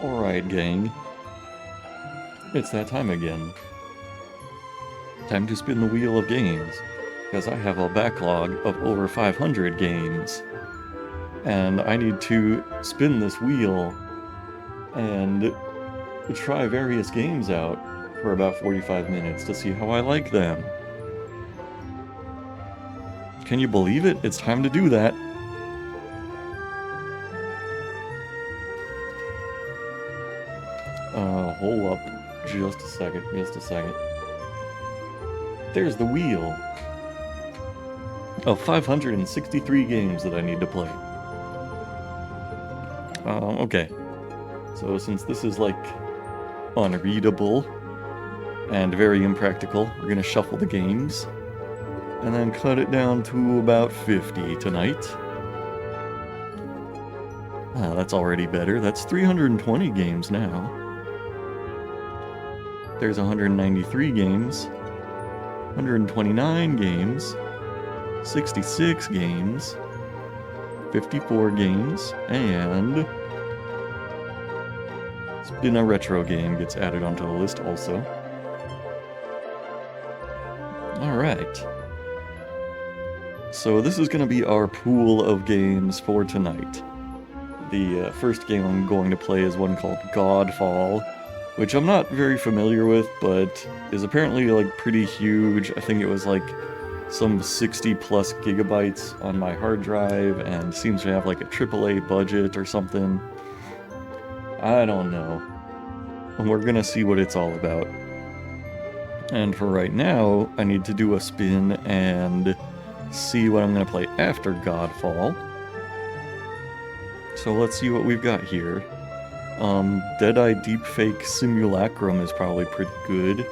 Alright, gang. It's that time again. Time to spin the wheel of games, because I have a backlog of over 500 games. And I need to spin this wheel and try various games out for about 45 minutes to see how I like them. Can you believe it? It's time to do that. Hold up. Just a second. There's the wheel of 563 games that I need to play. Okay. So since this is like unreadable and very impractical, we're gonna shuffle the games and then cut it down to about 50 tonight. That's already better. That's 320 games now. There's 193 games, 129 games, 66 games, 54 games, and Spin a Retro game gets added onto the list also. Alright. So this is going to be our pool of games for tonight. The first game I'm going to play is one called Godfall, which I'm not very familiar with, but is apparently like pretty huge. I think it was like some 60 plus gigabytes on my hard drive and seems to have like a AAA budget or something. I don't know. And we're gonna see what it's all about. And for right now, I need to do a spin and see what I'm gonna play after Godfall. So let's see what we've got here. Deadeye Deepfake Simulacrum is probably pretty good.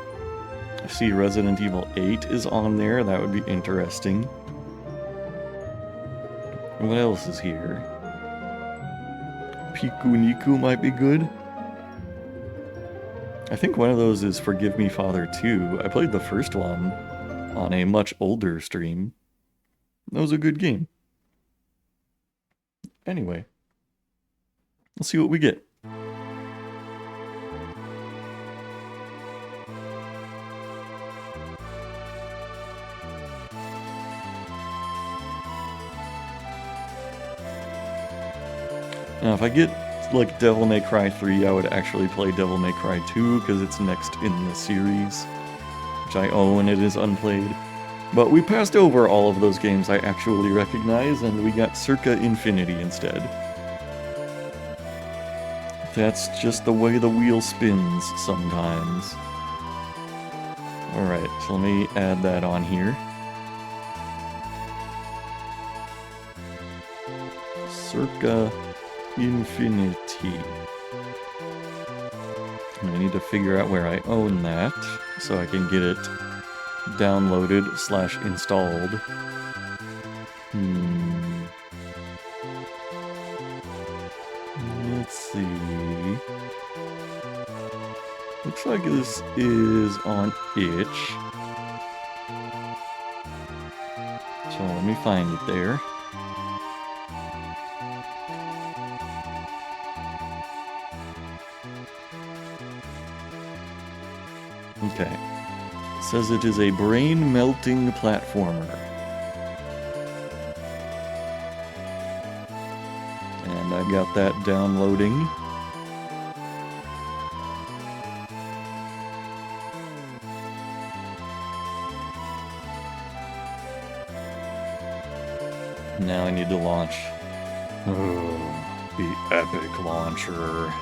I see Resident Evil 8 is on there, that would be interesting. What else is here? Piku Niku might be good. I think one of those is Forgive Me Father 2. I played the first one on a much older stream. That was a good game. Anyway, let's see what we get. Now, if I get, like, Devil May Cry 3, I would actually play Devil May Cry 2, because it's next in the series, which I own, it is unplayed. But we passed over all of those games I actually recognize, and we got Circa Infinity instead. That's just the way the wheel spins sometimes. Alright, so let me add that on here. Circa Infinity. I need to figure out where I own that so I can get it downloaded / installed. Let's see. Looks like this is on itch. So let me find it there. Okay. It says it is a brain-melting platformer. And I got that downloading. Now I need to launch. Oh, the epic launcher.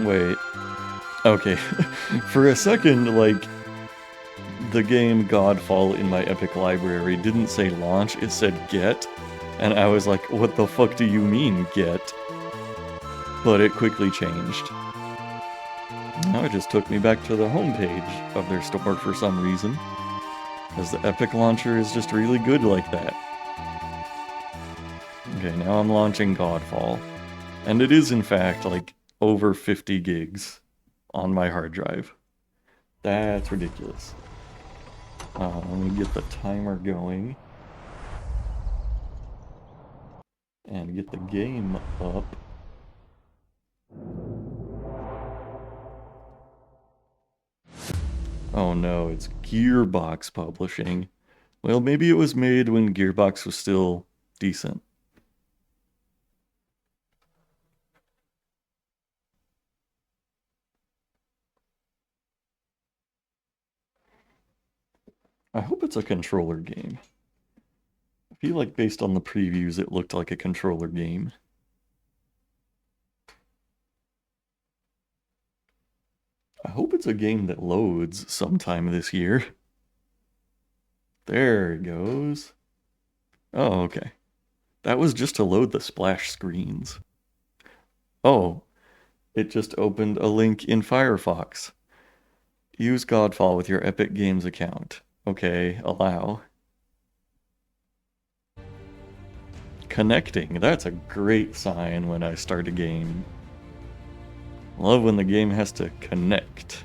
Wait. Okay. For a second, like, the game Godfall in my Epic library didn't say launch, it said get. And I was like, what the fuck do you mean, get? But it quickly changed. Now it just took me back to the homepage of their store for some reason. Because the Epic launcher is just really good like that. Okay, now I'm launching Godfall. And it is, in fact, like over 50 gigs on my hard drive. That's ridiculous. Let me get the timer going. And get the game up. Oh no, it's Gearbox Publishing. Well, maybe it was made when Gearbox was still decent. I hope it's a controller game. I feel like based on the previews, it looked like a controller game. I hope it's a game that loads sometime this year. There it goes. Oh, okay. That was just to load the splash screens. Oh, it just opened a link in Firefox. Use Godfall with your Epic Games account. Okay, allow. Connecting. That's a great sign when I start a game. Love when the game has to connect.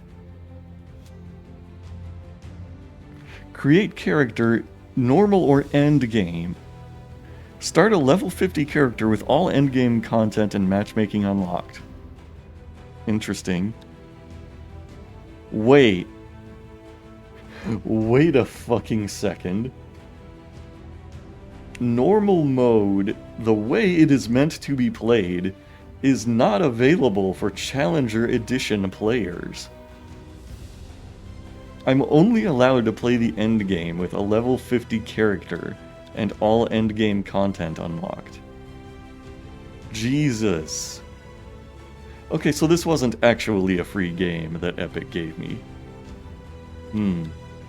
Create character, normal or end game. Start a level 50 character with all endgame content and matchmaking unlocked. Interesting. Wait. Wait a fucking second. Normal mode, the way it is meant to be played, is not available for Challenger Edition players. I'm only allowed to play the endgame with a level 50 character and all endgame content unlocked. Jesus. Okay, so this wasn't actually a free game that Epic gave me.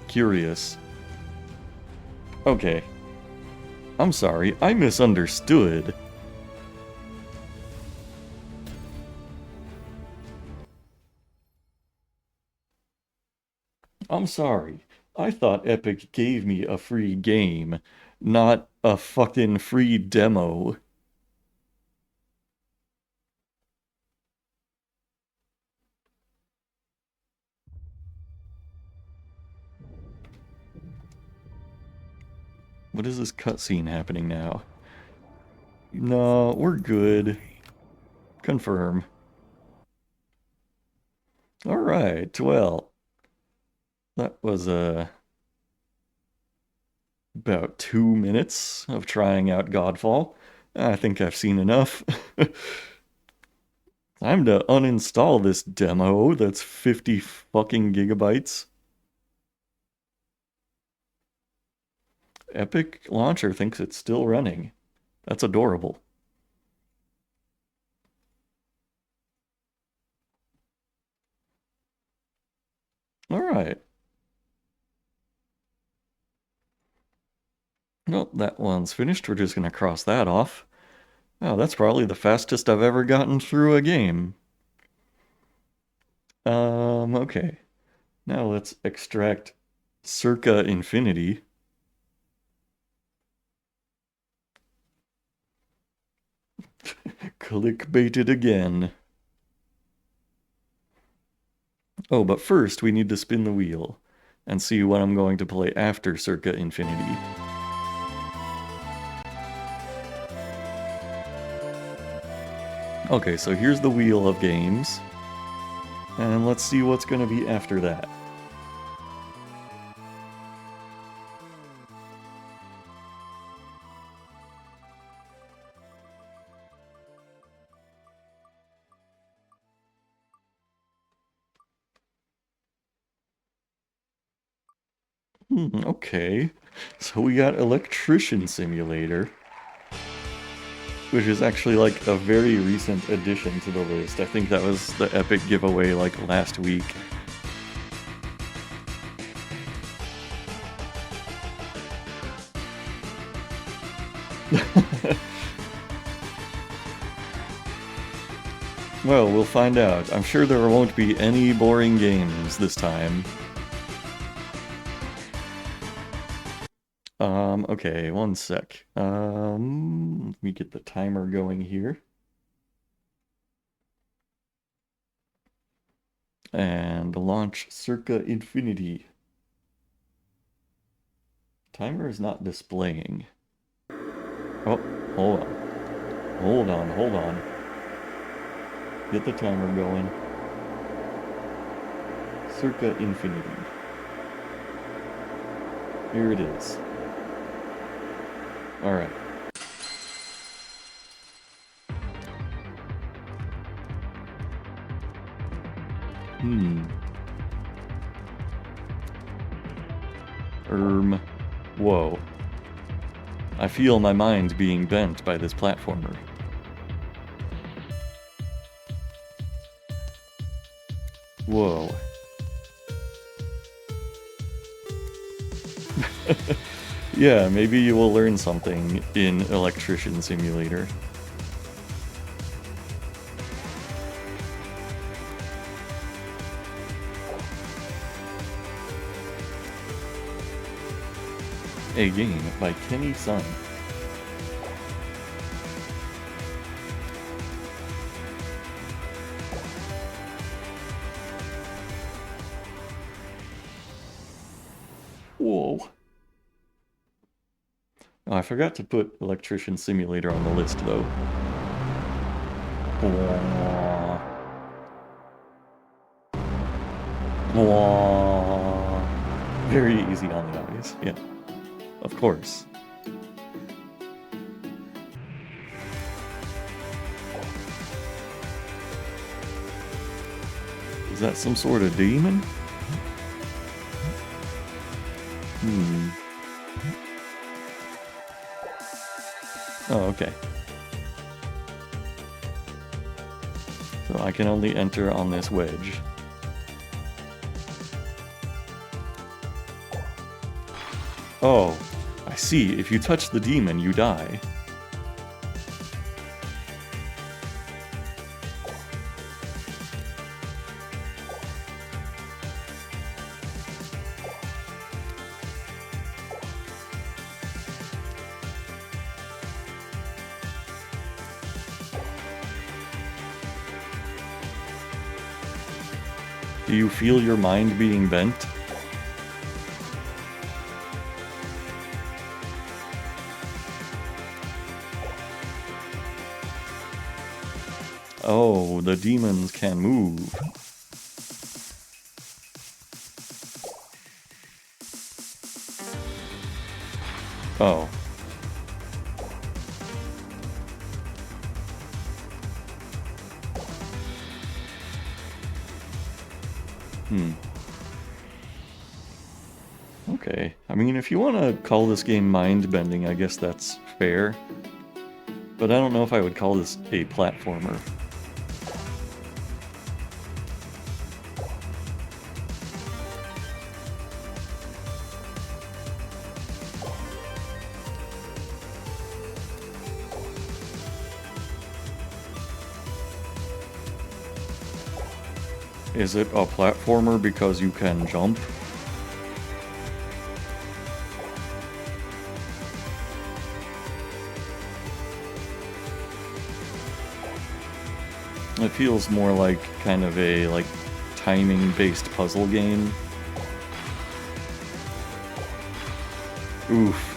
Curious. Okay. I'm sorry, I misunderstood. I'm sorry. I thought Epic gave me a free game, not a fucking free demo. What is this cutscene happening now? No, we're good. Confirm. Alright, well. That was, about 2 minutes of trying out Godfall. I think I've seen enough. Time to uninstall this demo that's 50 fucking gigabytes. Epic Launcher thinks it's still running. That's adorable. Alright. Well, that one's finished. We're just gonna cross that off. Oh, that's probably the fastest I've ever gotten through a game. Okay. Now let's extract Circa Infinity. Clickbaited again. Oh, but first we need to spin the wheel and see what I'm going to play after Circa Infinity. Okay, so here's the wheel of games. And let's see what's going to be after that. Okay. So we got Electrician Simulator, which is actually like a very recent addition to the list. I think that was the Epic giveaway like last week. Well, we'll find out. I'm sure there won't be any boring games this time. Okay, one sec. Let me get the timer going here. And launch circa infinity. Timer is not displaying. Oh, hold on. Hold on, hold on. Get the timer going. Circa infinity. Here it is. Alright. Whoa. I feel my mind being bent by this platformer. Whoa. Yeah, maybe you will learn something in Electrician Simulator. A game by Kenny Sun. Whoa. Oh, I forgot to put Electrician Simulator on the list, though. Whoa. Whoa. Very easy on the eyes, yeah. Of course. Is that some sort of demon? Oh, okay. So I can only enter on this wedge. Oh, I see. If you touch the demon, you die. Do you feel your mind being bent? Oh, the demons can move. Oh. Okay. I mean, if you want to call this game mind-bending, I guess that's fair. But I don't know if I would call this a platformer. Is it a platformer because you can jump? It feels more like kind of a, like, timing-based puzzle game. Oof.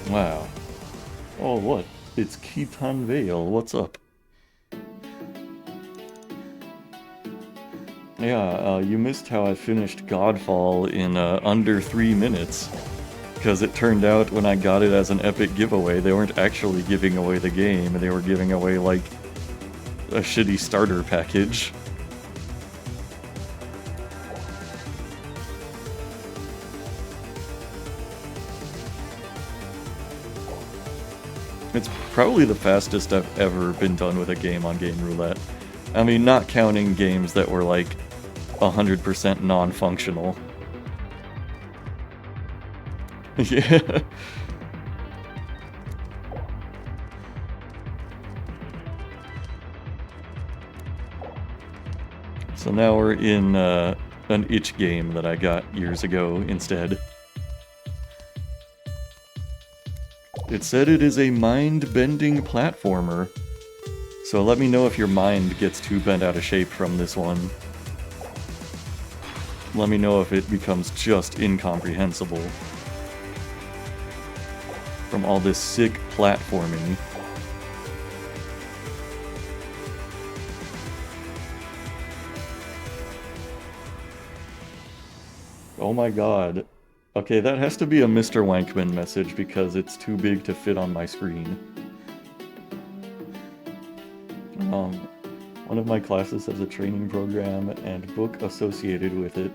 Wow. Oh, what? It's Keaton Vale. What's up? Yeah, you missed how I finished Godfall in under 3 minutes. Because it turned out when I got it as an epic giveaway, they weren't actually giving away the game. They were giving away, like, a shitty starter package. It's probably the fastest I've ever been done with a game on Game Roulette. I mean, not counting games that were like 100% non-functional. Yeah. So now we're in an itch game that I got years ago instead. It said it is a mind-bending platformer. So let me know if your mind gets too bent out of shape from this one. Let me know if it becomes just incomprehensible from all this sick platforming. Oh my god. Okay, that has to be a Mr. Wankman message because it's too big to fit on my screen. One of my classes has a training program and book associated with it,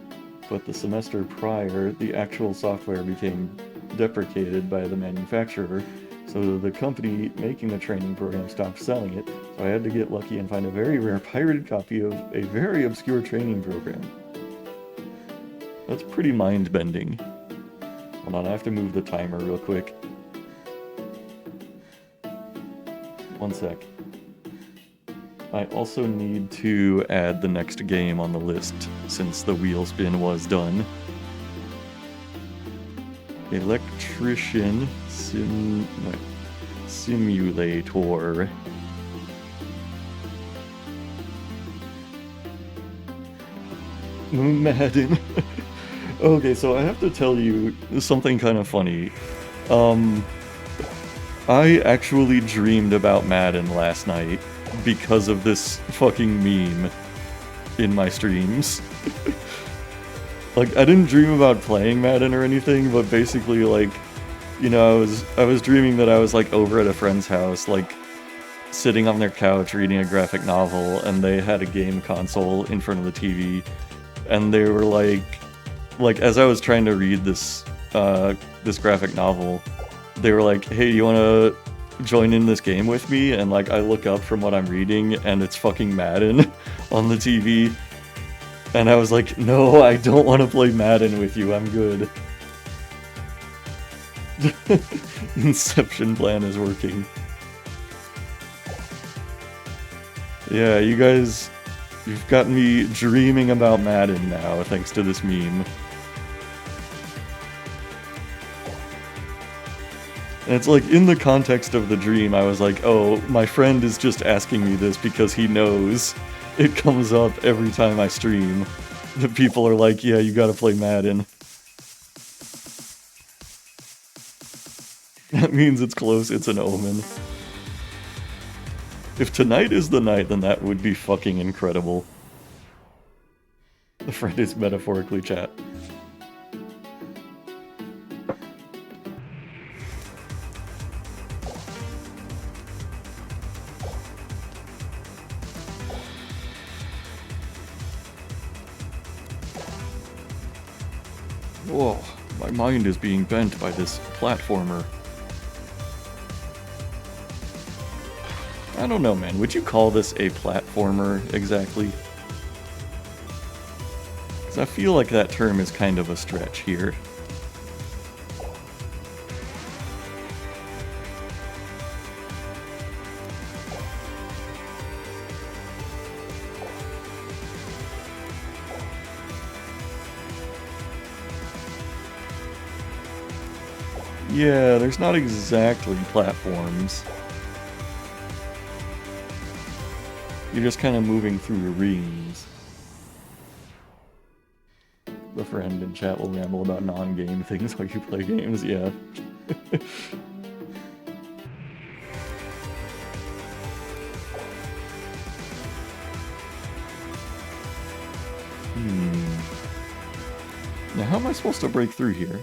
but the semester prior, the actual software became deprecated by the manufacturer, so the company making the training program stopped selling it, so I had to get lucky and find a very rare pirated copy of a very obscure training program. That's pretty mind-bending. Hold on, I have to move the timer real quick. One sec. I also need to add the next game on the list, since the wheel spin was done. Electrician Simulator. Madden. Okay, so I have to tell you something kind of funny. I actually dreamed about Madden last night because of this fucking meme in my streams. Like, I didn't dream about playing Madden or anything, but basically, like, you know, I was dreaming that I was, like, over at a friend's house, like, sitting on their couch reading a graphic novel, and they had a game console in front of the TV, and they were like, as I was trying to read this graphic novel, they were like, hey, you wanna join in this game with me? And, like, I look up from what I'm reading, and it's fucking Madden on the TV. And I was like, no, I don't want to play Madden with you, I'm good. Inception plan is working. Yeah, you guys, you've got me dreaming about Madden now, thanks to this meme. And it's like, in the context of the dream, I was like, oh, my friend is just asking me this because he knows it comes up every time I stream. The people are like, yeah, you gotta play Madden. That means it's close, it's an omen. If tonight is the night, then that would be fucking incredible. The friend is metaphorically chat. Whoa, my mind is being bent by this platformer. I don't know, man. Would you call this a platformer, exactly? Because I feel like that term is kind of a stretch here. Yeah, there's not exactly platforms. You're just kind of moving through rings. The friend in chat will ramble about non-game things while you play games, yeah. Now how am I supposed to break through here?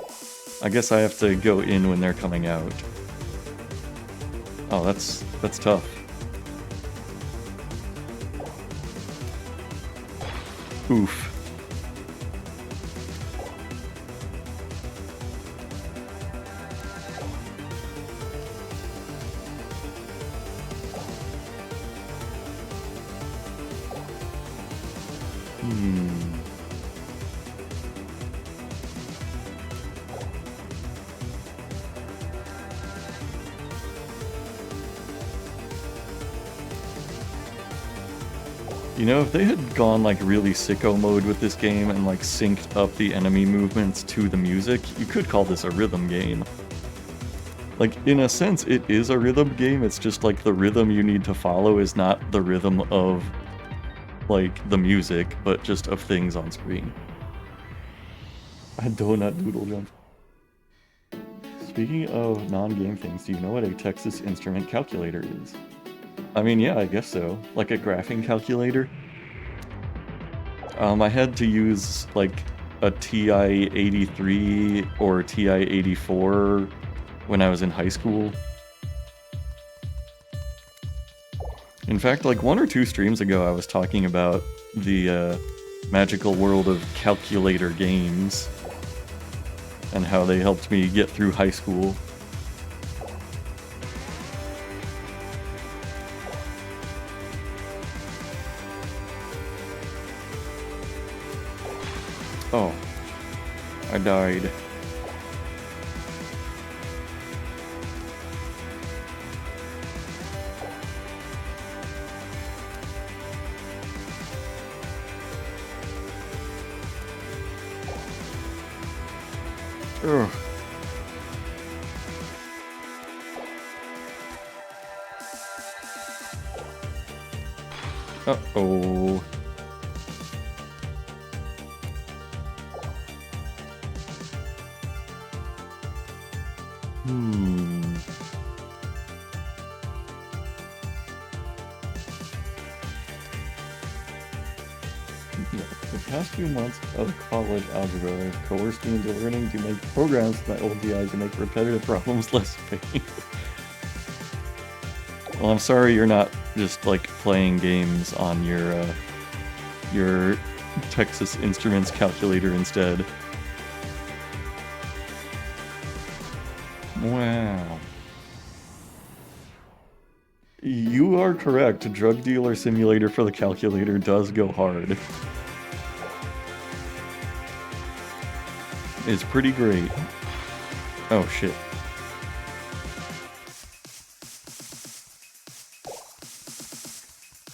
I guess I have to go in when they're coming out. Oh, that's tough. Oof. Hmm. You know, if they had gone like really sicko mode with this game and like synced up the enemy movements to the music, you could call this a rhythm game. Like, in a sense, it is a rhythm game, it's just like the rhythm you need to follow is not the rhythm of, like, the music, but just of things on screen. A donut doodle jump. Speaking of non-game things, do you know what a Texas Instrument calculator is? I mean, yeah, I guess so. Like a graphing calculator. I had to use, like, a TI-83 or TI-84 when I was in high school. In fact, like 1 or 2 streams ago, I was talking about the magical world of calculator games and how they helped me get through high school. Oh, I died. Ugh. Uh-oh. The past few months of college algebra have coerced me into learning to make programs with my ODI to make repetitive problems less pain. Well, I'm sorry you're not just, like, playing games on your Texas Instruments calculator instead. Wow. You are correct. Drug Dealer Simulator for the calculator does go hard. It's pretty great. Oh, shit.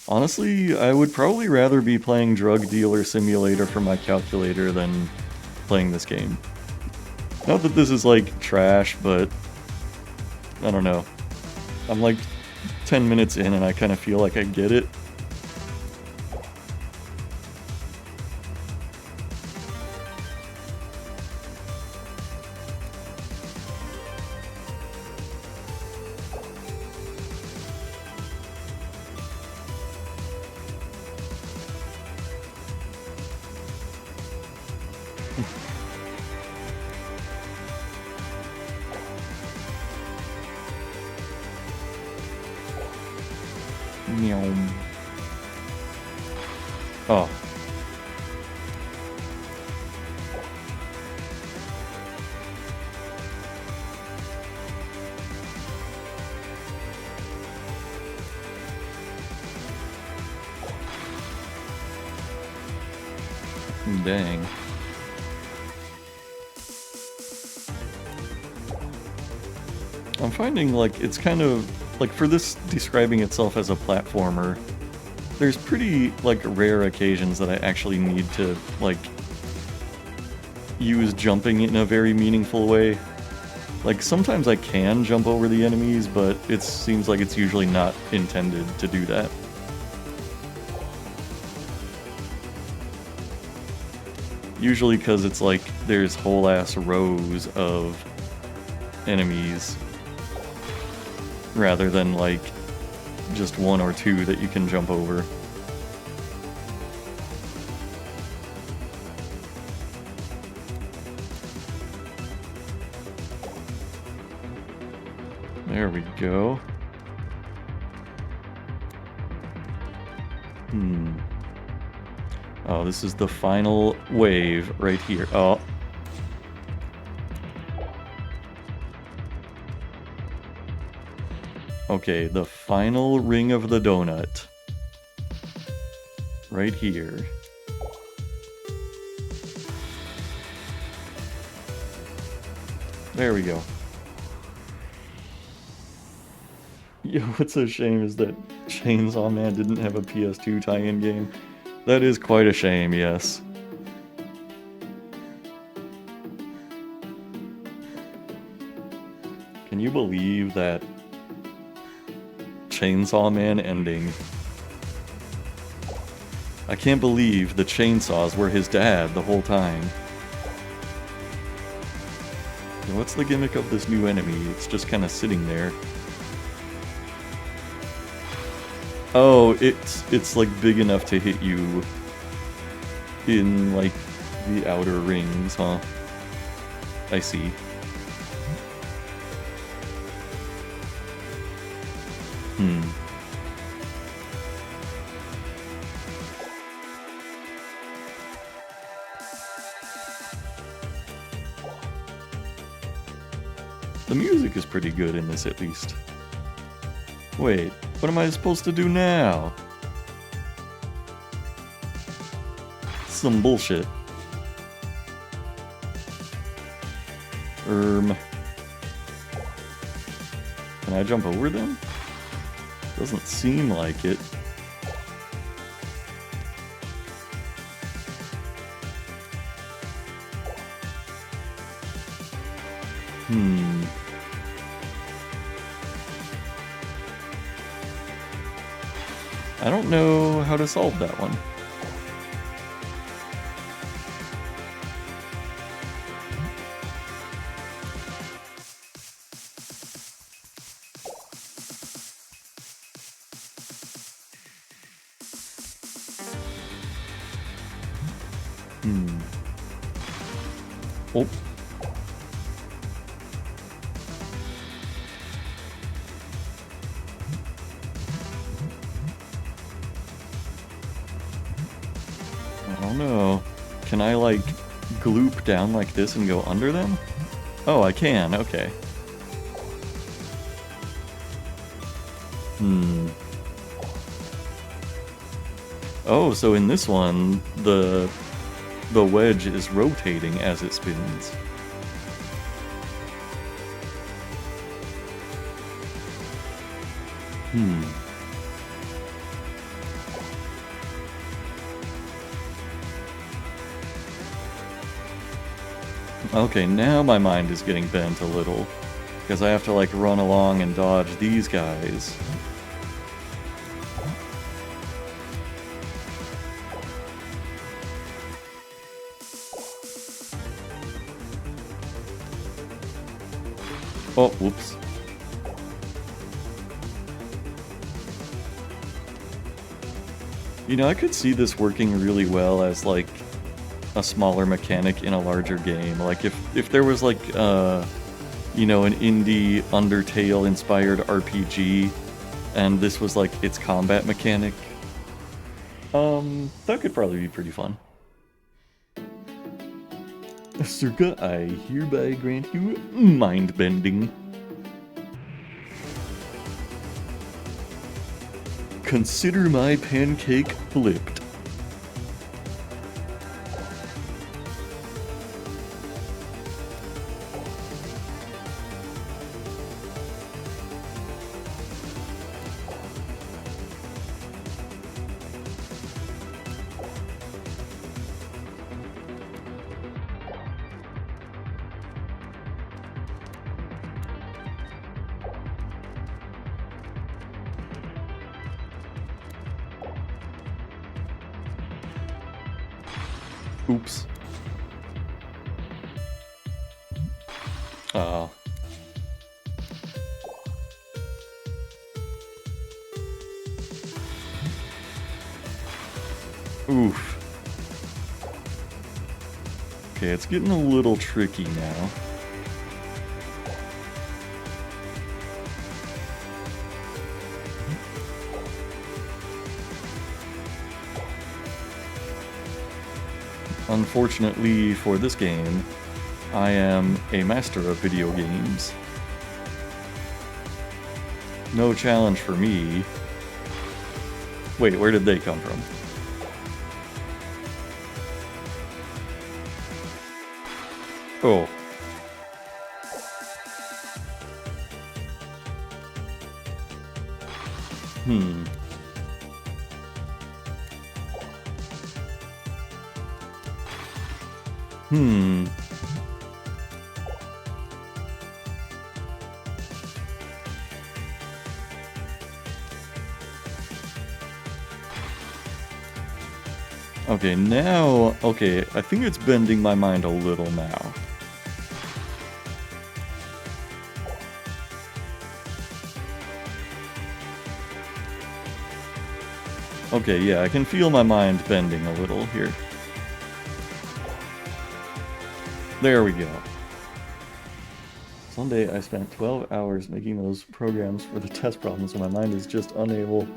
Honestly, I would probably rather be playing Drug Dealer Simulator for my calculator than playing this game. Not that this is, like, trash, but I don't know. I'm, like, 10 minutes in and I kind of feel like I get it. Oh. Dang. I'm finding, like, it's kind of, like, for this describing itself as a platformer, there's pretty, like, rare occasions that I actually need to, like, use jumping in a very meaningful way. Like, sometimes I can jump over the enemies, but it seems like it's usually not intended to do that. Usually because it's like, there's whole ass rows of enemies, rather than, like, just 1 or 2 that you can jump over. There we go. Oh, this is the final wave right here. Oh. Okay, the final ring of the donut. Right here. There we go. Yo, what's a shame is that Chainsaw Man didn't have a PS2 tie-in game. That is quite a shame, yes. Can you believe that Chainsaw Man ending? I can't believe the chainsaws were his dad the whole time. What's the gimmick of this new enemy? It's just kind of sitting there. Oh, it's like big enough to hit you in like the outer rings, huh? I see. The music is pretty good in this, at least. Wait, what am I supposed to do now? Some bullshit. Can I jump over them? Doesn't seem like it. I don't know how to solve that one. Oh. I don't know. Can I, like, gloop down like this and go under them? Oh, I can. Okay. Oh, so in this one, the wedge is rotating as it spins. Okay, now my mind is getting bent a little, because I have to, like, run along and dodge these guys. Oh, whoops. You know, I could see this working really well as, like, a smaller mechanic in a larger game. Like, if there was, like, you know, an indie Undertale-inspired RPG, and this was, like, its combat mechanic, that could probably be pretty fun. Circa, I hereby grant you mind-bending. Consider my pancake flipped. Oops. Oof. Okay, it's getting a little tricky now. Unfortunately for this game, I am a master of video games. No challenge for me. Wait, where did they come from? Oh. Hmm. Hmm. Okay, now... Okay, I think it's bending my mind a little now. Okay, yeah, I can feel my mind bending a little here. There we go. Sunday, I spent 12 hours making those programs for the test problems, and my mind is just unable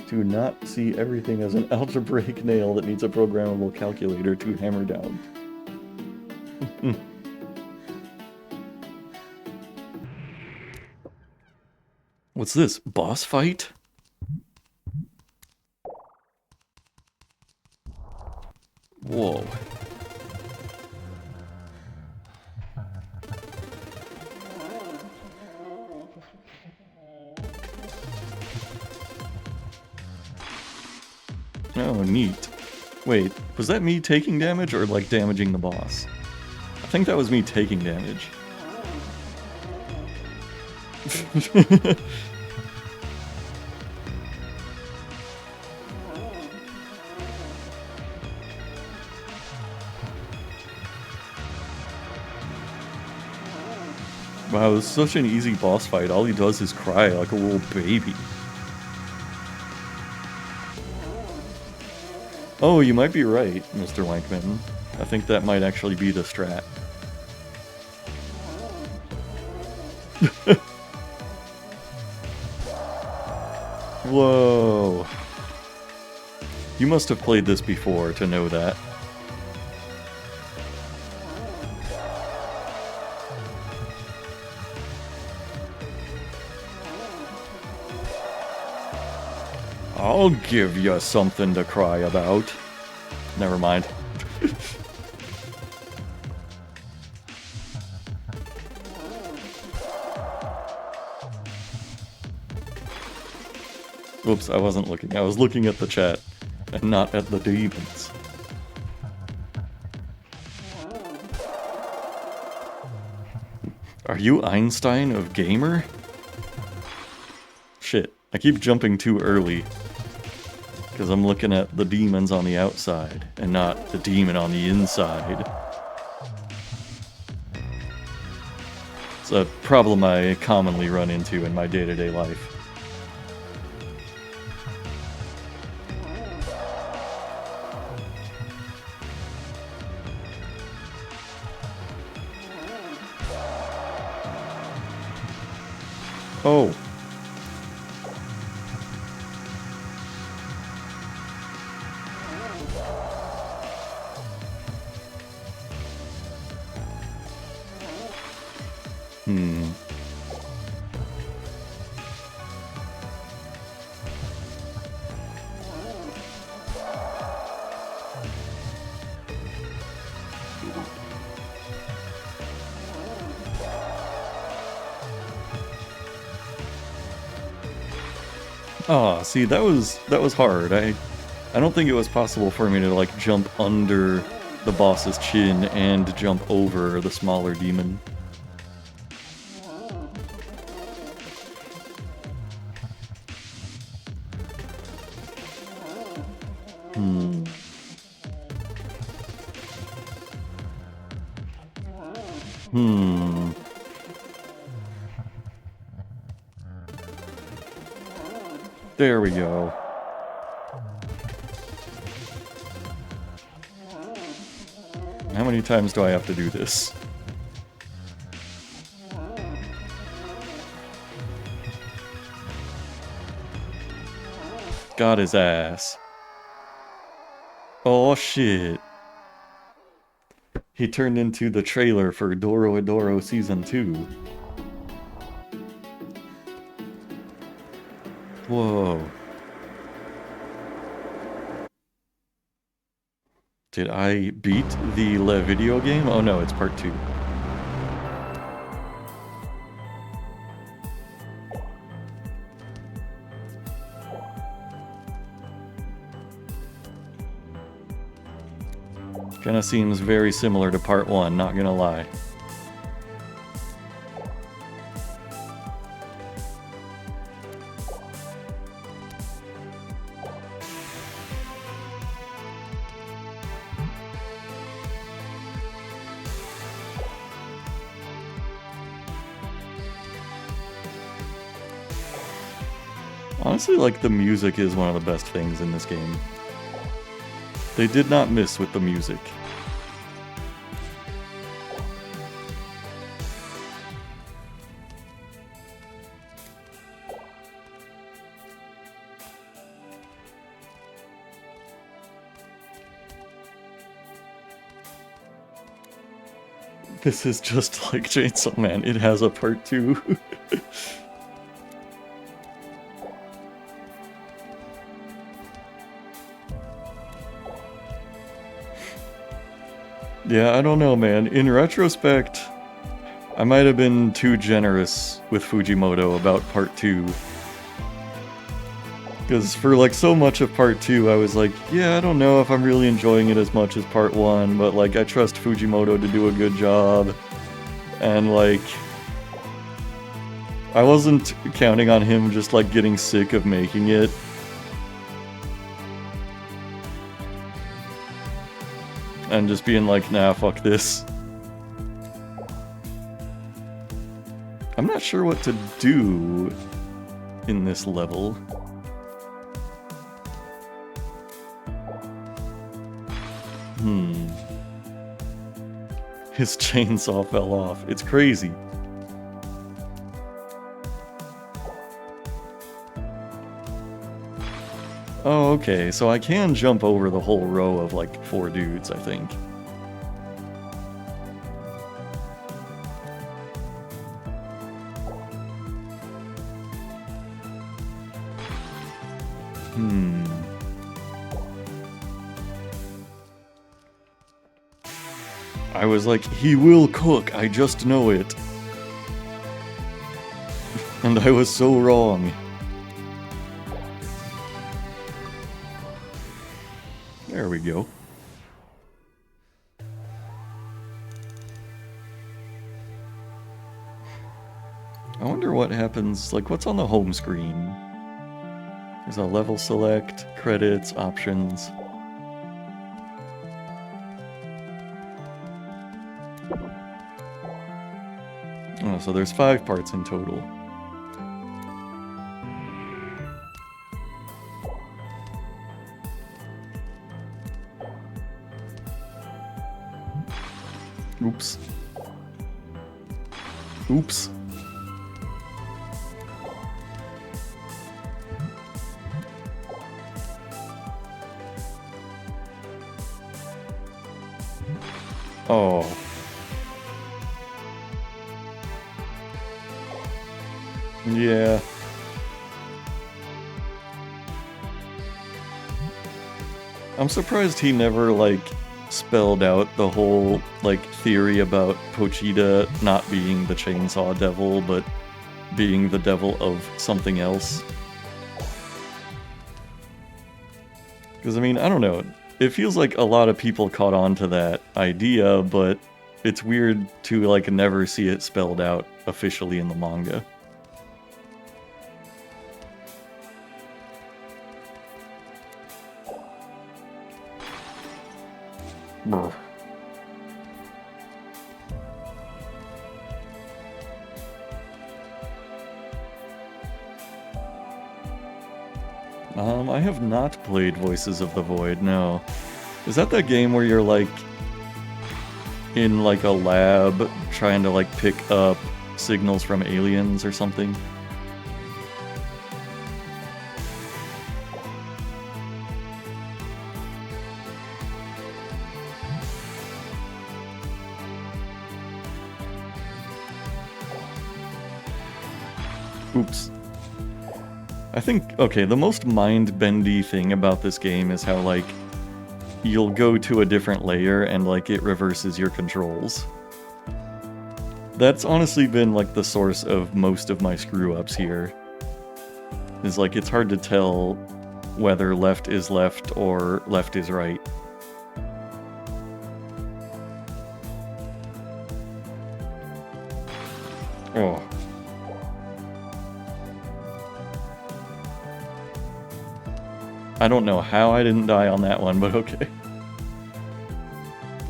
to not see everything as an algebraic nail that needs a programmable calculator to hammer down. What's this? Boss fight? Whoa. Oh, neat. Wait, was that me taking damage or, like, damaging the boss? I think that was me taking damage. Wow, it's such an easy boss fight. All he does is cry like a little baby. Oh, you might be right, Mr. Wankman. I think that might actually be the strat. Whoa. You must have played this before to know that. I'll give you something to cry about. Never mind. Oops, I wasn't looking. I was looking at the chat, and not at the demons. Are you Einstein of Gamer? Shit, I keep jumping too early. Because I'm looking at the demons on the outside, and not the demon on the inside. It's a problem I commonly run into in my day-to-day life. Oh. Oh, see, that was hard. I don't think it was possible for me to, like, jump under the boss's chin and jump over the smaller demon. There we go. How many times do I have to do this? Got his ass. Oh shit. He turned into the trailer for Doro Adoro Season 2. Whoa. Did I beat the Le video game? Oh no, it's part 2. Kinda seems very similar to part 1, not gonna lie. Honestly, like, the music is one of the best things in this game. They did not miss with the music. This is just like Chainsaw Man. It has a part 2. Yeah, I don't know, man. In retrospect, I might have been too generous with Fujimoto about part 2. Because for like so much of part 2, I was like, yeah, I don't know if I'm really enjoying it as much as part 1, but like I trust Fujimoto to do a good job. And like, I wasn't counting on him just like getting sick of making it. And just being like, nah, fuck this. I'm not sure what to do in this level. His chainsaw fell off. It's crazy. Oh, okay, so I can jump over the whole row of like 4 dudes, I think. I was like, he will cook, I just know it. And I was so wrong. There we go. I wonder what happens, like what's on the home screen? There's a level select, credits, options. Oh, so there's 5 parts in total. Oops. Oops. Oh. Yeah. I'm surprised he never, like, spelled out the whole, like, theory about Pochita not being the Chainsaw Devil, but being the devil of something else. Because, I mean, I don't know. It feels like a lot of people caught on to that idea, but it's weird to, like, never see it spelled out officially in the manga. Brr. I have not played Voices of the Void, no. Is that the game where you're, like, in, like, a lab trying to, like, pick up signals from aliens or something? Oops. I think, okay, the most mind-bendy thing about this game is how, like, you'll go to a different layer and, like, it reverses your controls. That's honestly been, like, the source of most of my screw-ups here. Is, like, it's hard to tell whether left is left or left is right. Oh. I don't know how I didn't die on that one, but okay.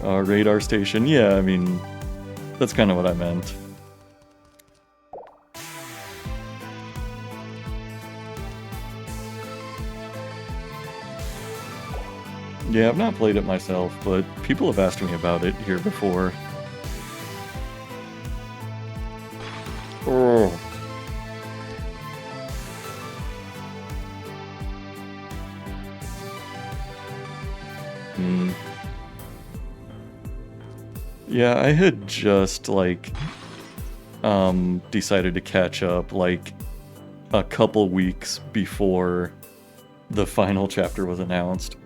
Radar station. Yeah, I mean, that's kind of what I meant. Yeah, I've not played it myself, but people have asked me about it here before. Oh. Yeah, I had just, like, decided to catch up, like, a couple weeks before the final chapter was announced.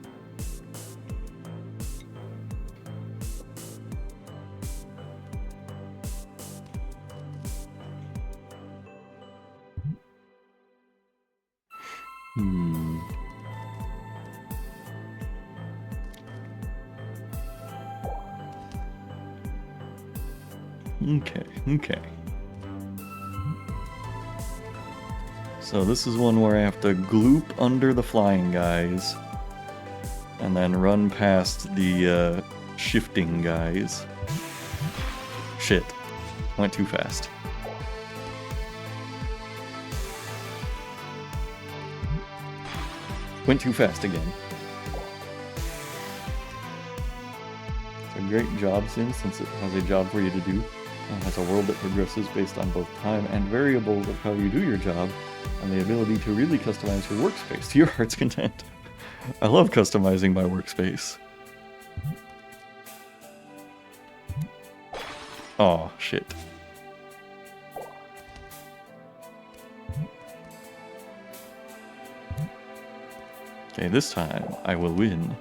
Okay. So this is one where I have to gloop under the flying guys and then run past the shifting guys. Shit. Went too fast. Went too fast again. It's a great job sim since it has a job for you to do. And has a world that progresses based on both time and variables of how you do your job, and the ability to really customize your workspace to your heart's content. I love customizing my workspace. Oh, shit. Okay, this time I will win.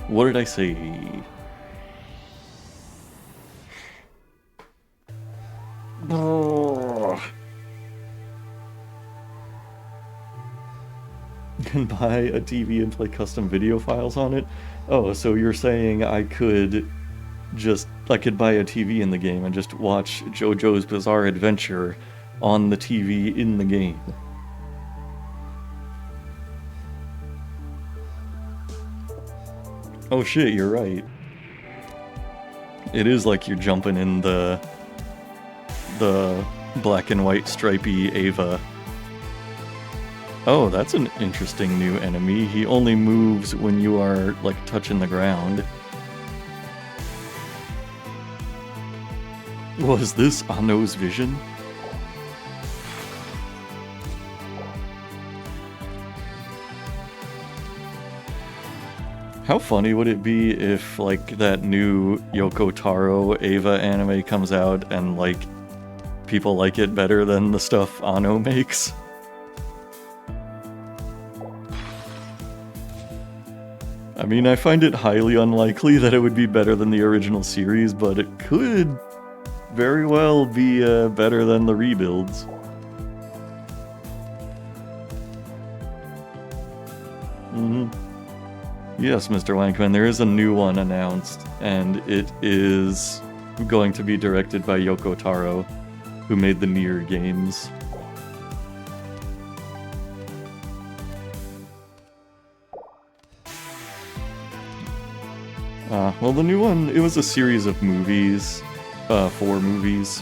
What did I say? Can buy a TV and play custom video files on it? Oh, so you're saying I could buy a TV in the game and just watch JoJo's Bizarre Adventure on the TV in the game. Oh shit, you're right. It is like you're jumping in the black and white stripy Ava. Oh, that's an interesting new enemy. He only moves when you are, like, touching the ground. Was this Ano's vision? How funny would it be if, like, that new Yoko Taro Ava anime comes out and, like, people like it better than the stuff Ano makes? I mean, I find it highly unlikely that it would be better than the original series, but it could very well be better than the rebuilds. Yes, Mr. Wankman, there is a new one announced, and it is going to be directed by Yoko Taro, who made the Nier games. Well, the new one, it was a series of movies, 4 movies,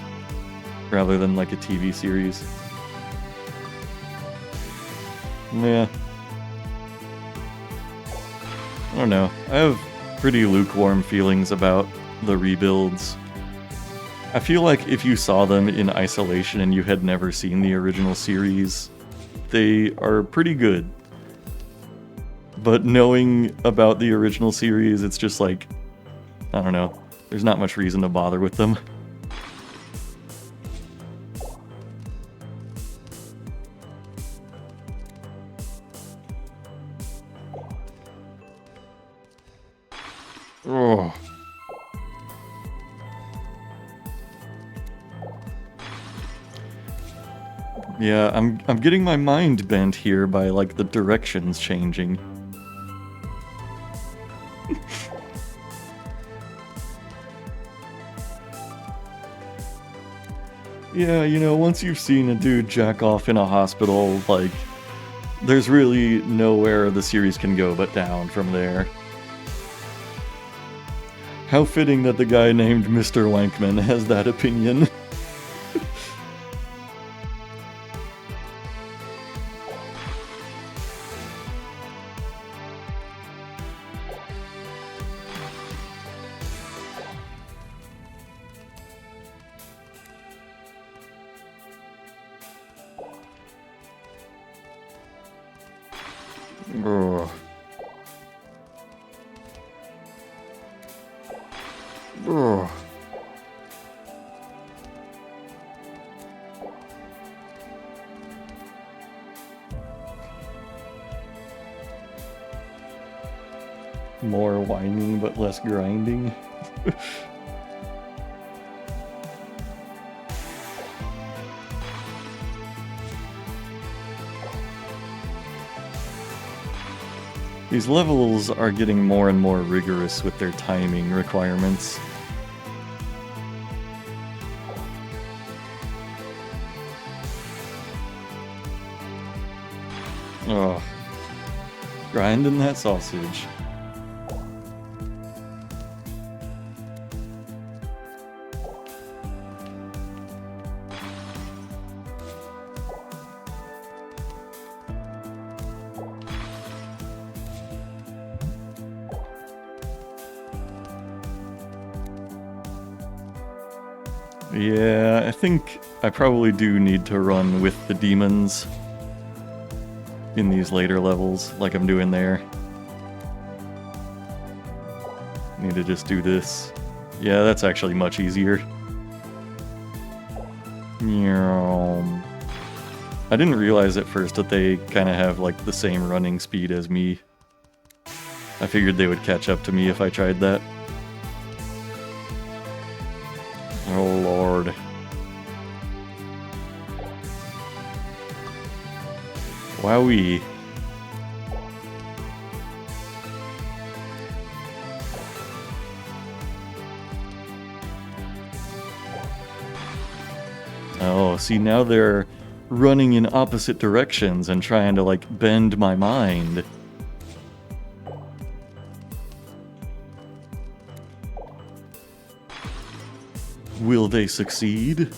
rather than like a TV series. Yeah. I don't know. I have pretty lukewarm feelings about the rebuilds. I feel like if you saw them in isolation and you had never seen the original series, they are pretty good. But knowing about the original series, it's just like, I don't know, there's not much reason to bother with them. Oh. Yeah, I'm getting my mind bent here by, like, the directions changing. Yeah, you know, once you've seen a dude jack off in a hospital, like, there's really nowhere the series can go but down from there. How fitting that the guy named Mr. Wankman has that opinion. Ugh. Ugh. More whining but less grinding. These levels are getting more and more rigorous with their timing requirements. Ugh. Grinding that sausage. Yeah, I think I probably do need to run with the demons in these later levels, like I'm doing there. Need to just do this. Yeah, that's actually much easier. I didn't realize at first that they kind of have like the same running speed as me. I figured they would catch up to me if I tried that. Oh lord. Wowee. Oh, see, now they're running in opposite directions and trying to, like, bend my mind. Will they succeed?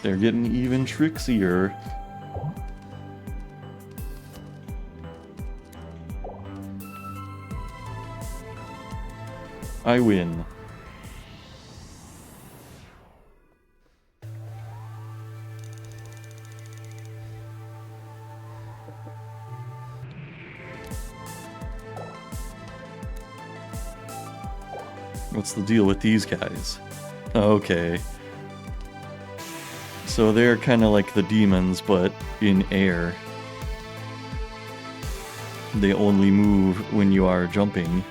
They're getting even tricksier. I win. What's the deal with these guys? Okay. So they're kind of like the demons, but in air. They only move when you are jumping.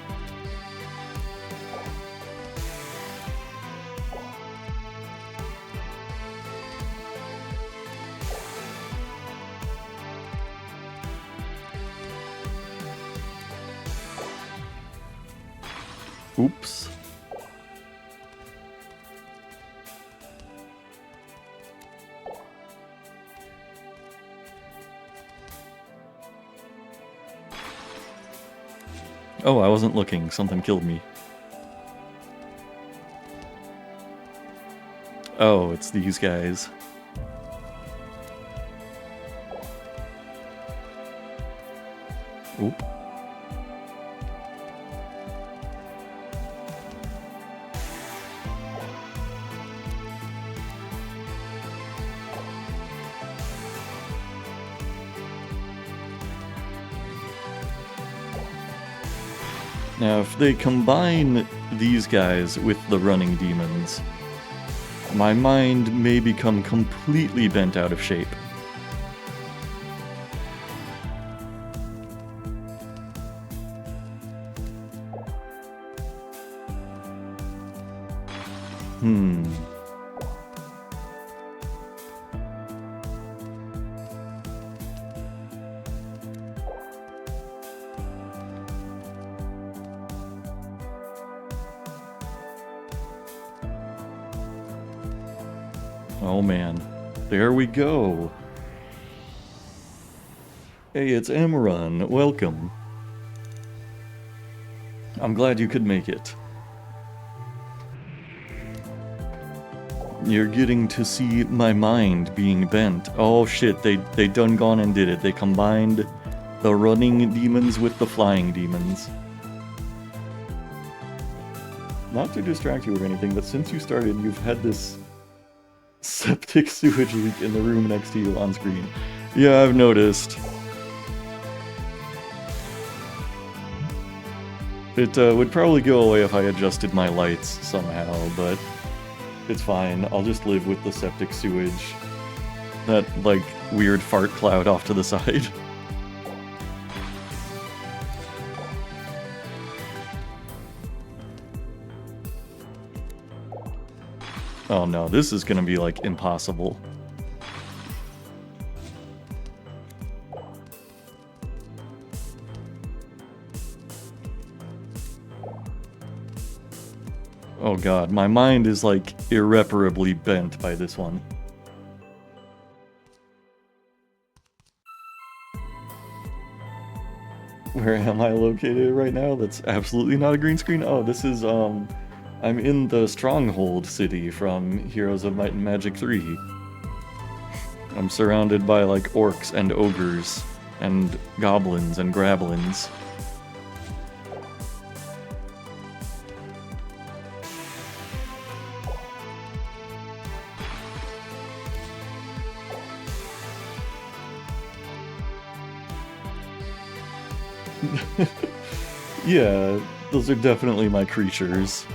Oops. Oh, I wasn't looking. Something killed me. Oh, it's these guys. Oop. Now, if they combine these guys with the running demons, my mind may become completely bent out of shape. Oh man, there we go. Hey, it's Amaran. Welcome. I'm glad you could make it. You're getting to see my mind being bent. Oh shit, they done gone and did it. They combined the running demons with the flying demons. Not to distract you or anything, but since you started, you've had this septic sewage leak in the room next to you on screen. Yeah, I've noticed. It would probably go away if I adjusted my lights somehow, but it's fine. I'll just live with the septic sewage. That, like, weird fart cloud off to the side. Oh no, this is gonna be, like, impossible. Oh god, my mind is, like, irreparably bent by this one. Where am I located right now? That's absolutely not a green screen. Oh, this is, I'm in the Stronghold city from Heroes of Might and Magic 3. I'm surrounded by, like, orcs and ogres, and goblins and grablins. Yeah, those are definitely my creatures.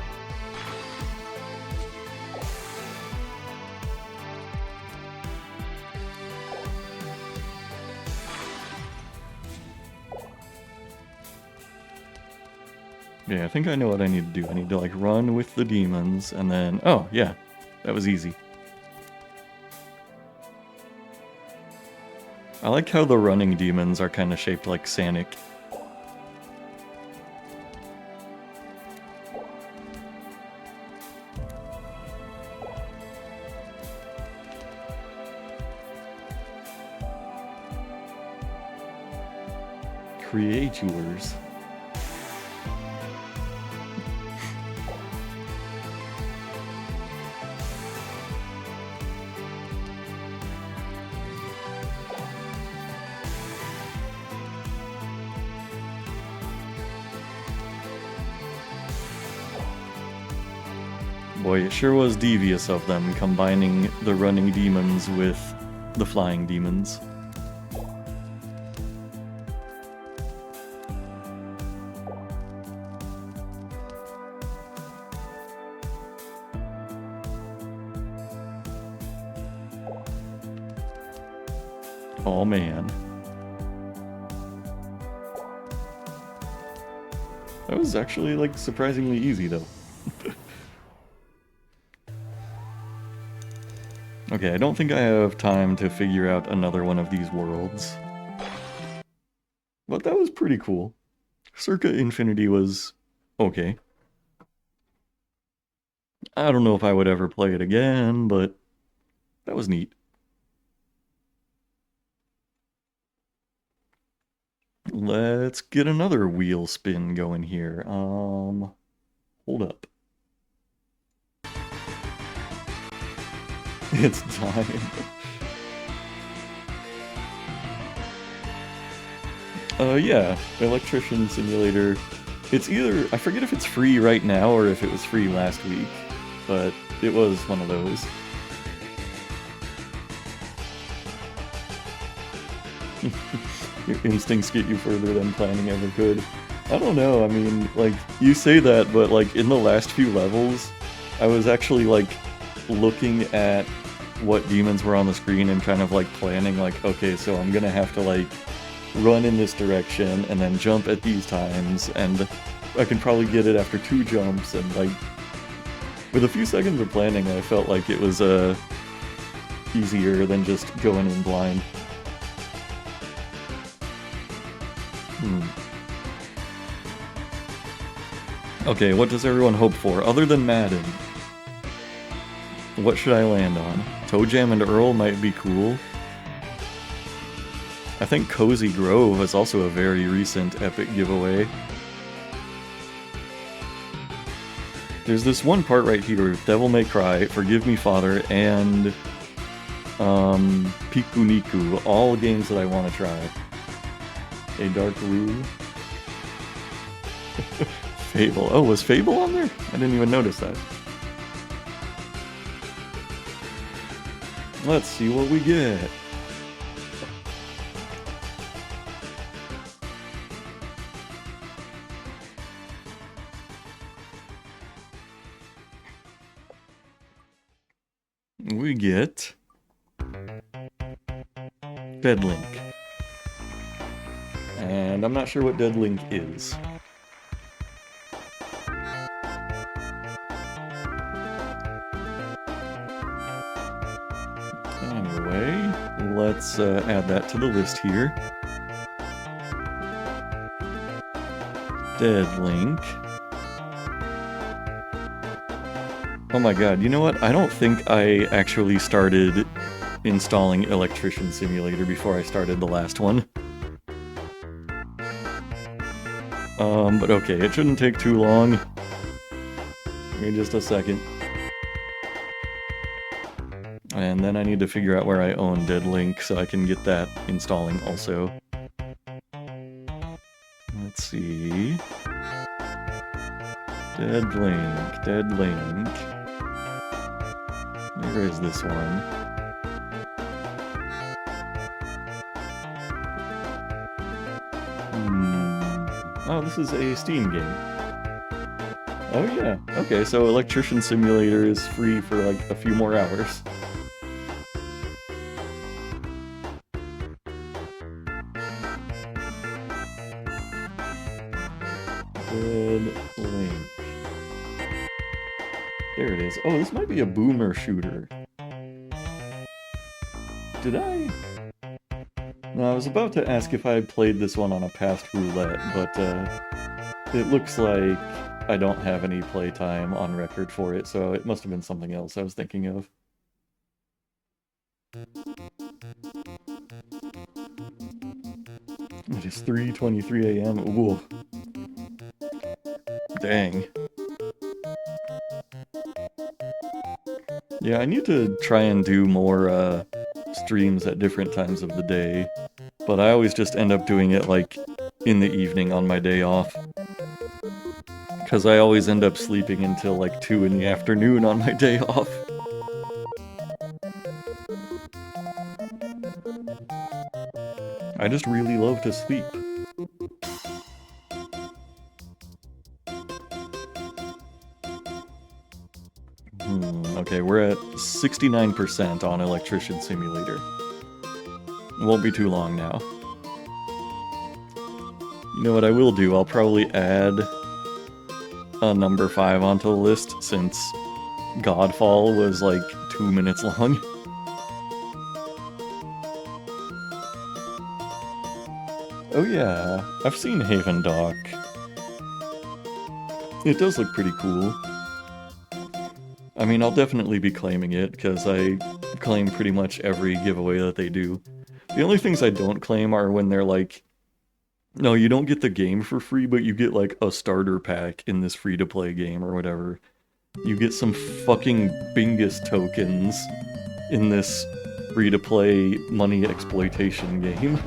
Yeah, I think I know what I need to do. I need to, like, run with the demons, and then... Oh, yeah. That was easy. I like how the running demons are kind of shaped like Sanic. Creatures. Boy, it sure was devious of them, combining the running demons with the flying demons. Oh man. That was actually, like, surprisingly easy, though. Okay, I don't think I have time to figure out another one of these worlds. But that was pretty cool. Circa Infinity was okay. I don't know if I would ever play it again, but that was neat. Let's get another wheel spin going here. Hold up. It's time. Yeah, Electrician Simulator. It's either, I forget if it's free right now or if it was free last week, but it was one of those. Your instincts get you further than planning ever could. I don't know, I mean, like, you say that, but, like, in the last few levels, I was actually, like, looking at what demons were on the screen and kind of, like, planning, like, okay, so I'm gonna have to, like, run in this direction and then jump at these times, and I can probably get it after 2 jumps, and, like, With a few seconds of planning, I felt like it was easier than just going in blind. Okay, what does everyone hope for, other than Madden? What should I land on? Toe Jam and Earl might be cool. I think Cozy Grove is also a very recent epic giveaway. There's this one part right here, Devil May Cry, Forgive Me Father, and Pikuniku, all games that I want to try. A Dark Room. Fable. Oh, was Fable on there? I didn't even notice that. Let's see what we get. We get Dead Link. And I'm not sure what Dead Link is. Anyway, let's add that to the list here. Dead Link. Oh my god, you know what? I don't think I actually started installing Electrician Simulator before I started the last one. But okay, it shouldn't take too long. Give me just a second. And then I need to figure out where I own Dead Link so I can get that installing also. Let's see... Dead Link, Dead Link... Where is this one? Oh, this is a Steam game. Oh yeah, okay, so Electrician Simulator is free for like a few more hours. Dead Link. There it is. Oh, this might be a boomer shooter. Did I? No, I was about to ask if I had played this one on a past roulette, but it looks like I don't have any playtime on record for it, so it must have been something else I was thinking of. It is 3:23 a.m. Ooh. Dang. Yeah, I need to try and do more streams at different times of the day, but I always just end up doing it like in the evening on my day off. Because I always end up sleeping until like 2 in the afternoon on my day off. I just really love to sleep. Okay, we're at 69% on Electrician Simulator. It won't be too long now. You know what I will do? I'll probably add a number 5 onto the list, since Godfall was like 2 minutes long. Oh yeah, I've seen Haven Dock. It does look pretty cool. I mean, I'll definitely be claiming it, because I claim pretty much every giveaway that they do. The only things I don't claim are when they're like, no, you don't get the game for free, but you get like a starter pack in this free-to-play game or whatever. You get some fucking Bingus tokens in this free-to-play money exploitation game.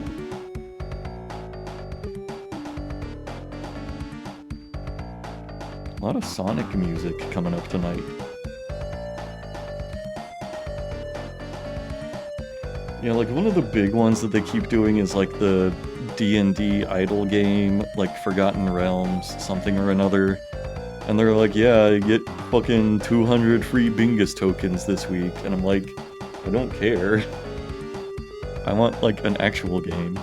A lot of Sonic music coming up tonight. Yeah, like one of the big ones that they keep doing is like the D&D idle game, like Forgotten Realms, something or another. And they're like, yeah, you get fucking 200 free Bingus tokens this week. And I'm like, I don't care. I want like an actual game.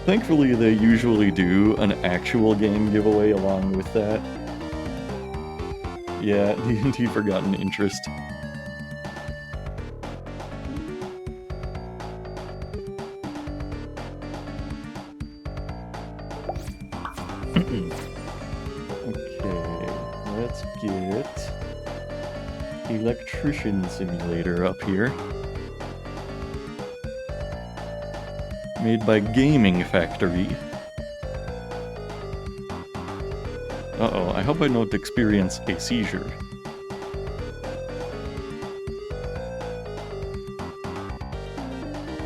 Thankfully, they usually do an actual game giveaway along with that. Yeah, D&D Forgotten Interest. Okay, let's get Electrician Simulator up here. Made by Gaming Factory. Uh-oh, I hope I don't experience a seizure.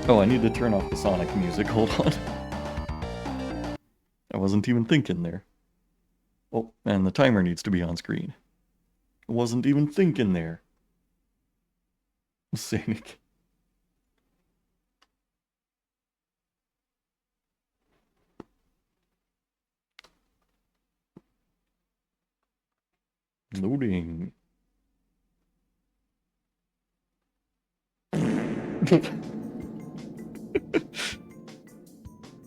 Oh, I need to turn off the Sonic music, hold on. I wasn't even thinking there. Oh, and the timer needs to be on screen. I wasn't even thinking there. Sonic. Loading. It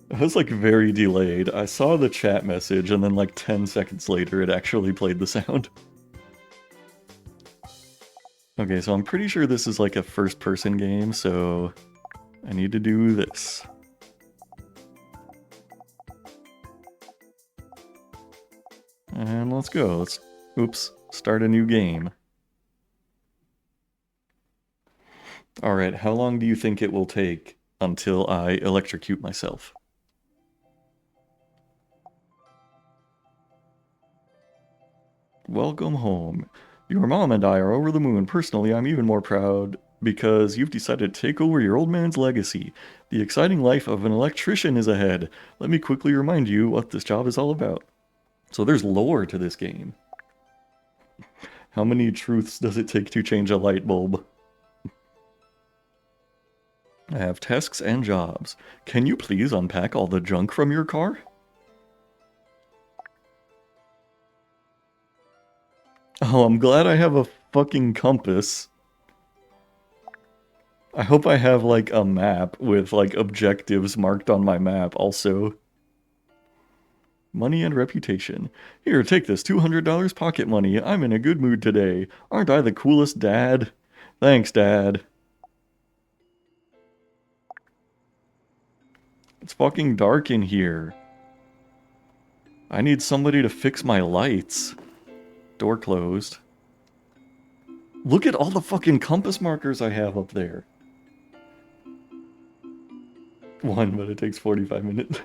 was like very delayed. I saw the chat message and then like 10 seconds later it actually played the sound. Okay, so I'm pretty sure this is like a first-person game, so I need to do this. And let's go. Let's, oops, start a new game. Alright, how long do you think it will take until I electrocute myself? Welcome home. Your mom and I are over the moon. Personally, I'm even more proud because you've decided to take over your old man's legacy. The exciting life of an electrician is ahead. Let me quickly remind you what this job is all about. So there's lore to this game. How many truths does it take to change a light bulb? I have tasks and jobs. Can you please unpack all the junk from your car? Oh, I'm glad I have a fucking compass. I hope I have, like, a map with, like, objectives marked on my map also. Money and reputation. Here, take this $200 pocket money. I'm in a good mood today. Aren't I the coolest dad? Thanks, Dad. It's fucking dark in here. I need somebody to fix my lights. Door closed. Look at all the fucking compass markers I have up there. One, but it takes 45 minutes.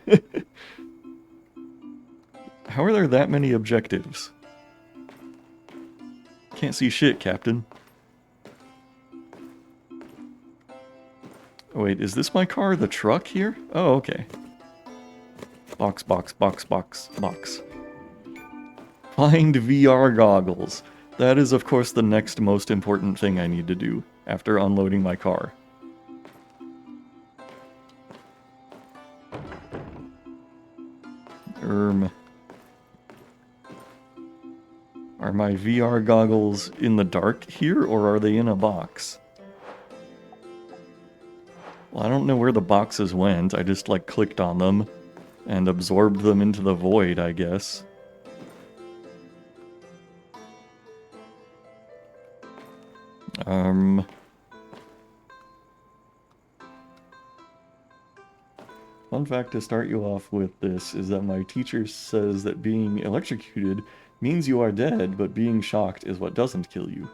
How are there that many objectives? Can't see shit, Captain. Oh, wait, is this my car? The truck here? Oh, okay. Box, box, box, box, box. Find VR goggles. That is, of course, the next most important thing I need to do after unloading my car. Are my VR goggles in the dark here, or are they in a box? Well, I don't know where the boxes went. I just, like, clicked on them and absorbed them into the void, I guess. Fun fact to start you off with this is that my teacher says that being electrocuted means you are dead, but being shocked is what doesn't kill you.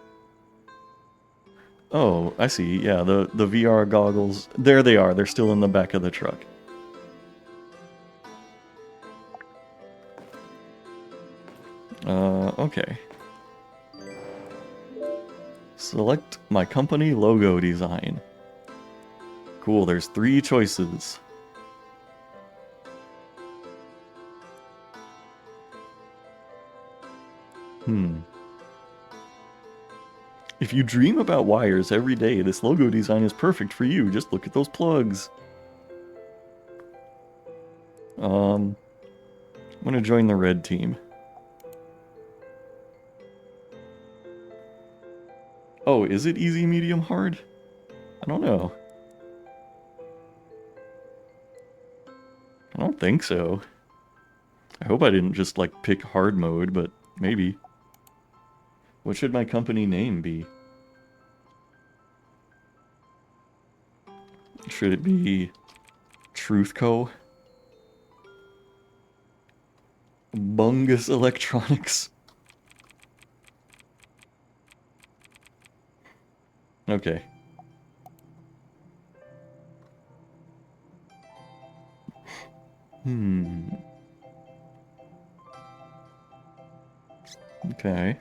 Oh, I see. Yeah, the VR goggles. There they are. They're still in the back of the truck. Okay. Select my company logo design. Cool, there's 3 choices. If you dream about wires every day, this logo design is perfect for you. Just look at those plugs. I'm gonna join the red team. Oh, is it easy, medium, hard? I don't know. I don't think so. I hope I didn't just, like, pick hard mode, but maybe. What should my company name be? Should it be Truth Co? Bungus Electronics? Okay. Okay.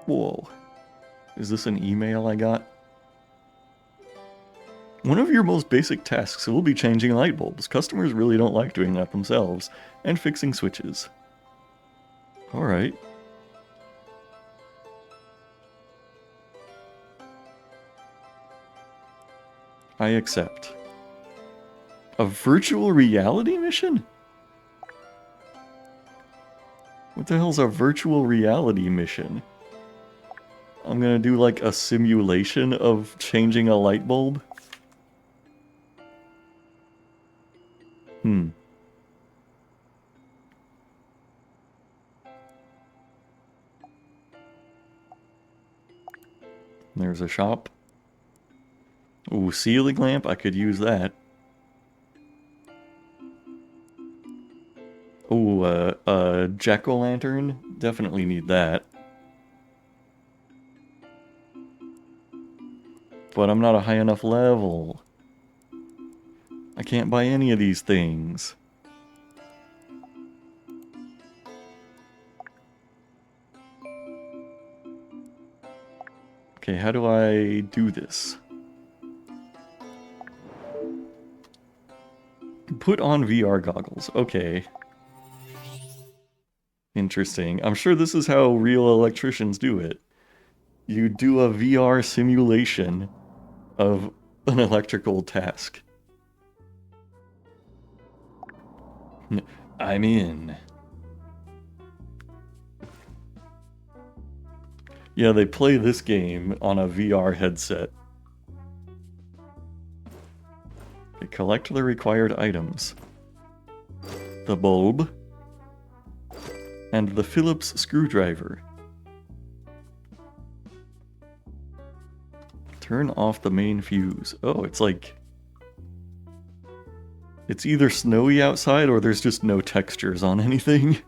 Whoa. Is this an email I got? One of your most basic tasks will be changing light bulbs. Customers really don't like doing that themselves. And fixing switches. Alright. I accept. A virtual reality mission? What the hell's a virtual reality mission? I'm gonna do like a simulation of changing a light bulb? There's a shop. Ooh, ceiling lamp, I could use that. Ooh, jack-o'-lantern, definitely need that. But I'm not a high enough level. I can't buy any of these things. Okay, how do I do this? Put on VR goggles. Okay. Interesting. I'm sure this is how real electricians do it. You do a VR simulation of an electrical task. I'm in. Yeah, they play this game on a VR headset. They collect the required items. The bulb. And the Phillips screwdriver. Turn off the main fuse. Oh, it's like... It's either snowy outside or there's just no textures on anything.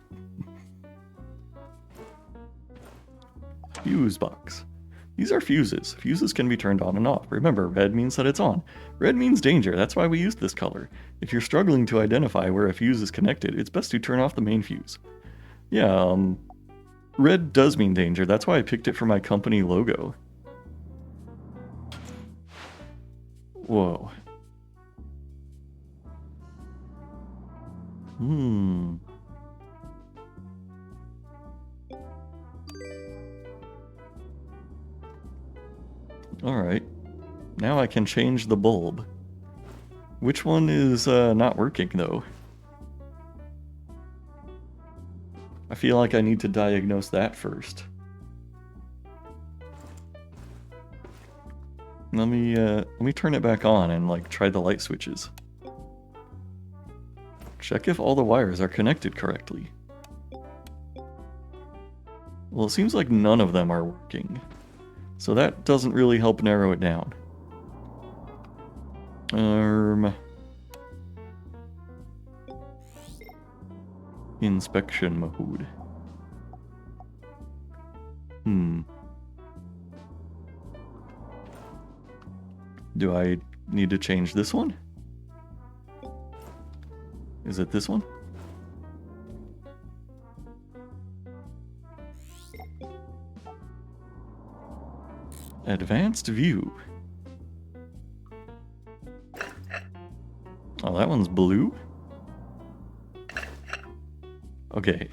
Fuse box. These are fuses. Fuses can be turned on and off. Remember, red means that it's on. Red means danger. That's why we used this color. If you're struggling to identify where a fuse is connected, it's best to turn off the main fuse. Yeah, red does mean danger. That's why I picked it for my company logo. Whoa. Alright. Now I can change the bulb. Which one is not working, though? I feel like I need to diagnose that first. Let me turn it back on and like try the light switches. Check if all the wires are connected correctly. Well, it seems like none of them are working. So that doesn't really help narrow it down. Inspection mode. Do I need to change this one? Is it this one? Advanced view. Oh, that one's blue? Okay,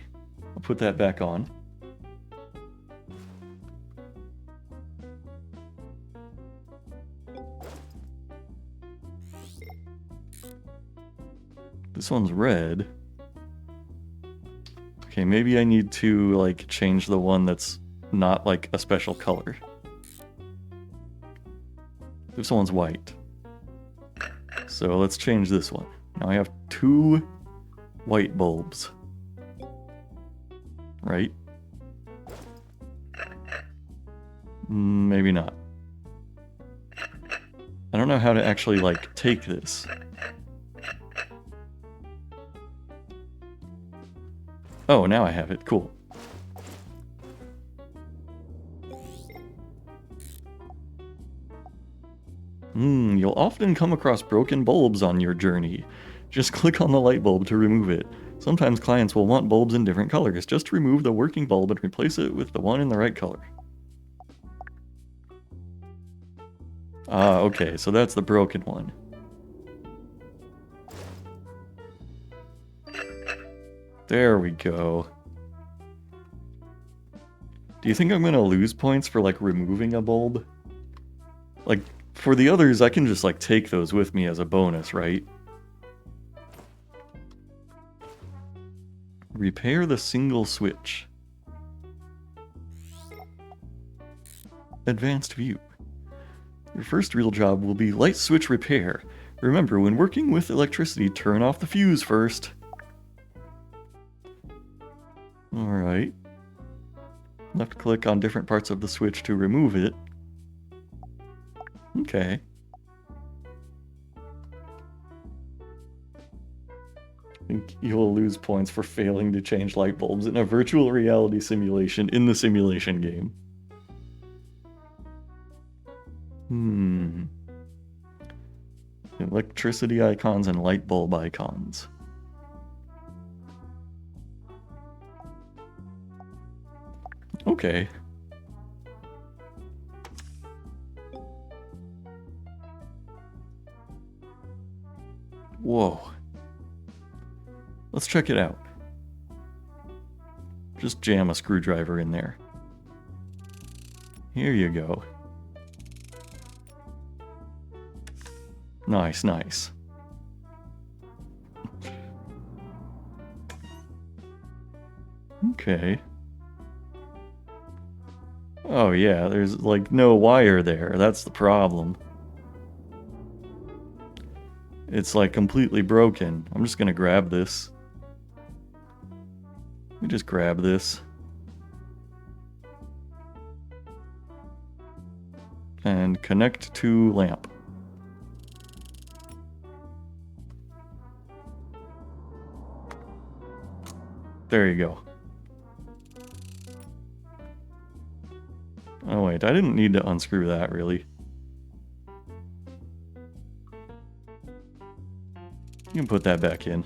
I'll put that back on. This one's red. Okay, maybe I need to, like, change the one that's not, like, a special color. This one's white. So let's change this one. Now I have 2 white bulbs. right? Maybe not. I don't know how to actually, like, take this. Oh, now I have it. Cool. You'll often come across broken bulbs on your journey. Just click on the light bulb to remove it. Sometimes clients will want bulbs in different colors. Just remove the working bulb and replace it with the one in the right color. Ah, okay, so that's the broken one. There we go. Do you think I'm gonna lose points for, like, removing a bulb? Like, for the others, I can just, like, take those with me as a bonus, right? Repair the single switch. Advanced view. Your first real job will be light switch repair. Remember, when working with electricity, turn off the fuse first. Alright. Left click on different parts of the switch to remove it. Okay. I think you will lose points for failing to change light bulbs in a virtual reality simulation in the simulation game. Electricity icons and light bulb icons. Okay. Whoa. Let's check it out. Just jam a screwdriver in there. Here you go. Nice, nice. Okay. Oh yeah, there's like no wire there. That's the problem. It's like completely broken. I'm just gonna grab this. Let me just grab this. And connect to lamp. There you go. Oh wait, I didn't need to unscrew that, really. You can put that back in.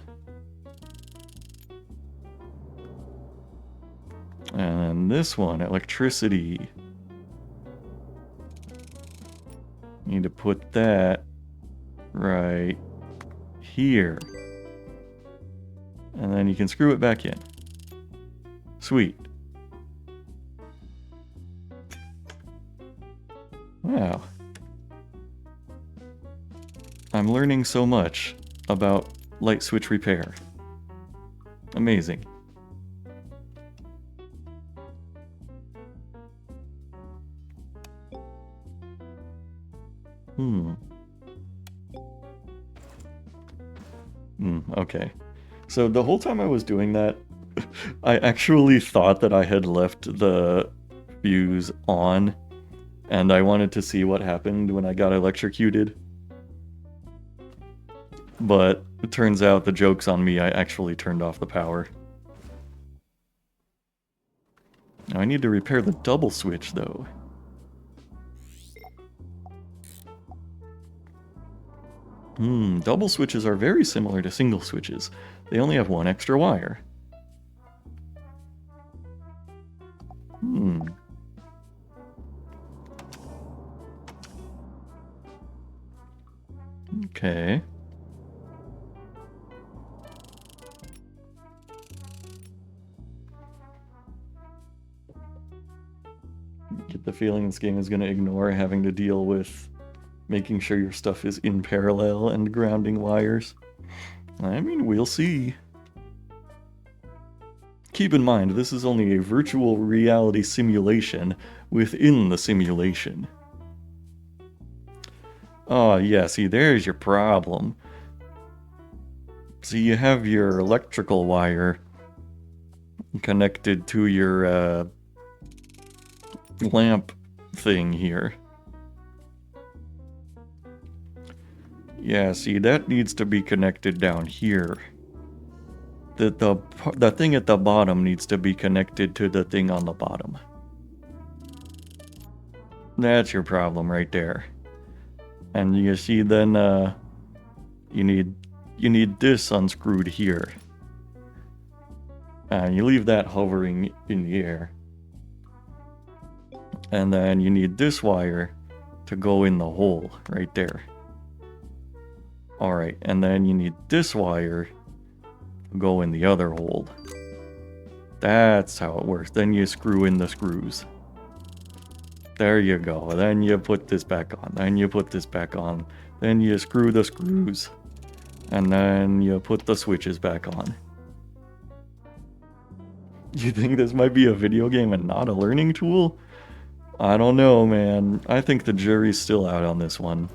And then this one, electricity. Need to put that right here. And then you can screw it back in. Sweet. Wow. I'm learning so much about light switch repair. Amazing. Okay. So the whole time I was doing that, I actually thought that I had left the fuse on, and I wanted to see what happened when I got electrocuted. But it turns out the joke's on me, I actually turned off the power. Now I need to repair the double switch, though. Double switches are very similar to single switches. They only have one extra wire. Okay. Get the feeling this game is going to ignore having to deal with making sure your stuff is in parallel and grounding wires. I mean, we'll see. Keep in mind, this is only a virtual reality simulation within the simulation. Oh, yeah, see, there's your problem. So you have your electrical wire connected to your lamp thing here. Yeah, see, that needs to be connected down here. The thing at the bottom needs to be connected to the thing on the bottom. That's your problem right there. And you see, then you need this unscrewed here. And you leave that hovering in the air. And then you need this wire to go in the hole right there. Alright, and then you need this wire to go in the other hole. That's how it works. Then you screw in the screws. There you go. Then you put this back on. Then you put this back on. Then you screw the screws. And then you put the switches back on. You think this might be a video game and not a learning tool? I don't know, man. I think the jury's still out on this one.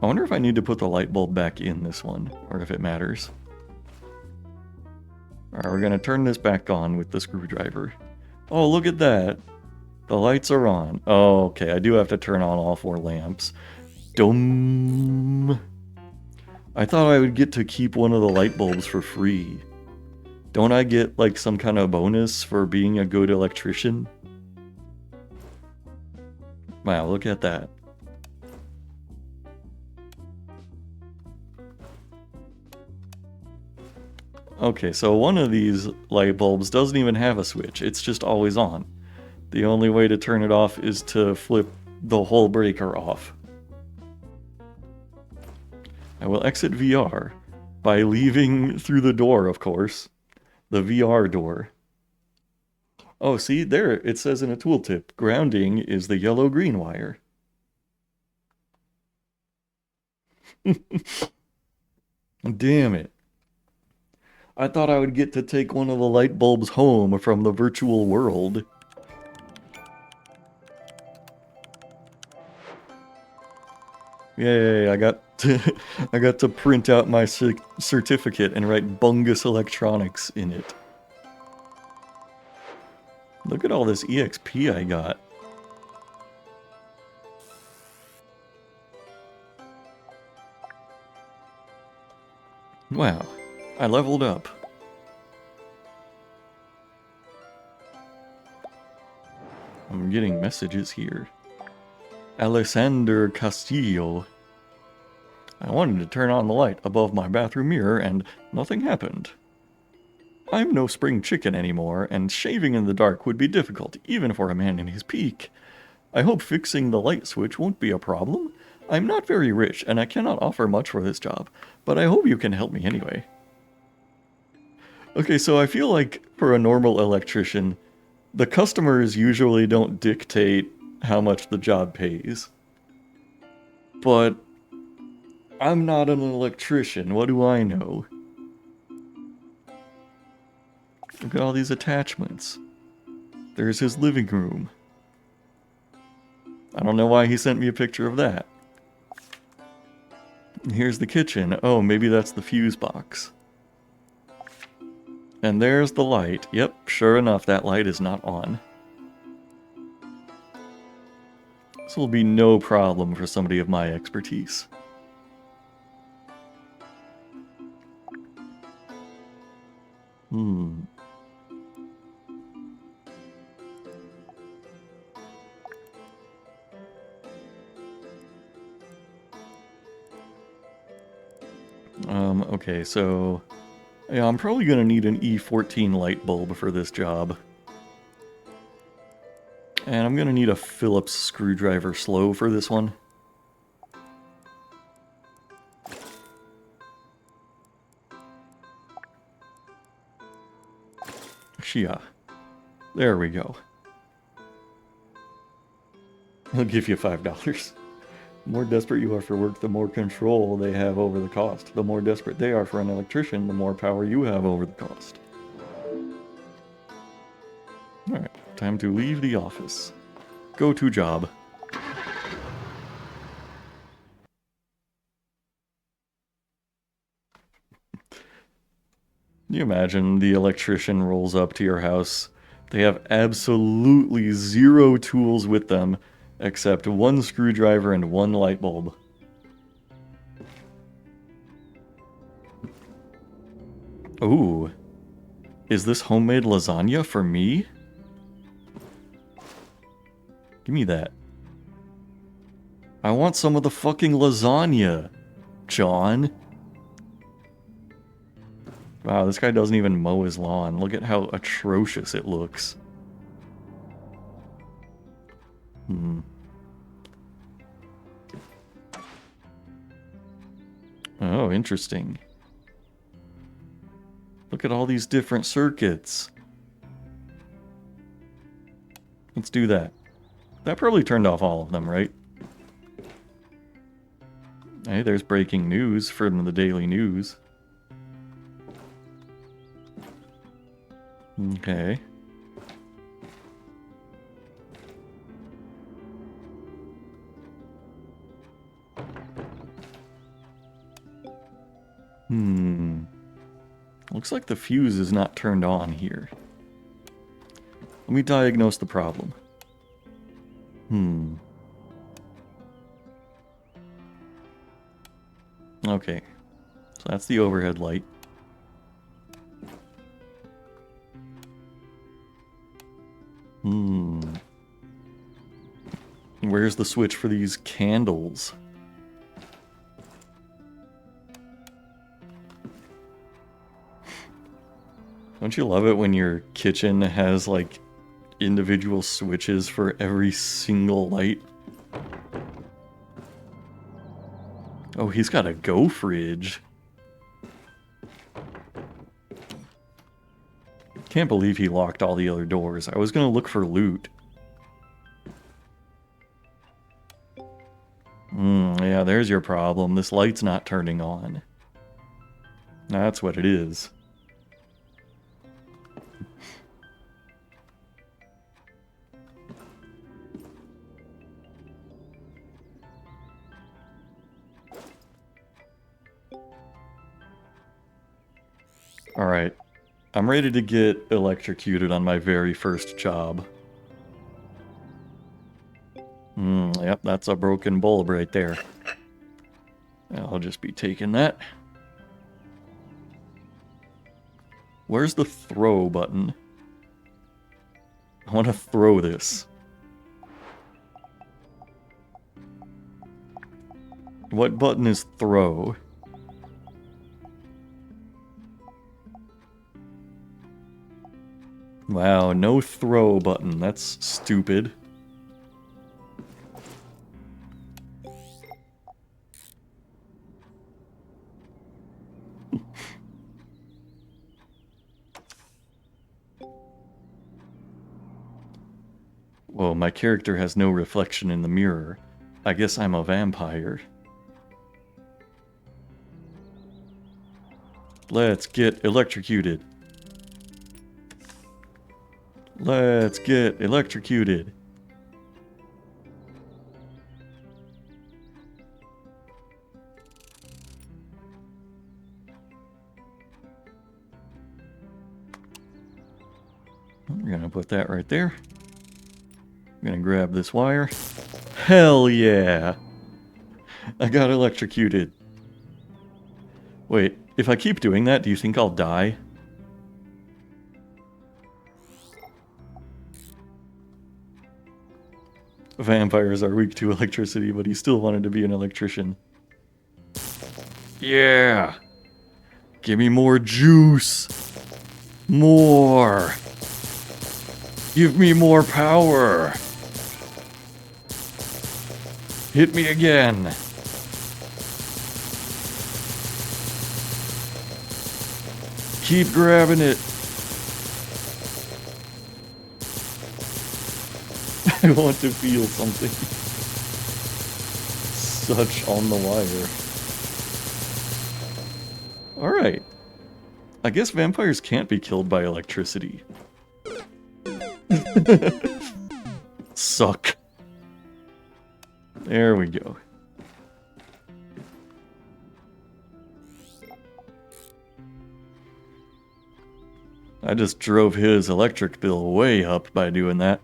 I wonder if I need to put the light bulb back in this one, or if it matters. Alright, we're gonna turn this back on with the screwdriver. Oh, look at that. The lights are on. Oh, okay, I do have to turn on all 4 lamps. Dumb. I thought I would get to keep one of the light bulbs for free. Don't I get, like, some kind of bonus for being a good electrician? Wow, look at that. Okay, so one of these light bulbs doesn't even have a switch. It's just always on. The only way to turn it off is to flip the whole breaker off. I will exit VR by leaving through the door, of course. The VR door. Oh, see, there it says in a tooltip, grounding is the yellow-green wire. Damn it. I thought I would get to take one of the light bulbs home from the virtual world. Yay, I got to print out my certificate and write Bungus Electronics in it. Look at all this EXP I got. Wow, I leveled up. I'm getting messages here. Alexander Castillo. I wanted to turn on the light above my bathroom mirror and nothing happened. I'm no spring chicken anymore, and shaving in the dark would be difficult, even for a man in his peak. I hope fixing the light switch won't be a problem. I'm not very rich, and I cannot offer much for this job, but I hope you can help me anyway. Okay, so I feel like for a normal electrician, the customers usually don't dictate how much the job pays. But I'm not an electrician, what do I know? Look at all these attachments. There's his living room. I don't know why he sent me a picture of that. Here's the kitchen. Oh, maybe that's the fuse box. And there's the light. Yep, sure enough, that light is not on. This will be no problem for somebody of my expertise. Okay, so yeah, I'm probably gonna need an E14 light bulb for this job. And I'm gonna need a Phillips screwdriver slow for this one. Shia. There we go. I'll give you $5. The more desperate you are for work, the more control they have over the cost. The more desperate they are for an electrician, the more power you have over the cost. Alright, time to leave the office. Go to job. Can you imagine the electrician rolls up to your house? They have absolutely zero tools with them except one screwdriver and one light bulb. Ooh. Is this homemade lasagna for me? Give me that. I want some of the fucking lasagna, John. Wow, this guy doesn't even mow his lawn. Look at how atrocious it looks. Oh, interesting. Look at all these different circuits. Let's do that. That probably turned off all of them, right? Hey, there's breaking news from the Daily News. Okay. Looks like the fuse is not turned on here. Let me diagnose the problem. Okay. So that's the overhead light. Where's the switch for these candles? Don't you love it when your kitchen has, like, individual switches for every single light? Oh, he's got a Go fridge. Can't believe he locked all the other doors. I was gonna look for loot. Yeah, there's your problem. This light's not turning on. That's what it is. Alright. I'm ready to get electrocuted on my very first job. Yep, that's a broken bulb right there. I'll just be taking that. Where's the throw button? I want to throw this. What button is throw? Wow, no throw button. That's stupid. Whoa, my character has no reflection in the mirror. I guess I'm a vampire. Let's get electrocuted. Let's get electrocuted. We're gonna put that right there. I'm gonna grab this wire. Hell yeah! I got electrocuted. Wait, if I keep doing that, do you think I'll die? Vampires are weak to electricity, but he still wanted to be an electrician. Yeah! Give me more juice! More! Give me more power! Hit me again! Keep grabbing it! I want to feel something. Such on the wire. Alright. I guess vampires can't be killed by electricity. Suck. There we go. I just drove his electric bill way up by doing that.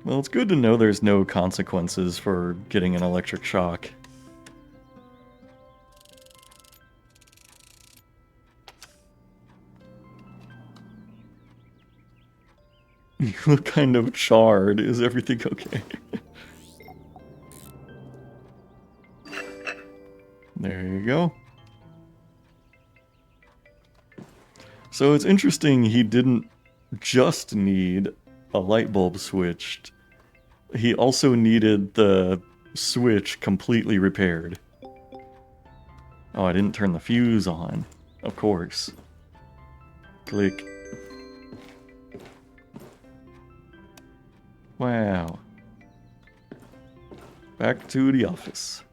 Well, it's good to know there's no consequences for getting an electric shock. You look kind of charred. Is everything okay? There you go. So it's interesting he didn't just need a light bulb switched. He also needed the switch completely repaired. Oh, I didn't turn the fuse on. Of course. Click. Wow. Back to the office.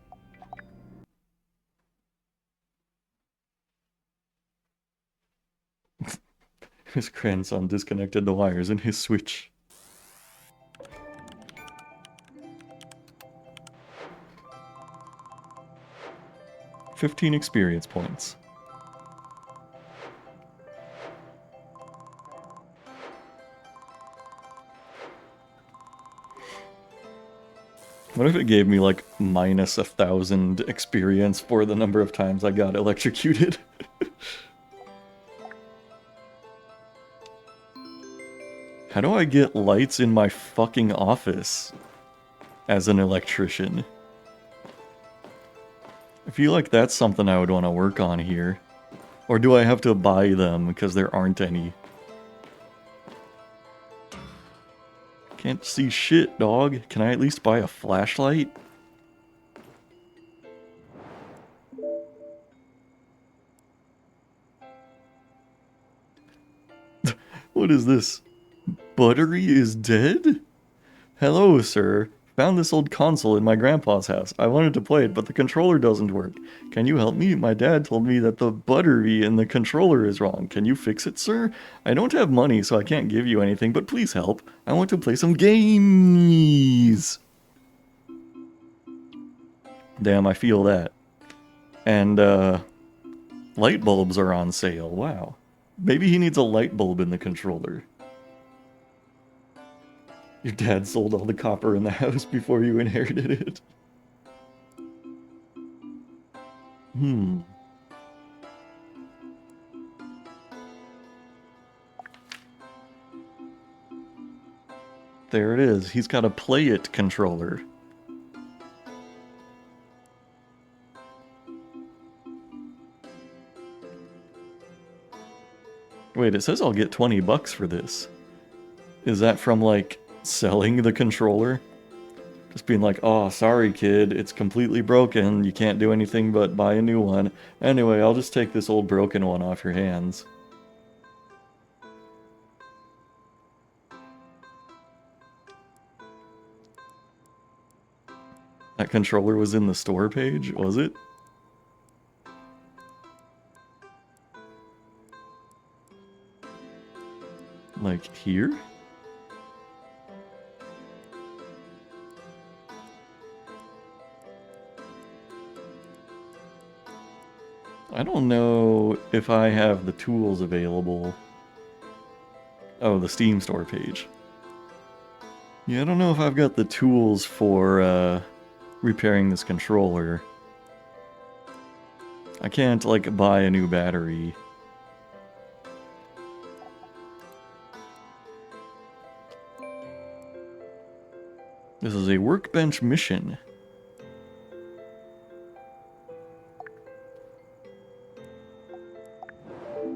His grandson disconnected the wires in his switch. $15 experience points. What if it gave me like minus 1,000 experience for the number of times I got electrocuted? How do I get lights in my fucking office as an electrician? I feel like that's something I would want to work on here. Or do I have to buy them because there aren't any? Can't see shit, dog. Can I at least buy a flashlight? What is this? Buttery is dead? Hello, sir. Found this old console in my grandpa's house. I wanted to play it, but the controller doesn't work. Can you help me? My dad told me that the Buttery in the controller is wrong. Can you fix it, sir? I don't have money, so I can't give you anything, but please help. I want to play some games. Damn, I feel that. And, light bulbs are on sale. Wow. Maybe he needs a light bulb in the controller. Your dad sold all the copper in the house before you inherited it. There it is. He's got a Play It controller. Wait, it says I'll get 20 bucks for this. Is that from, like, selling the controller? Just being like, oh, sorry, kid, it's completely broken. You can't do anything but buy a new one. Anyway, I'll just take this old broken one off your hands. That controller was in the store page, was it? Like, here? I don't know if I have the tools available. Oh, the Steam store page. Yeah, I don't know if I've got the tools for, repairing this controller. I can't, like, buy a new battery. This is a workbench mission.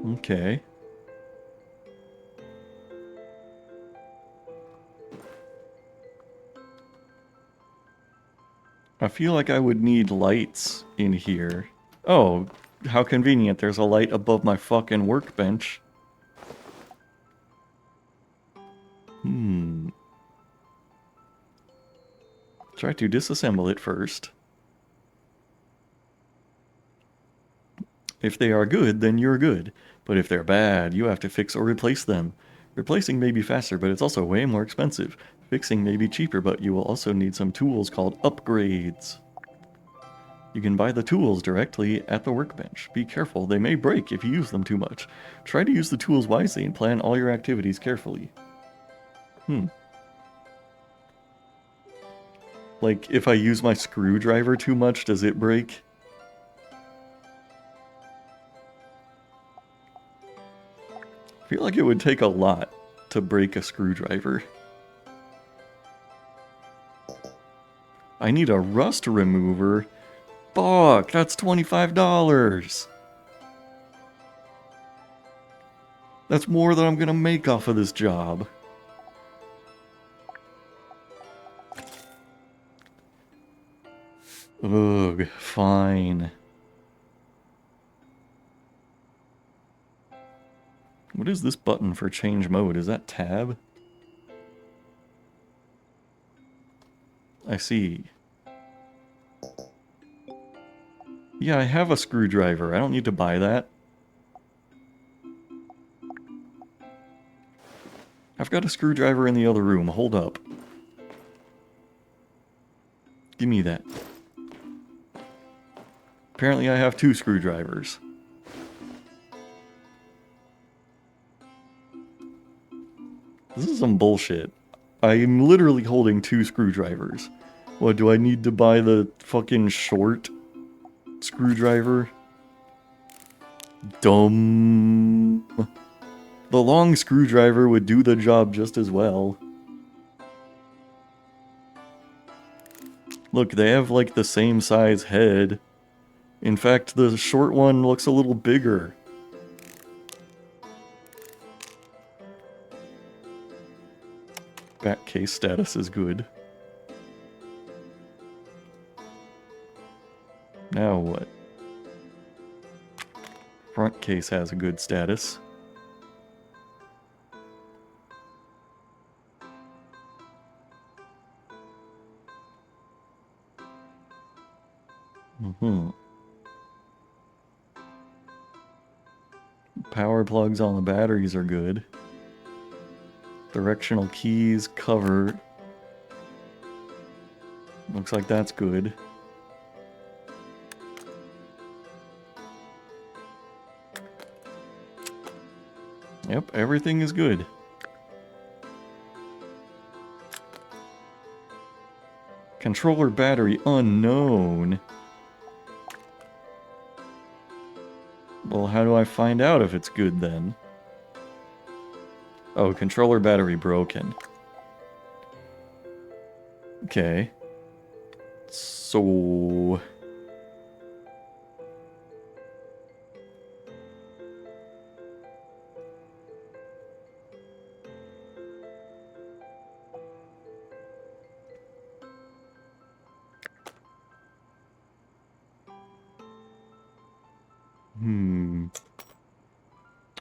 Okay. I feel like I would need lights in here. Oh, how convenient. There's a light above my fucking workbench. Try to disassemble it first. If they are good, then you're good. But if they're bad, you have to fix or replace them. Replacing may be faster, but it's also way more expensive. Fixing may be cheaper, but you will also need some tools called upgrades. You can buy the tools directly at the workbench. Be careful, they may break if you use them too much. Try to use the tools wisely and plan all your activities carefully. Like, if I use my screwdriver too much, does it break? I feel like it would take a lot to break a screwdriver. I need a rust remover. Fuck, that's $25. That's more than I'm gonna make off of this job. Ugh, fine. What is this button for change mode? Is that tab? I see. Yeah, I have a screwdriver. I don't need to buy that. I've got a screwdriver in the other room. Hold up. Give me that. Apparently I have 2 screwdrivers. This is some bullshit. I'm literally holding 2 screwdrivers. What, do I need to buy the fucking short screwdriver? Dumb. The long screwdriver would do the job just as well. Look, they have like the same size head. In fact, the short one looks a little bigger. Back case status is good. Now what? Front case has a good status. Power plugs on the batteries are good. Directional keys, cover. Looks like that's good. Yep, everything is good. Controller battery unknown. Well, how do I find out if it's good then? Oh, controller battery broken. Okay. So...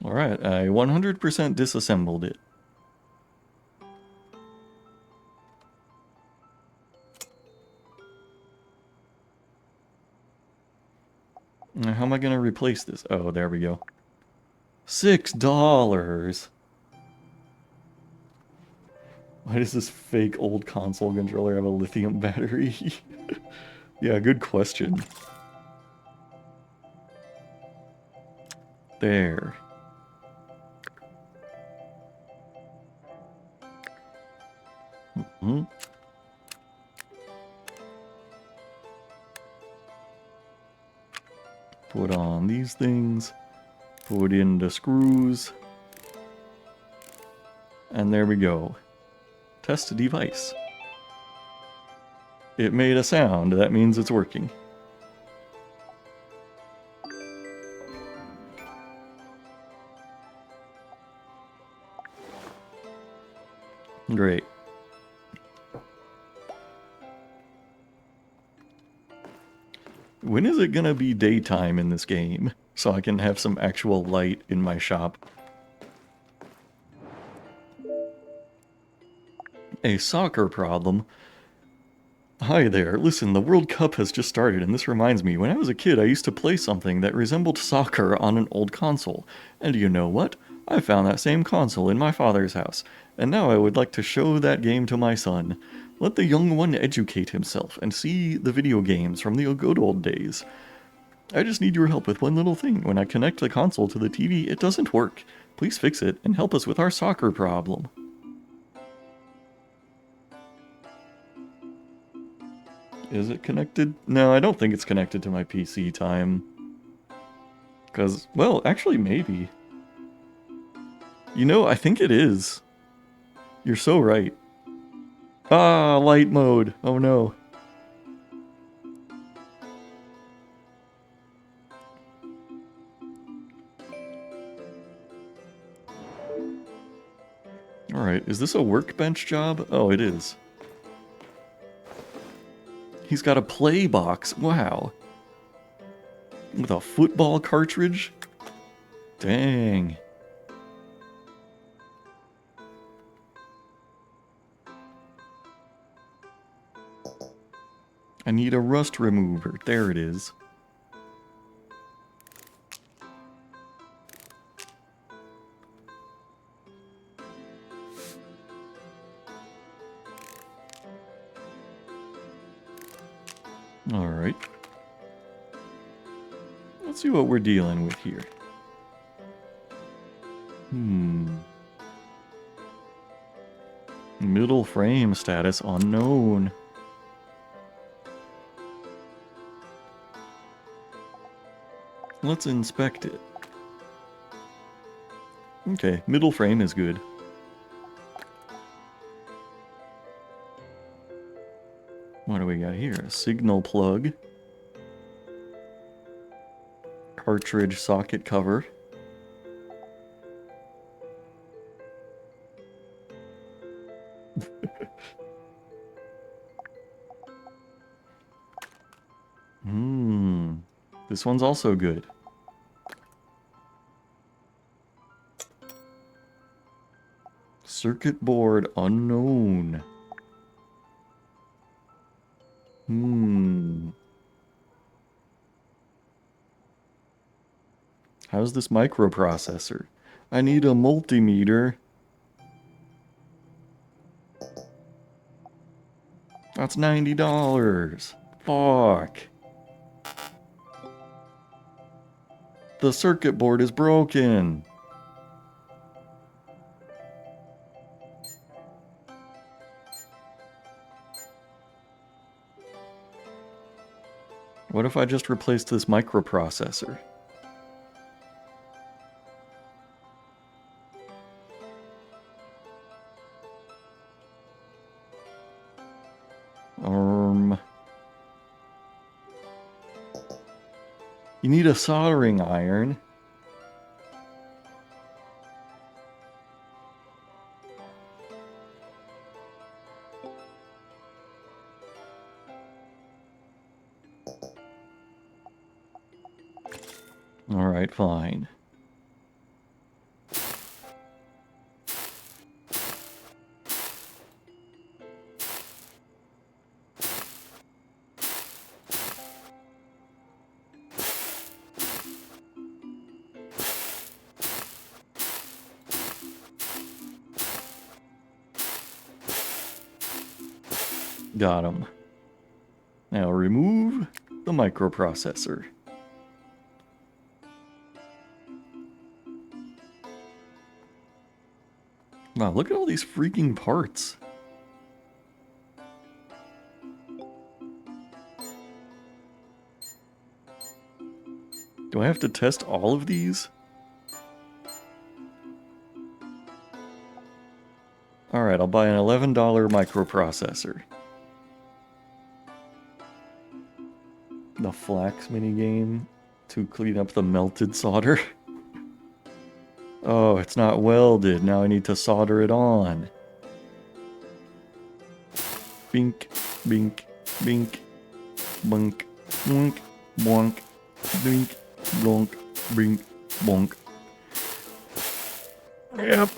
Alright, I 100% disassembled it. Now, how am I going to replace this? Oh, there we go. $6! Why does this fake old console controller have a lithium battery? Yeah, good question. There. Put on these things. Put in the screws. And there we go. Test device. It made a sound. That means it's working. Great. When is it gonna be daytime in this game, so I can have some actual light in my shop? A soccer problem? Hi there, listen, the World Cup has just started, and this reminds me, when I was a kid I used to play something that resembled soccer on an old console. And you know what? I found that same console in my father's house, and now I would like to show that game to my son. Let the young one educate himself and see the video games from the good old days. I just need your help with one little thing. When I connect the console to the TV, it doesn't work. Please fix it and help us with our soccer problem. Is it connected? No, I don't think it's connected to my PC time. Because, well, actually maybe. You know, I think it is. You're so right. Ah, light mode. Oh no. Alright, is this a workbench job? Oh, it is. He's got a play box. Wow. With a football cartridge? Dang. I need a rust remover. There it is. Alright. Let's see what we're dealing with here. Middle frame status unknown. Let's inspect it. Okay, middle frame is good. What do we got here? A signal plug. Cartridge socket cover. This one's also good. Circuit board unknown. How's this microprocessor? I need a multimeter. That's $90. Fuck. The circuit board is broken. What if I just replaced this microprocessor? You need a soldering iron. Alright, fine. Got him. Now remove the microprocessor. Wow, look at all these freaking parts. Do I have to test all of these? Alright, I'll buy an $11 microprocessor. The flax minigame to clean up the melted solder. Oh, it's not welded. Now I need to solder it on. Bink, bink, bink, bunk, boink, bonk, bink, bonk, bink, bonk. Yep.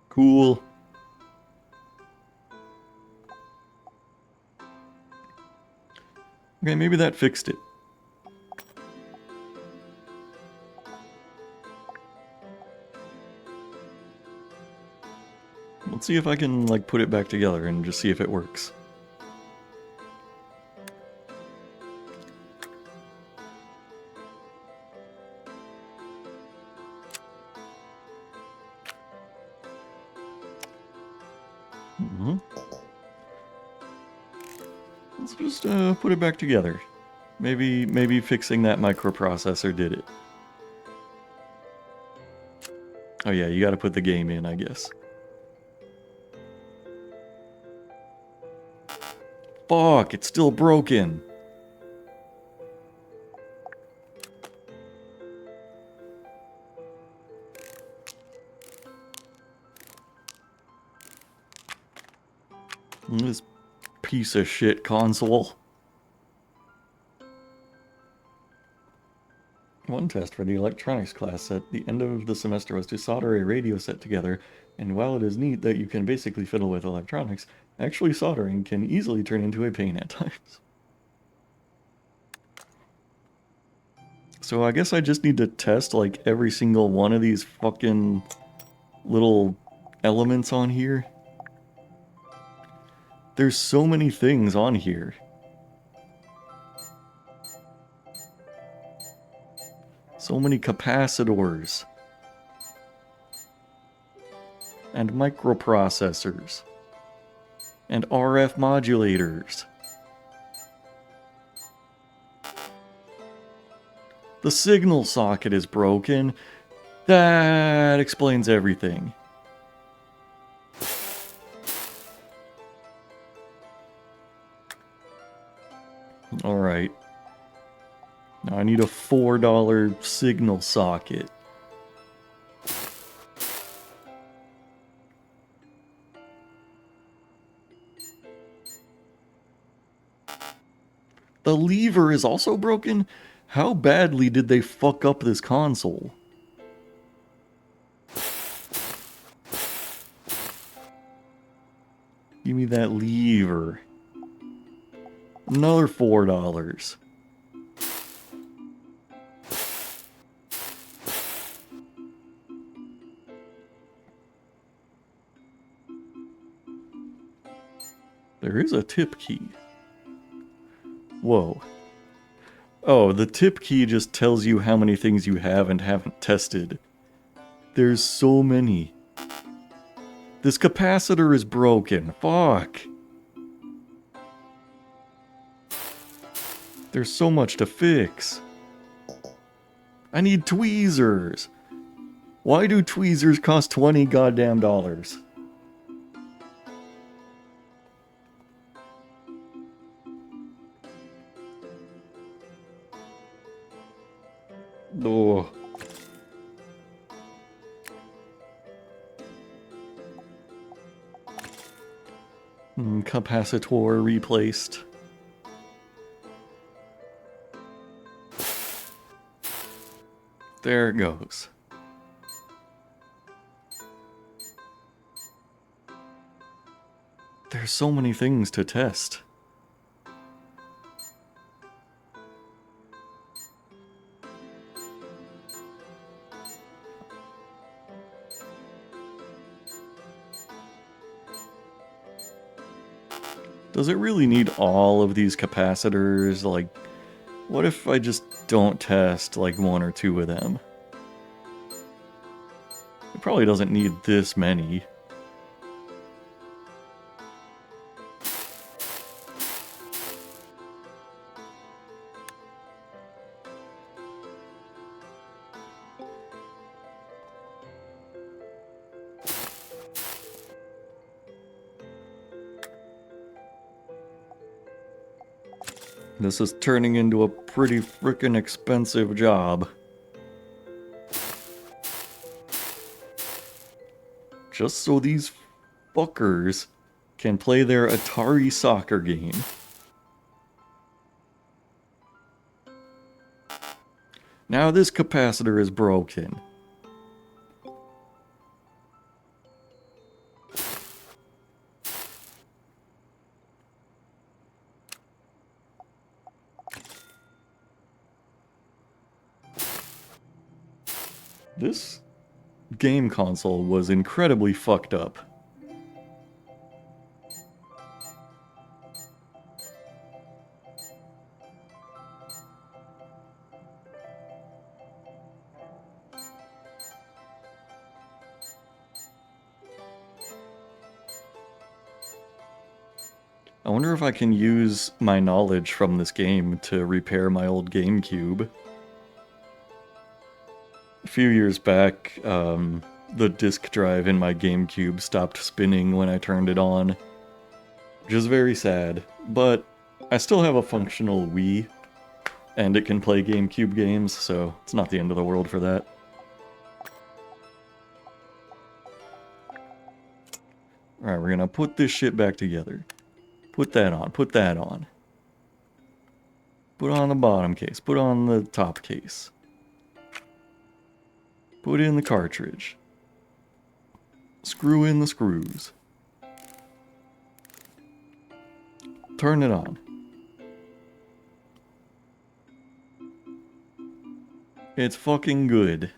Cool. Okay, maybe that fixed it. Let's see if I can, like, put it back together and just see if it works. Let's just put it back together. Maybe fixing that microprocessor did it. Oh yeah, you gotta put the game in, I guess. Fuck, it's still broken. This piece of shit console. One test for the electronics class at the end of the semester was to solder a radio set together, and while it is neat that you can basically fiddle with electronics, actually soldering can easily turn into a pain at times. So I guess I just need to test like every single one of these fucking little elements on here. There's so many things on here. So many capacitors. And microprocessors. And RF modulators. The signal socket is broken. That explains everything. Alright. Now I need a $4 signal socket. The lever is also broken? How badly did they fuck up this console? Give me that lever. Another $4. There is a tip key. Whoa. Oh, the tip key just tells you how many things you have and haven't tested. There's so many. This capacitor is broken. Fuck. There's so much to fix. I need tweezers. Why do tweezers cost 20 goddamn dollars? Oh. Capacitor replaced. There it goes. There's so many things to test. Does it really need all of these capacitors? Like, what if I just don't test like one or two of them? It probably doesn't need this many. This is turning into a pretty frickin' expensive job. Just so these fuckers can play their Atari soccer game. Now this capacitor is broken. This game console was incredibly fucked up. I wonder if I can use my knowledge from this game to repair my old GameCube. A few years back, the disk drive in my GameCube stopped spinning when I turned it on, which is very sad, but I still have a functional Wii, and it can play GameCube games, so it's not the end of the world for that. Alright, we're gonna put this shit back together. Put that on, put that on. Put on the bottom case, put on the top case. Put in the cartridge. Screw in the screws. Turn it on. It's fucking good.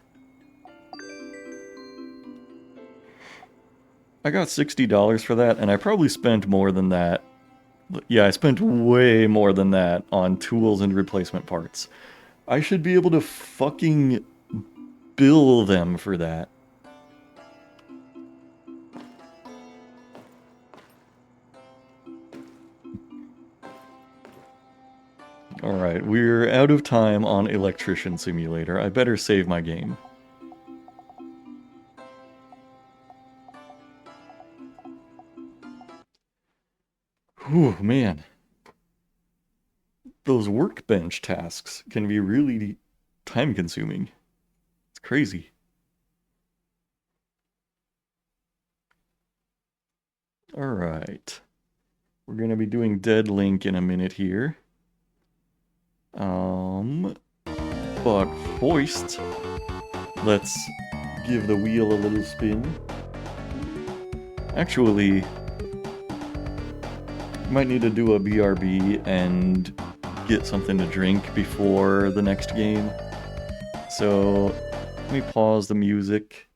I got $60 for that, and I probably spent more than that. Yeah, I spent way more than that on tools and replacement parts. I should be able to fucking bill them for that. Alright, we're out of time on Electrician Simulator. I better save my game. Whew, man. Those workbench tasks can be really time-consuming. It's crazy. Alright. We're gonna be doing Dead Link in a minute here. But first, let's give the wheel a little spin. Actually, might need to do a BRB and get something to drink before the next game. So let me pause the music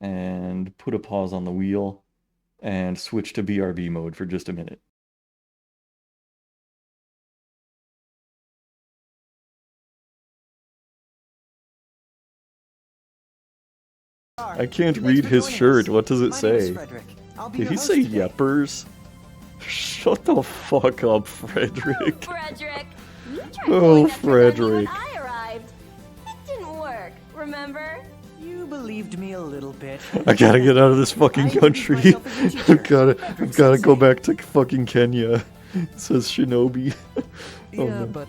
and put a pause on the wheel and switch to BRB mode for just a minute. I can't read his shirt. What does it say? Did he say Yeppers? Shut the fuck up, Frederick. Oh, Frederick. You tried Oh, pulling that trick on me when Frederick. I arrived. It didn't work, remember? You believed me a little bit. I gotta get out of this fucking country. I've gotta go back to fucking Kenya. It says Shinobi. Oh, Yeah, no. but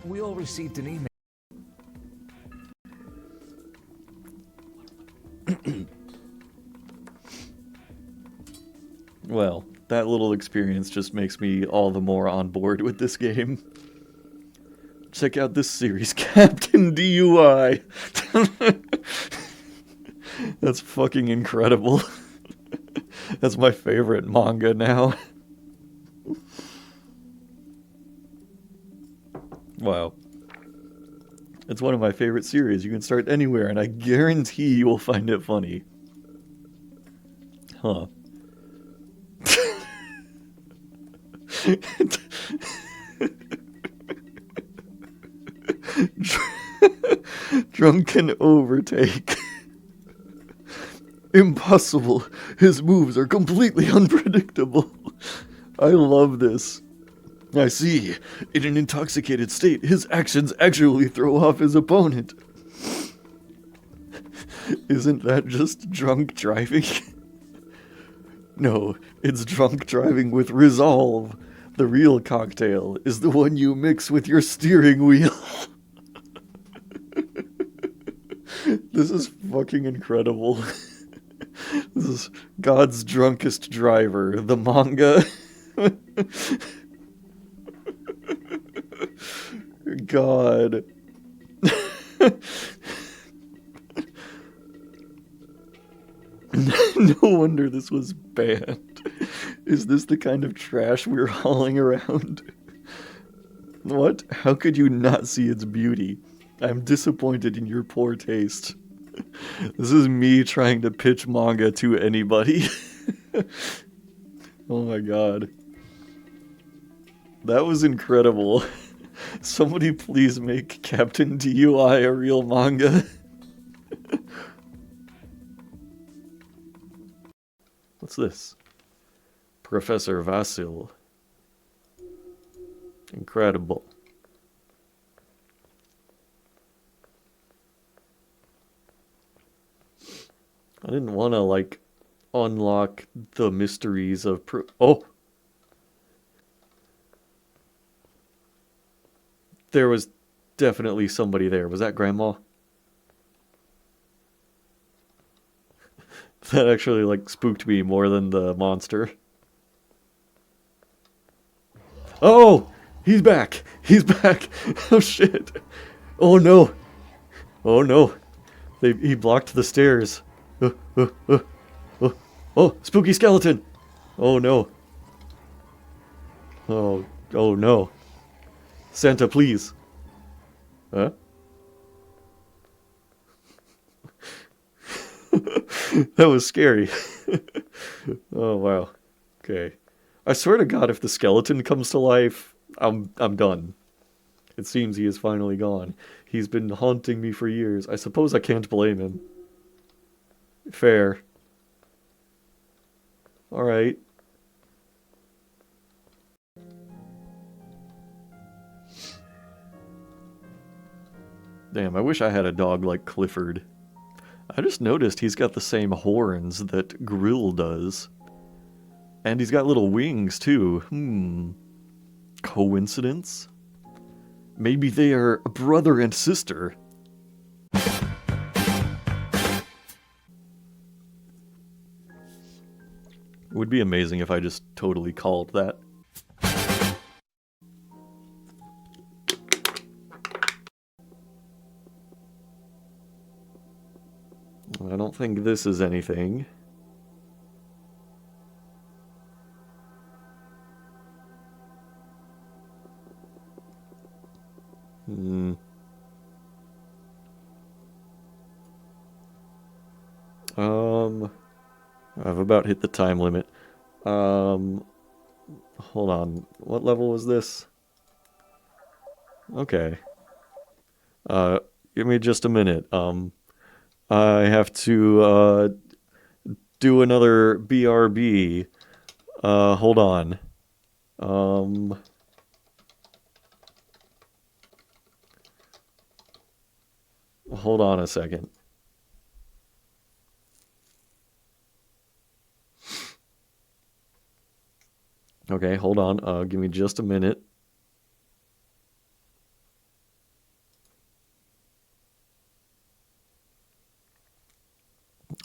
we all received an email. Well, that little experience just makes me all the more on board with this game. Check out this series, Captain DUI. That's fucking incredible. That's my favorite manga now. Wow. It's one of my favorite series. You can start anywhere, and I guarantee you will find it funny. Huh. Drunken overtake. Impossible. His moves are completely unpredictable. I love this. I see. In an intoxicated state, his actions actually throw off his opponent. Isn't that just drunk driving? No, it's drunk driving with resolve. The real cocktail is the one you mix with your steering wheel. This is fucking incredible. This is God's drunkest driver, the manga. God. No wonder this was banned. Is this the kind of trash we're hauling around? What? How could you not see its beauty? I'm disappointed in your poor taste. This is me trying to pitch manga to anybody. Oh my god. That was incredible. Somebody please make Captain DUI a real manga. What's this? Professor Vasil. Incredible. I didn't want to, like, unlock the mysteries of oh! There was definitely somebody there. Was that Grandma? That actually, like, spooked me more than the monster. Oh! He's back! He's back! Oh shit! Oh no! Oh no! He blocked the stairs. Oh, spooky skeleton! Oh no. Oh no. Santa, please. Huh? That was scary. Oh wow. Okay. I swear to God, if the skeleton comes to life, I'm done. It seems he is finally gone. He's been haunting me for years. I suppose I can't blame him. Fair. Alright. Damn, I wish I had a dog like Clifford. I just noticed he's got the same horns that Grill does. And he's got little wings, too. Coincidence? Maybe they are brother and sister. It would be amazing if I just totally called that. I don't think this is anything. I've about hit the time limit. Hold on. What level was this? Okay. Give me just a minute. I have to, do another BRB. Hold on. Hold on a second. Okay, hold on. Give me just a minute.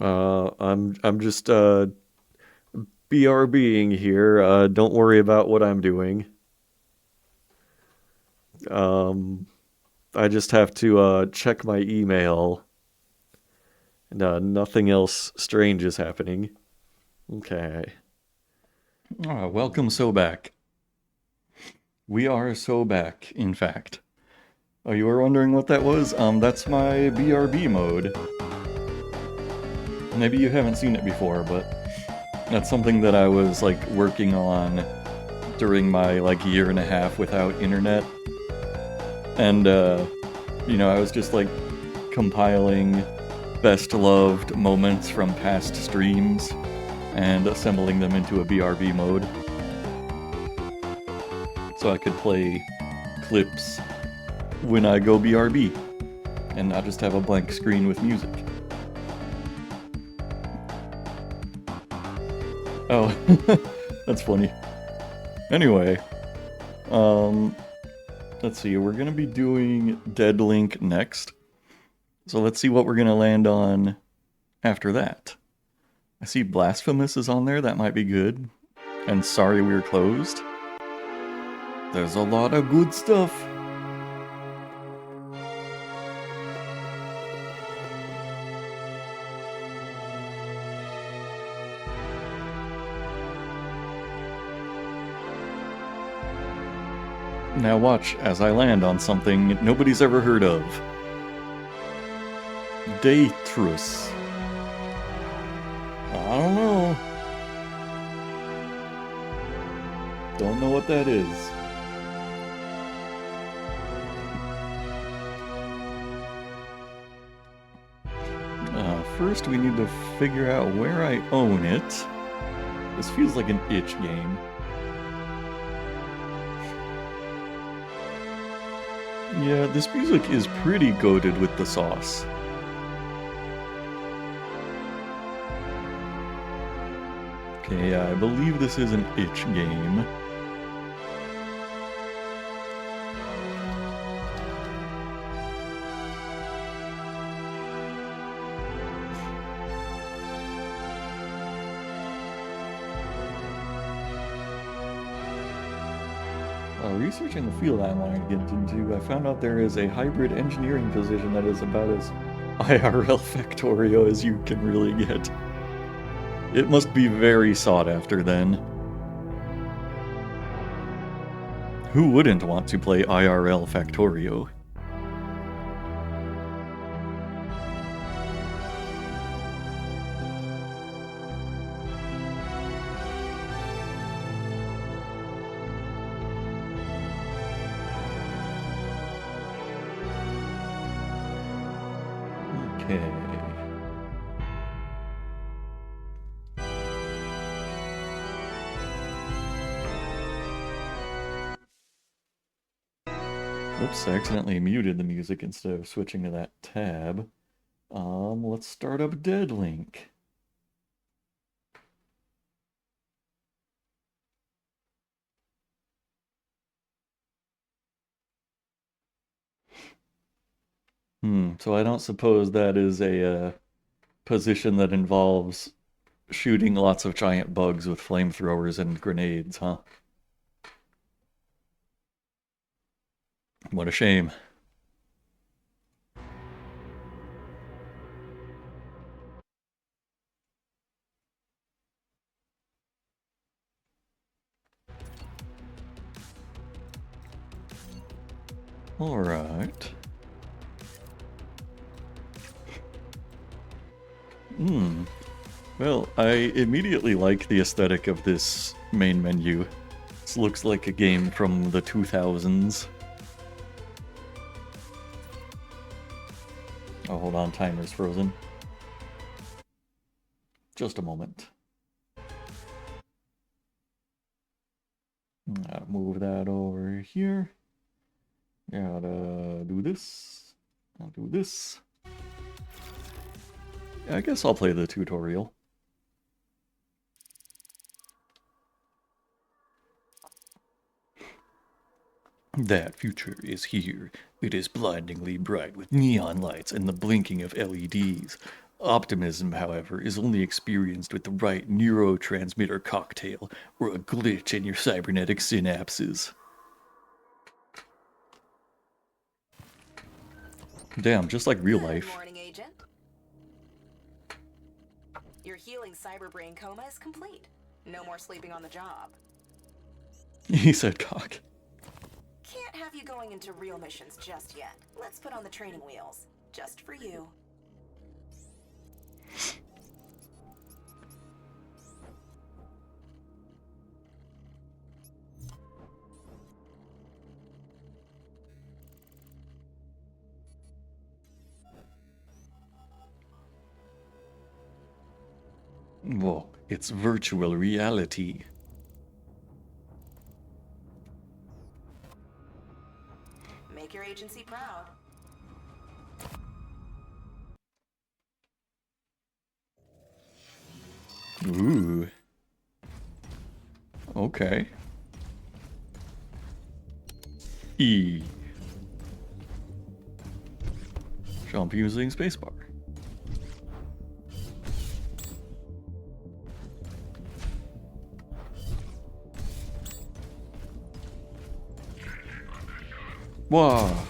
I'm just BRBing here. Don't worry about what I'm doing. I just have to check my email. And nothing else strange is happening. Okay. Welcome so back. We are so back, in fact. Oh, you were wondering what that was? That's my BRB mode. Maybe you haven't seen it before, but that's something that I was, like, working on during my, like, year and a half without internet. And, you know, I was just, like, compiling best loved moments from past streams and assembling them into a BRB mode. So I could play clips when I go BRB and not just have a blank screen with music. Oh, that's funny. Anyway, let's see, we're gonna be doing Dead Link next. So let's see what we're gonna land on after that. I see Blasphemous is on there, that might be good. And Sorry We're Closed. There's a lot of good stuff. Now watch as I land on something nobody's ever heard of. Datrus. I don't know. Don't know what that is. First, we need to figure out where I own it. This feels like an itch game. Yeah, this music is pretty goated with the sauce. Okay, I believe this is an itch game. Researching the field I wanted to get into, I found out there is a hybrid engineering position that is about as IRL Factorio as you can really get. It must be very sought after then. Who wouldn't want to play IRL Factorio? Oops, I accidentally muted the music instead of switching to that tab. Let's start up Dead Link. So I don't suppose that is a position that involves shooting lots of giant bugs with flamethrowers and grenades, huh? What a shame. Alright. Well, I immediately like the aesthetic of this main menu. This looks like a game from the 2000s. Oh, hold on, timer's frozen. Just a moment. Gotta move that over here. Gotta do this. I'll do this. I guess I'll play the tutorial. That future is here. It is blindingly bright with neon lights and the blinking of LEDs. Optimism, however, is only experienced with the right neurotransmitter cocktail or a glitch in your cybernetic synapses. Damn, just like real life. Good morning, Agent. Your healing cyberbrain coma is complete. No more sleeping on the job. He said cock. Can't have you going into real missions just yet. Let's put on the training wheels. Just for you. Whoa, it's virtual reality. Make your agency proud. Ooh. Okay. E. Jump using spacebar. Wow.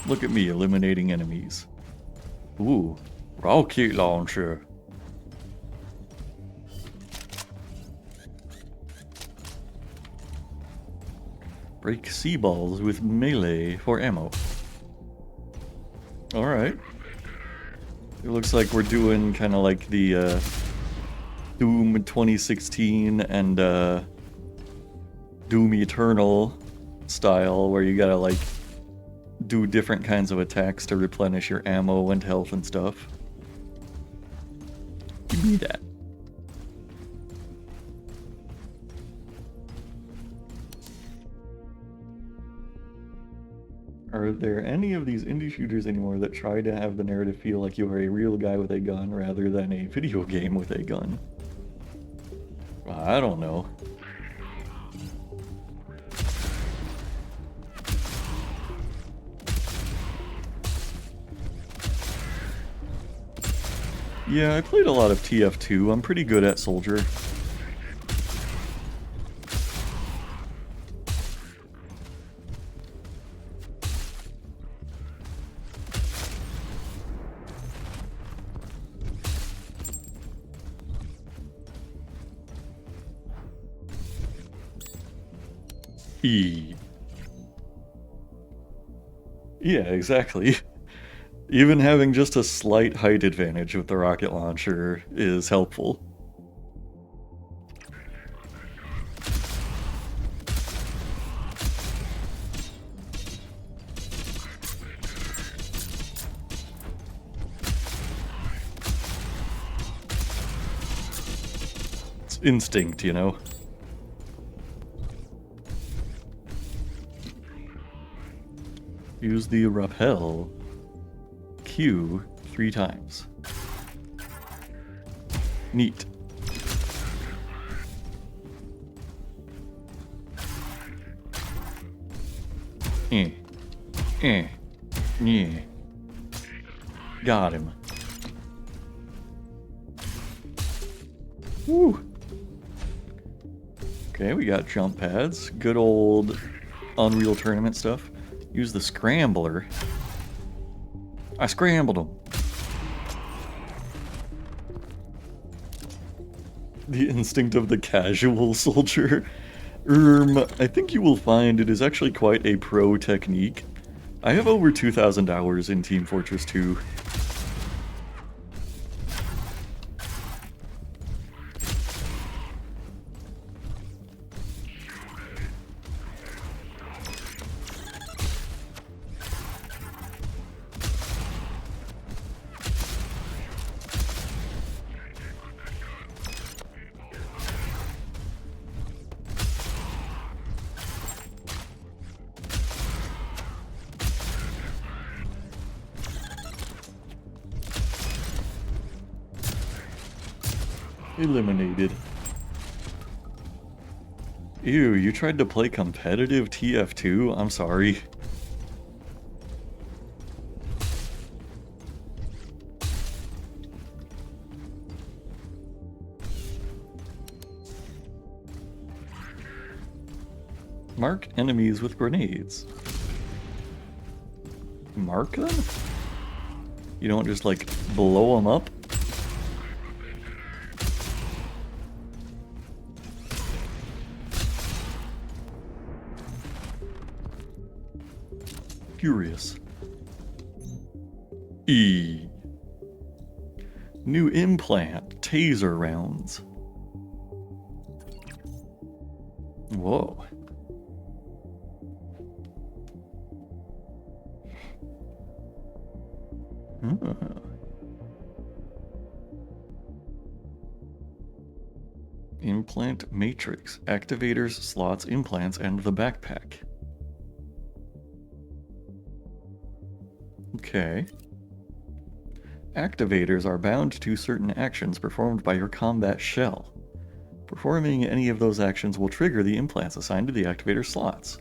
Look at me eliminating enemies. Ooh, rocket launcher. Break sea balls with melee for ammo. Alright. It looks like we're doing kind of like the Doom 2016 and Doom Eternal style, where you gotta like do different kinds of attacks to replenish your ammo and health and stuff. Give me that. Are there any of these indie shooters anymore that try to have the narrative feel like you are a real guy with a gun rather than a video game with a gun? Well, I don't know. Yeah, I played a lot of TF2. I'm pretty good at Soldier. Yeah, exactly. Even having just a slight height advantage with the rocket launcher is helpful. It's instinct, you know? Use the rappel Q 3 times. Neat. Yeah. Got him. Woo! Okay, we got jump pads. Good old Unreal Tournament stuff. Use the scrambler. I scrambled him. The instinct of the casual soldier. I think you will find it is actually quite a pro technique. I have over 2,000 hours in Team Fortress 2. Eliminated. Ew, you tried to play competitive TF2? I'm sorry. Mark enemies with grenades. Mark them? You don't just like blow them up? Curious. E. New implant, taser rounds. Whoa. Implant matrix, activators, slots, implants, and the backpack. Okay. Activators are bound to certain actions performed by your combat shell. Performing any of those actions will trigger the implants assigned to the activator slots.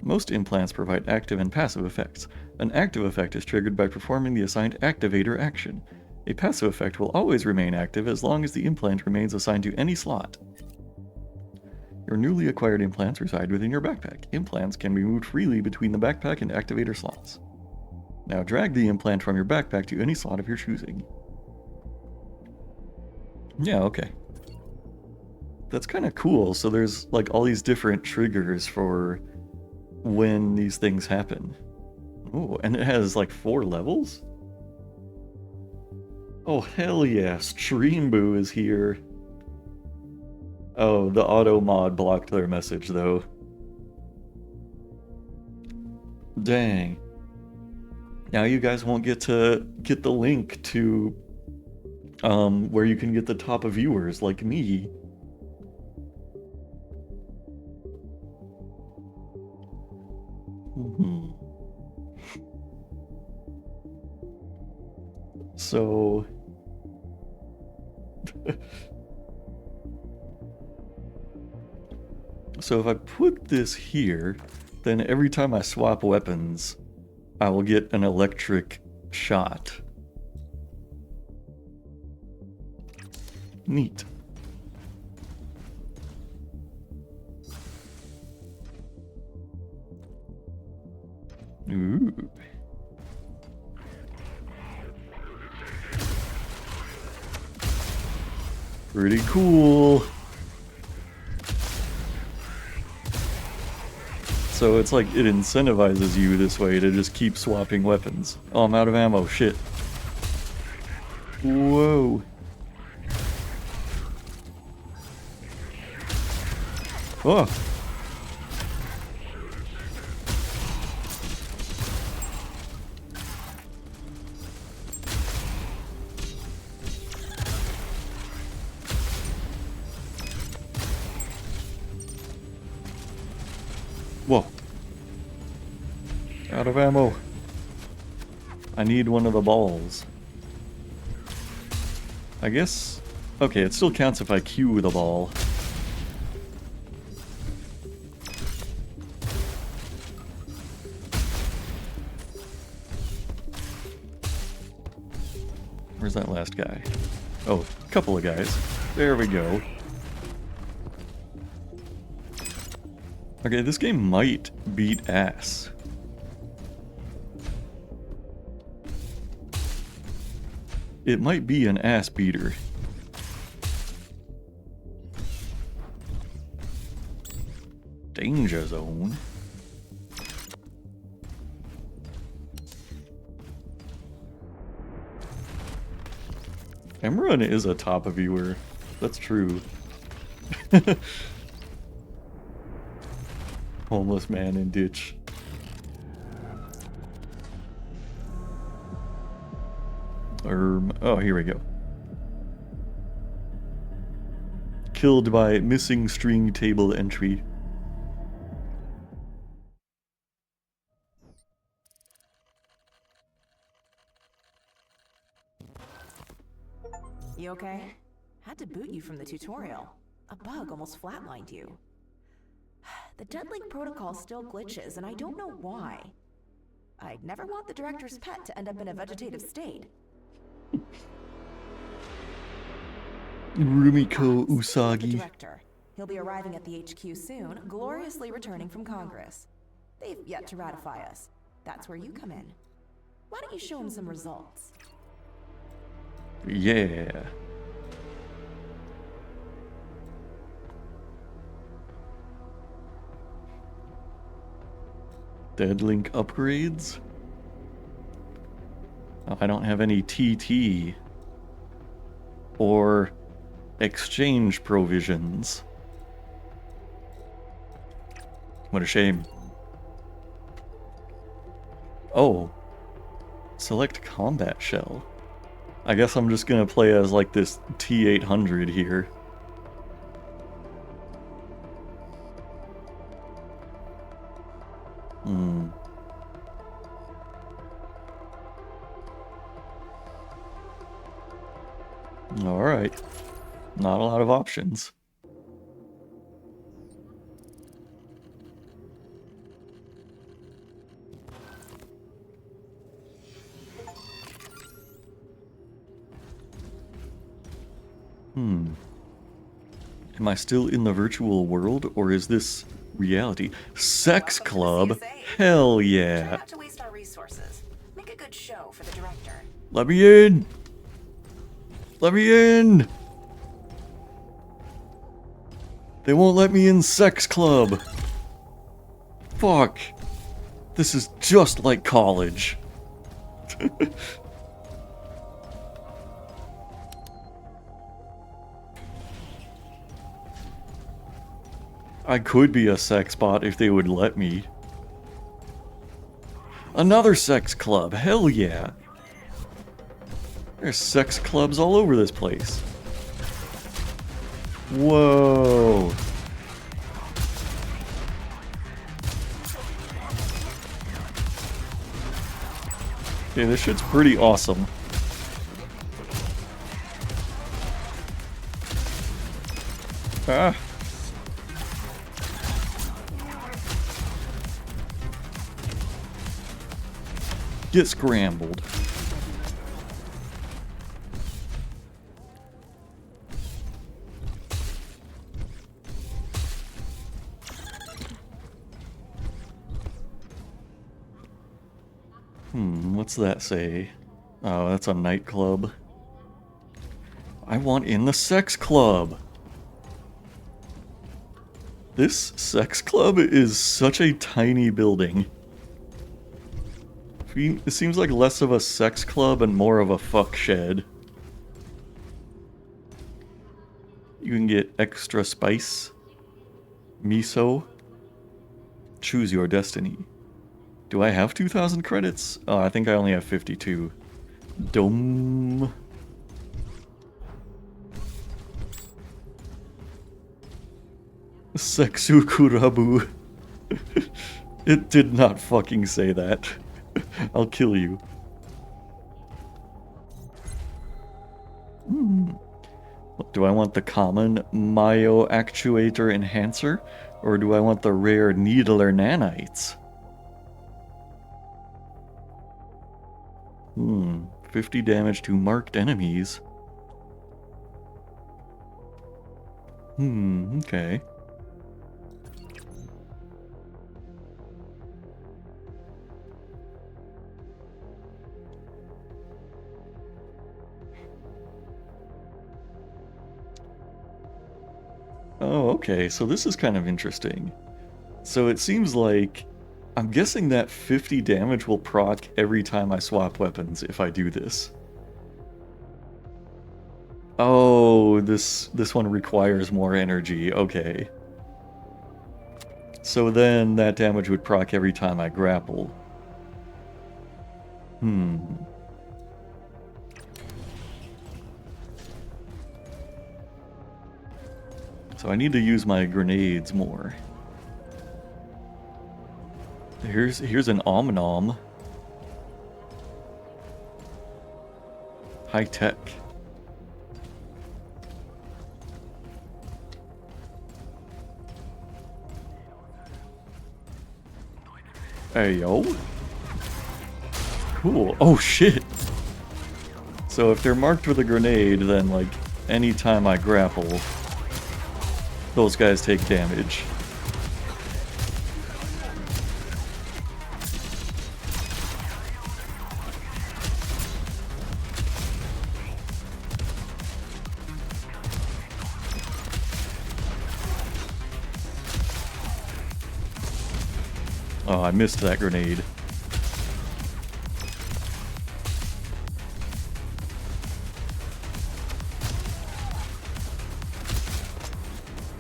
Most implants provide active and passive effects. An active effect is triggered by performing the assigned activator action. A passive effect will always remain active as long as the implant remains assigned to any slot. Your newly acquired implants reside within your backpack. Implants can be moved freely between the backpack and activator slots. Now drag the implant from your backpack to any slot of your choosing. Yeah, okay. That's kind of cool. So there's like all these different triggers for when these things happen. Oh, and it has like 4 levels? Oh, hell yeah, Stream Boo is here. Oh, the auto mod blocked their message though. Dang. Now you guys won't get to get the link to where you can get the top of viewers like me. So so if I put this here, then every time I swap weapons, I will get an electric shot. Neat. Ooh. Pretty cool. So it's like it incentivizes you this way to just keep swapping weapons. Oh, I'm out of ammo. Shit. Whoa. Oh. Whoa. Out of ammo. I need one of the balls. I guess... Okay, it still counts if I Q the ball. Where's that last guy? Oh, a couple of guys. There we go. Okay, this game might beat ass. It might be an ass beater. Danger zone. Emran is a top of viewer. That's true. Homeless man in ditch. Oh, here we go. Killed by missing string table entry. You okay? Had to boot you from the tutorial. A bug almost flatlined you. The Deadlink protocol still glitches, and I don't know why. I'd never want the director's pet to end up in a vegetative state. Rumiko The Usagi. director. He'll be arriving at the HQ soon, gloriously returning from Congress. They've yet to ratify us. That's where you come in. Why don't you show him some results? Yeah. Deadlink upgrades? Oh, I don't have any TT or exchange provisions. What a shame. Oh. Select combat shell. I guess I'm just gonna play as like this T-800 here. Alright. Not a lot of options. Am I still in the virtual world, or is this reality? Sex club? Hell Try yeah! not to waste our resources. Make a good show for the director. Let me in! Let me in! They won't let me in sex club! Fuck! This is just like college. I could be a sex bot if they would let me. Another sex club, hell yeah. There's sex clubs all over this place. Whoa. Okay, this shit's pretty awesome. Ah. Get scrambled. What's that say? Oh, that's a nightclub. I want in the sex club. This sex club is such a tiny building. It seems like less of a sex club and more of a fuck shed. You can get extra spice, miso. Choose your destiny. Do I have 2,000 credits? Oh, I think I only have 52. Dome. Sexu Kurabu. It did not fucking say that. I'll kill you. Do I want the common Myo Actuator Enhancer? Or do I want the rare Needler Nanites? 50 damage to marked enemies. Okay. Oh, okay, so this is kind of interesting. So it seems like... I'm guessing that 50 damage will proc every time I swap weapons if I do this. Oh, this one requires more energy, okay. So then that damage would proc every time I grapple. So I need to use my grenades more. Here's an Om-Nom. High tech. Hey, yo. Cool. Oh, shit. So if they're marked with a grenade, then, like, anytime I grapple, those guys take damage. Oh, I missed that grenade.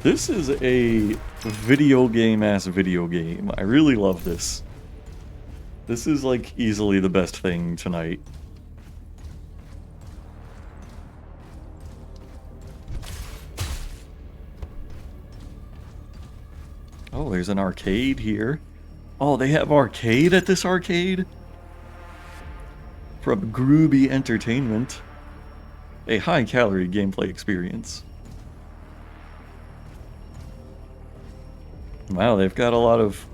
This is a video game-ass video game. I really love this. This is, like, easily the best thing tonight. Oh, there's an arcade here. Oh, they have arcade at this arcade? From Groovy Entertainment. A high-calorie gameplay experience. Wow, they've got a lot of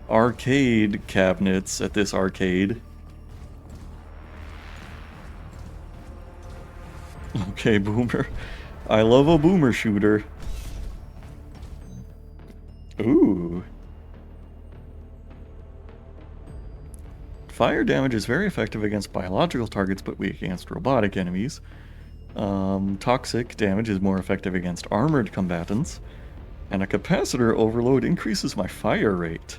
arcade cabinets at this arcade. Okay, boomer. I love a boomer shooter. Ooh. Fire damage is very effective against biological targets, but weak against robotic enemies. Toxic damage is more effective against armored combatants. And a capacitor overload increases my fire rate.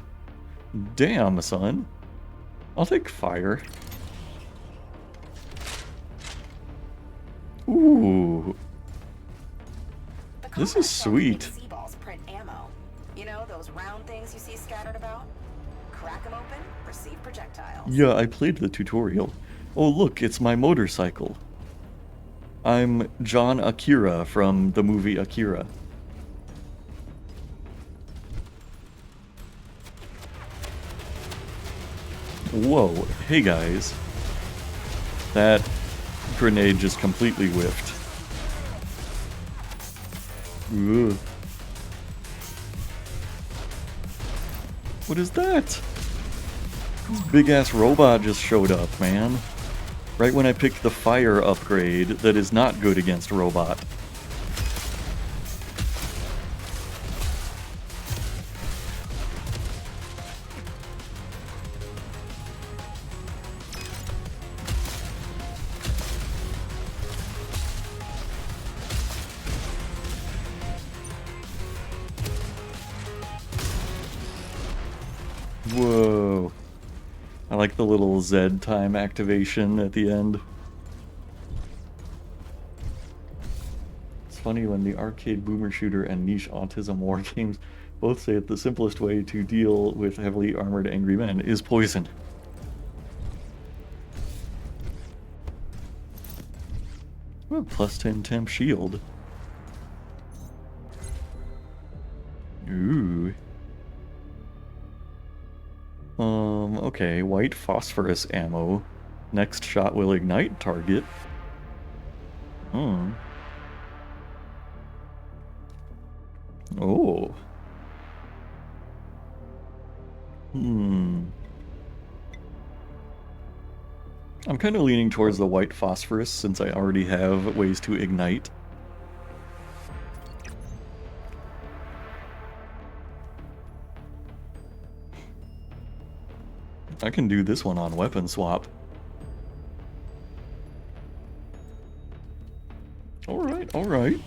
Damn, son. I'll take fire. Ooh. The This combat is cells make sweet. sea balls print ammo. You know, those round things you see scattered about? Crack them open, receive projectiles. Yeah, I played the tutorial. Oh, look, it's my motorcycle. I'm John Akira from the movie Akira. Whoa, hey guys. That grenade just completely whiffed. Ugh. What is that? This big-ass robot just showed up, man. Right when I picked the fire upgrade that is not good against robot. Whoa. I like the little Z time activation at the end. It's funny when the arcade boomer shooter and niche autism war games both say that the simplest way to deal with heavily armored angry men is poison. Ooh, plus 10 temp shield. Ooh. Okay, white phosphorus ammo. Next shot will ignite target. Hmm. Oh. Hmm. I'm kind of leaning towards the white phosphorus since I already have ways to ignite. I can do this one on weapon swap. Alright, alright.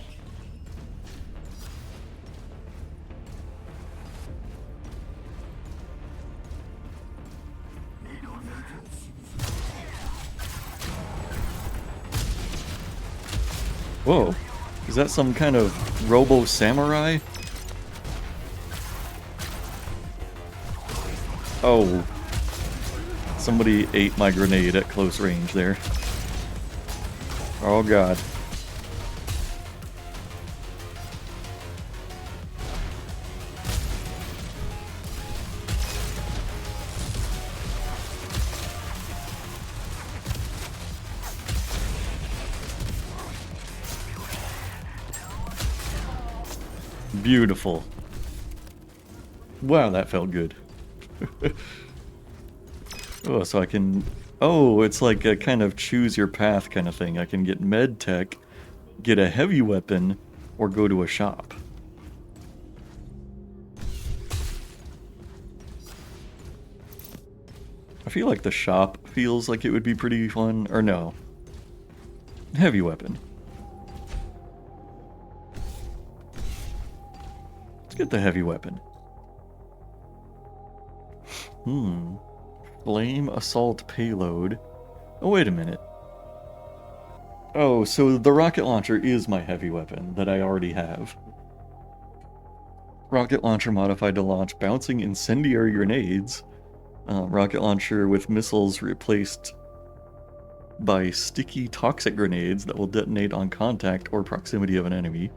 Whoa. Is that some kind of robo-samurai? Oh. Somebody ate my grenade at close range there. Oh god. Beautiful. Wow, that felt good. Oh, so I can... Oh, it's like a kind of choose your path kind of thing. I can get med tech, get a heavy weapon, or go to a shop. I feel like the shop feels like it would be pretty fun. Or no. Heavy weapon. Let's get the heavy weapon. Flame assault payload. Oh, wait a minute. Oh, so the rocket launcher is my heavy weapon that I already have. Rocket launcher modified to launch bouncing incendiary grenades. Rocket launcher with missiles replaced by sticky toxic grenades that will detonate on contact or proximity of an enemy.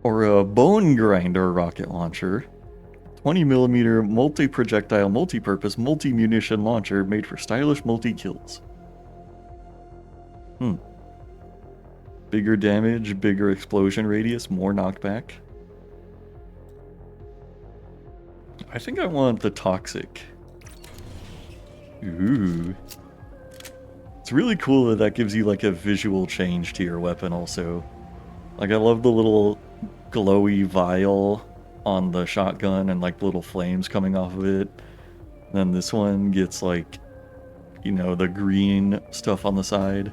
Or a bone grinder rocket launcher. 20mm multi-projectile, multi-purpose, multi-munition launcher made for stylish multi-kills. Bigger damage, bigger explosion radius, more knockback. I think I want the toxic. Ooh. It's really cool that that gives you like a visual change to your weapon also. Like I love the little glowy vial on the shotgun and like little flames coming off of it. Then this one gets like, you know, the green stuff on the side.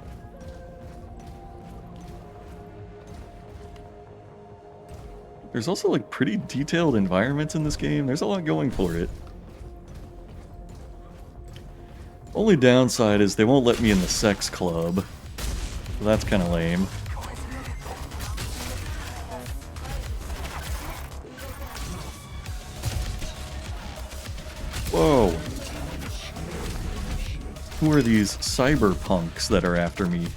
There's also like pretty detailed environments in this game. There's a lot going for it. Only downside is they won't let me in the sex club. So that's kind of lame. Whoa. Who are these cyberpunks that are after me?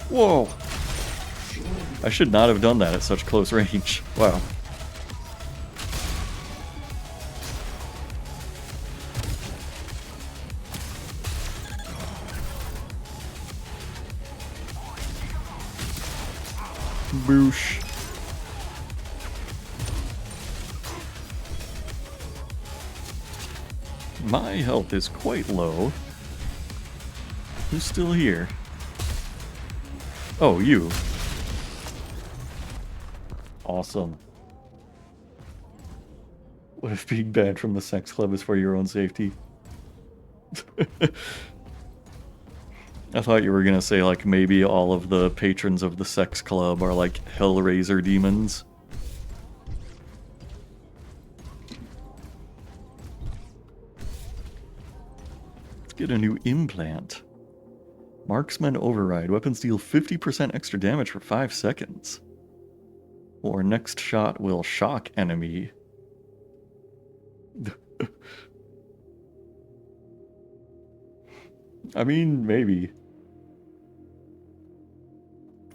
Whoa. I should not have done that at such close range. Wow. Boosh. My health is quite low. Who's still here? Oh, you. Awesome. What if being banned from the sex club is for your own safety? I thought you were gonna say, like, maybe all of the patrons of the sex club are, like, Hellraiser demons. Let's get a new implant. Marksman Override. Weapons deal 50% extra damage for 5 seconds. Or next shot will shock enemy. I mean, maybe.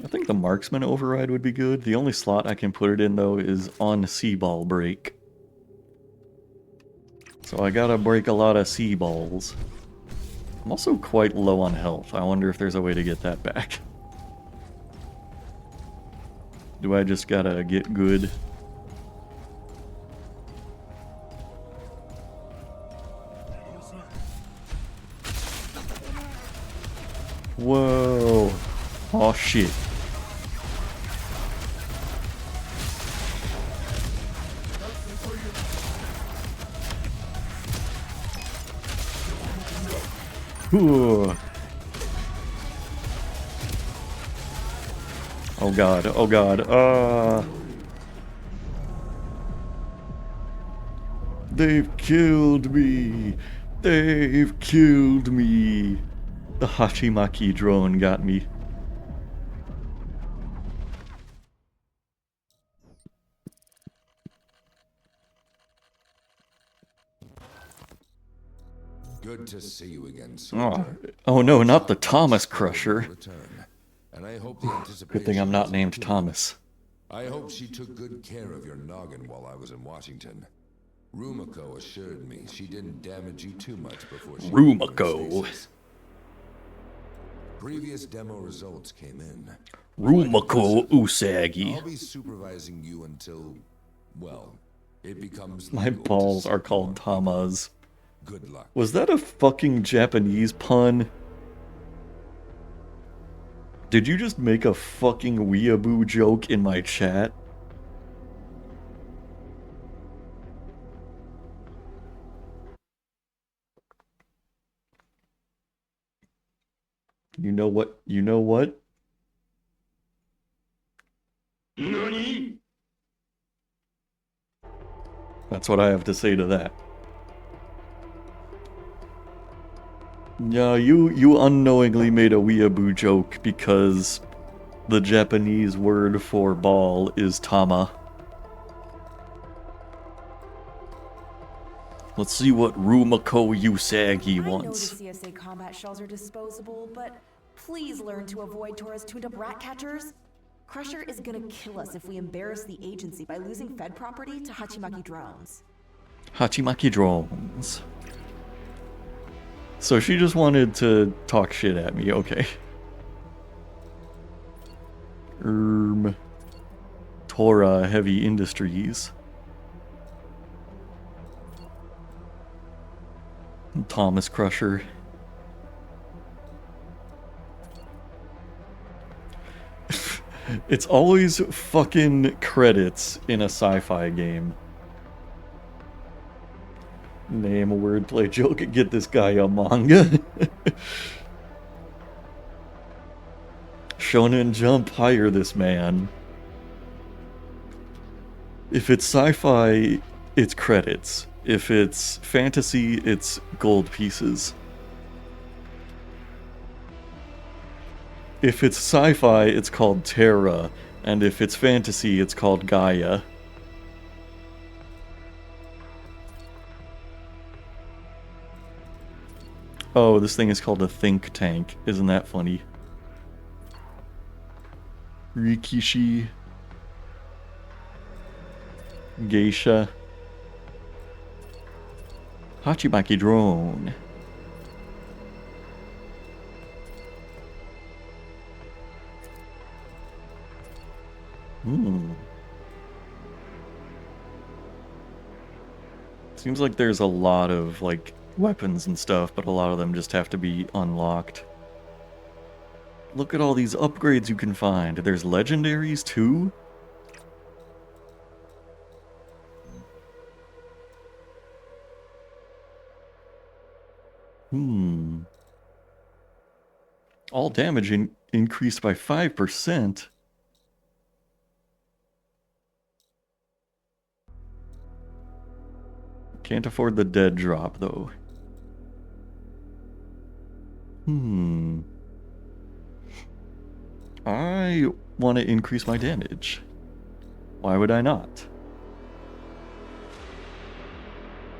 I think the Marksman Override would be good. The only slot I can put it in, though, is on Seaball Break. So I gotta break a lot of Seaballs. I'm also quite low on health. I wonder if there's a way to get that back. Do I just gotta get good? Whoa. Oh shit. Ooh. Oh god, oh god, they've killed me! They've killed me! The Hachimaki drone got me. Good to see you again, soldier. Oh no, not the Thomas Crusher. Return. And I hope the Good thing I'm not anticipation named wasn't too Thomas. much. I hope she took good care of your noggin while I was in Washington. Rumiko assured me she didn't damage you too much before she... Rumiko. Previous demo results came in. Rumiko Usagi. I'll be supervising you until, well, it becomes... My legal to balls are set called you on Tamas. Good luck. Was that a fucking Japanese pun? Did you just make a fucking weeaboo joke in my chat? You know what? You know what? NANI? That's what I have to say to that. Yeah, you unknowingly made a weeaboo joke because the Japanese word for ball is tama. Let's see what Rumiko Usagi wants. I know the CSA combat shells are disposable, but please learn to avoid Tora's tuned-up rat catchers. Crusher is gonna kill us if we embarrass the agency by losing Fed property to Hachimaki drones. Hachimaki drones. So she just wanted to talk shit at me, okay. Tora Heavy Industries. Thomas Crusher. It's always fucking credits in a sci-fi game. Name a wordplay joke and get this guy a manga. Shonen Jump, hire this man. If it's sci-fi, it's credits. If it's fantasy, it's gold pieces. If it's sci-fi, it's called Terra, and if it's fantasy, it's called Gaia. Oh, this thing is called a think tank. Isn't that funny? Rikishi. Geisha. Hachibaki drone. Seems like there's a lot of, like, weapons and stuff, but a lot of them just have to be unlocked. Look at all these upgrades you can find. There's legendaries, too? All damage increased by 5%. Can't afford the dead drop, though. I want to increase my damage. Why would I not?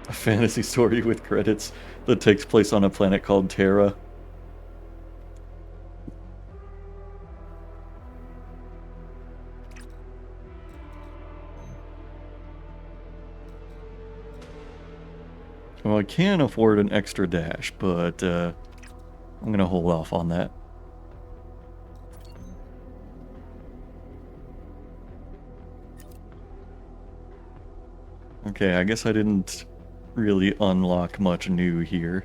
A fantasy story with credits that takes place on a planet called Terra. Well, I can afford an extra dash, but I'm gonna hold off on that. Okay, I guess I didn't really unlock much new here,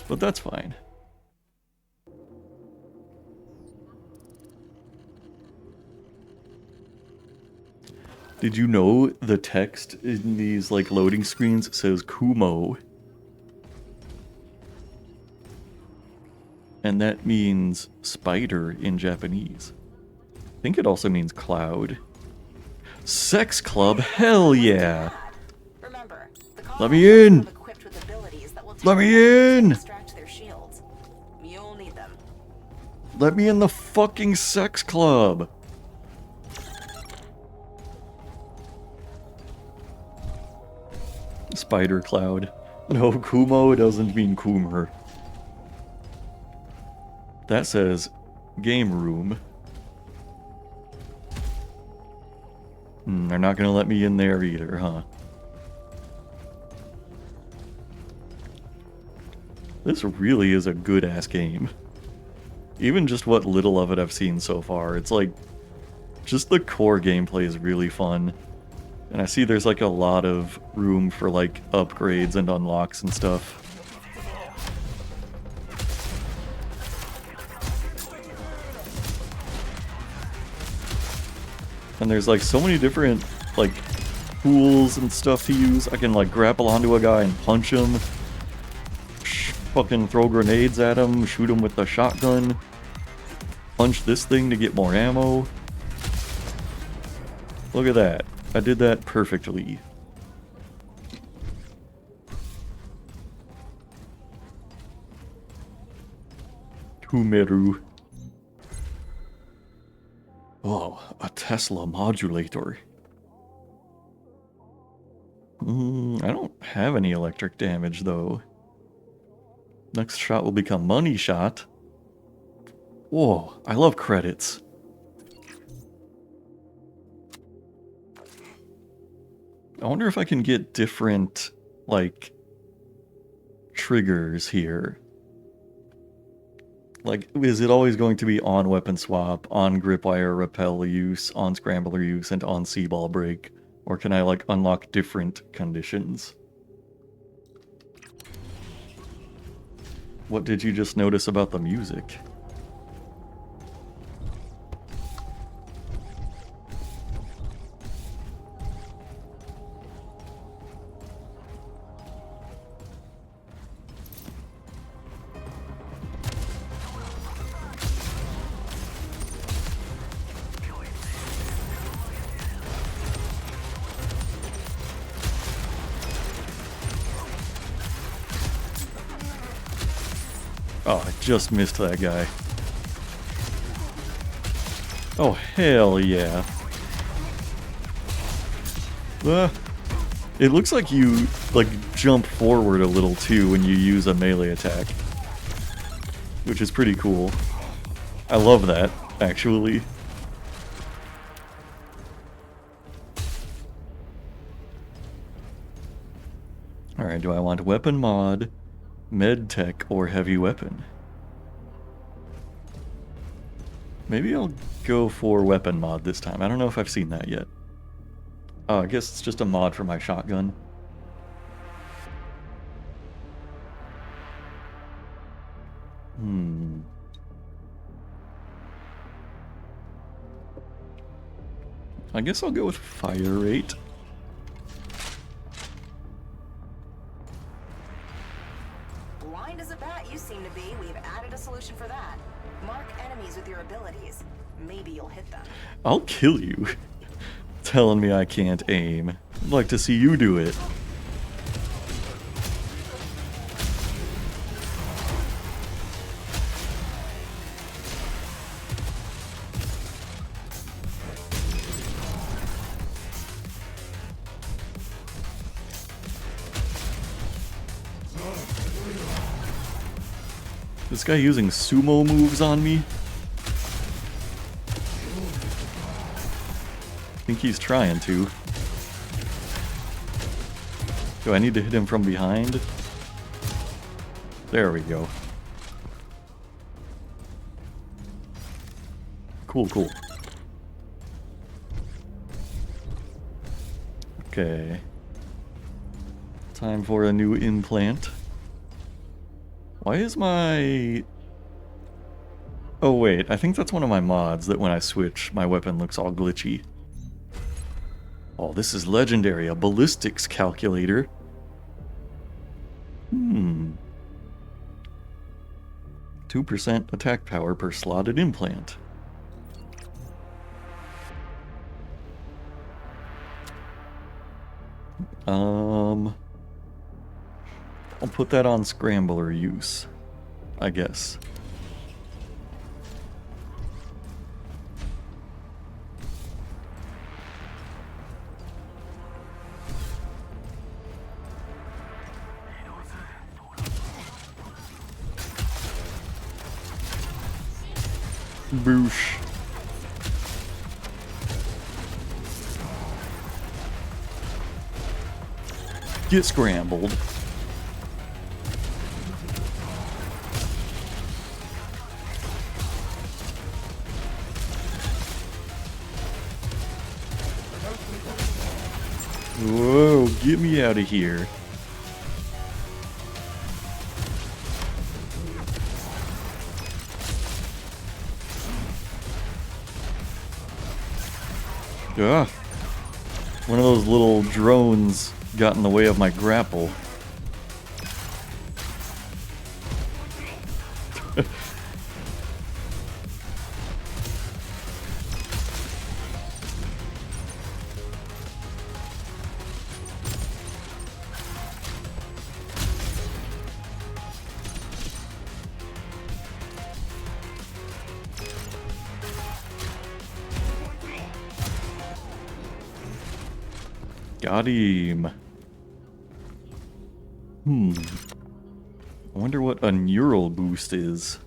but that's fine. Did you know the text in these, like, loading screens says Kumo? And that means spider in Japanese. I think it also means cloud. Sex club? Hell yeah! Remember, the Let me in! equipped with abilities that will Let me in! extract their shields. You'll need them. Let me in the fucking sex club! Spider cloud. No, Kumo doesn't mean Coomer. That says game room. They're not gonna let me in there either, huh? This really is a good-ass game. Even just what little of it I've seen so far, it's like, just the core gameplay is really fun. And I see there's like a lot of room for like upgrades and unlocks and stuff. And there's like so many different like tools and stuff to use. I can like grapple onto a guy and punch him. Fucking throw grenades at him, shoot him with the shotgun. Punch this thing to get more ammo. Look at that. I did that perfectly. Kumeru. Oh, a Tesla modulator. I don't have any electric damage, though. Next shot will become money shot. Whoa, I love credits. I wonder if I can get different, like, triggers here. Like, is it always going to be on weapon swap, on gripwire repel use, on scrambler use, and on C-ball break? Or can I, like, unlock different conditions? What did you just notice about the music? Oh, I just missed that guy. Oh, hell yeah. It looks like you, like, jump forward a little, too, when you use a melee attack. Which is pretty cool. I love that, actually. Alright, do I want weapon mod, med tech, or heavy weapon? Maybe I'll go for weapon mod this time. I don't know if I've seen that yet. Oh, I guess it's just a mod for my shotgun. I guess I'll go with fire rate. Blind as a bat you seem to be. We've added a solution for that. Mark enemies with your abilities. Maybe you'll hit them. I'll kill you. Telling me I can't aim. I'd like to see you do it. This guy using sumo moves on me? I think he's trying to. Do I need to hit him from behind? There we go. Cool, cool. Okay. Time for a new implant. Why is my... Oh wait, I think that's one of my mods that when I switch, my weapon looks all glitchy. Oh, this is legendary, a ballistics calculator. 2% attack power per slotted implant. I'll put that on scrambler use, I guess. Boosh. Get scrambled. Whoa, get me out of here. Ugh. One of those little drones got in the way of my grapple. Got him. I wonder what a neural boost is.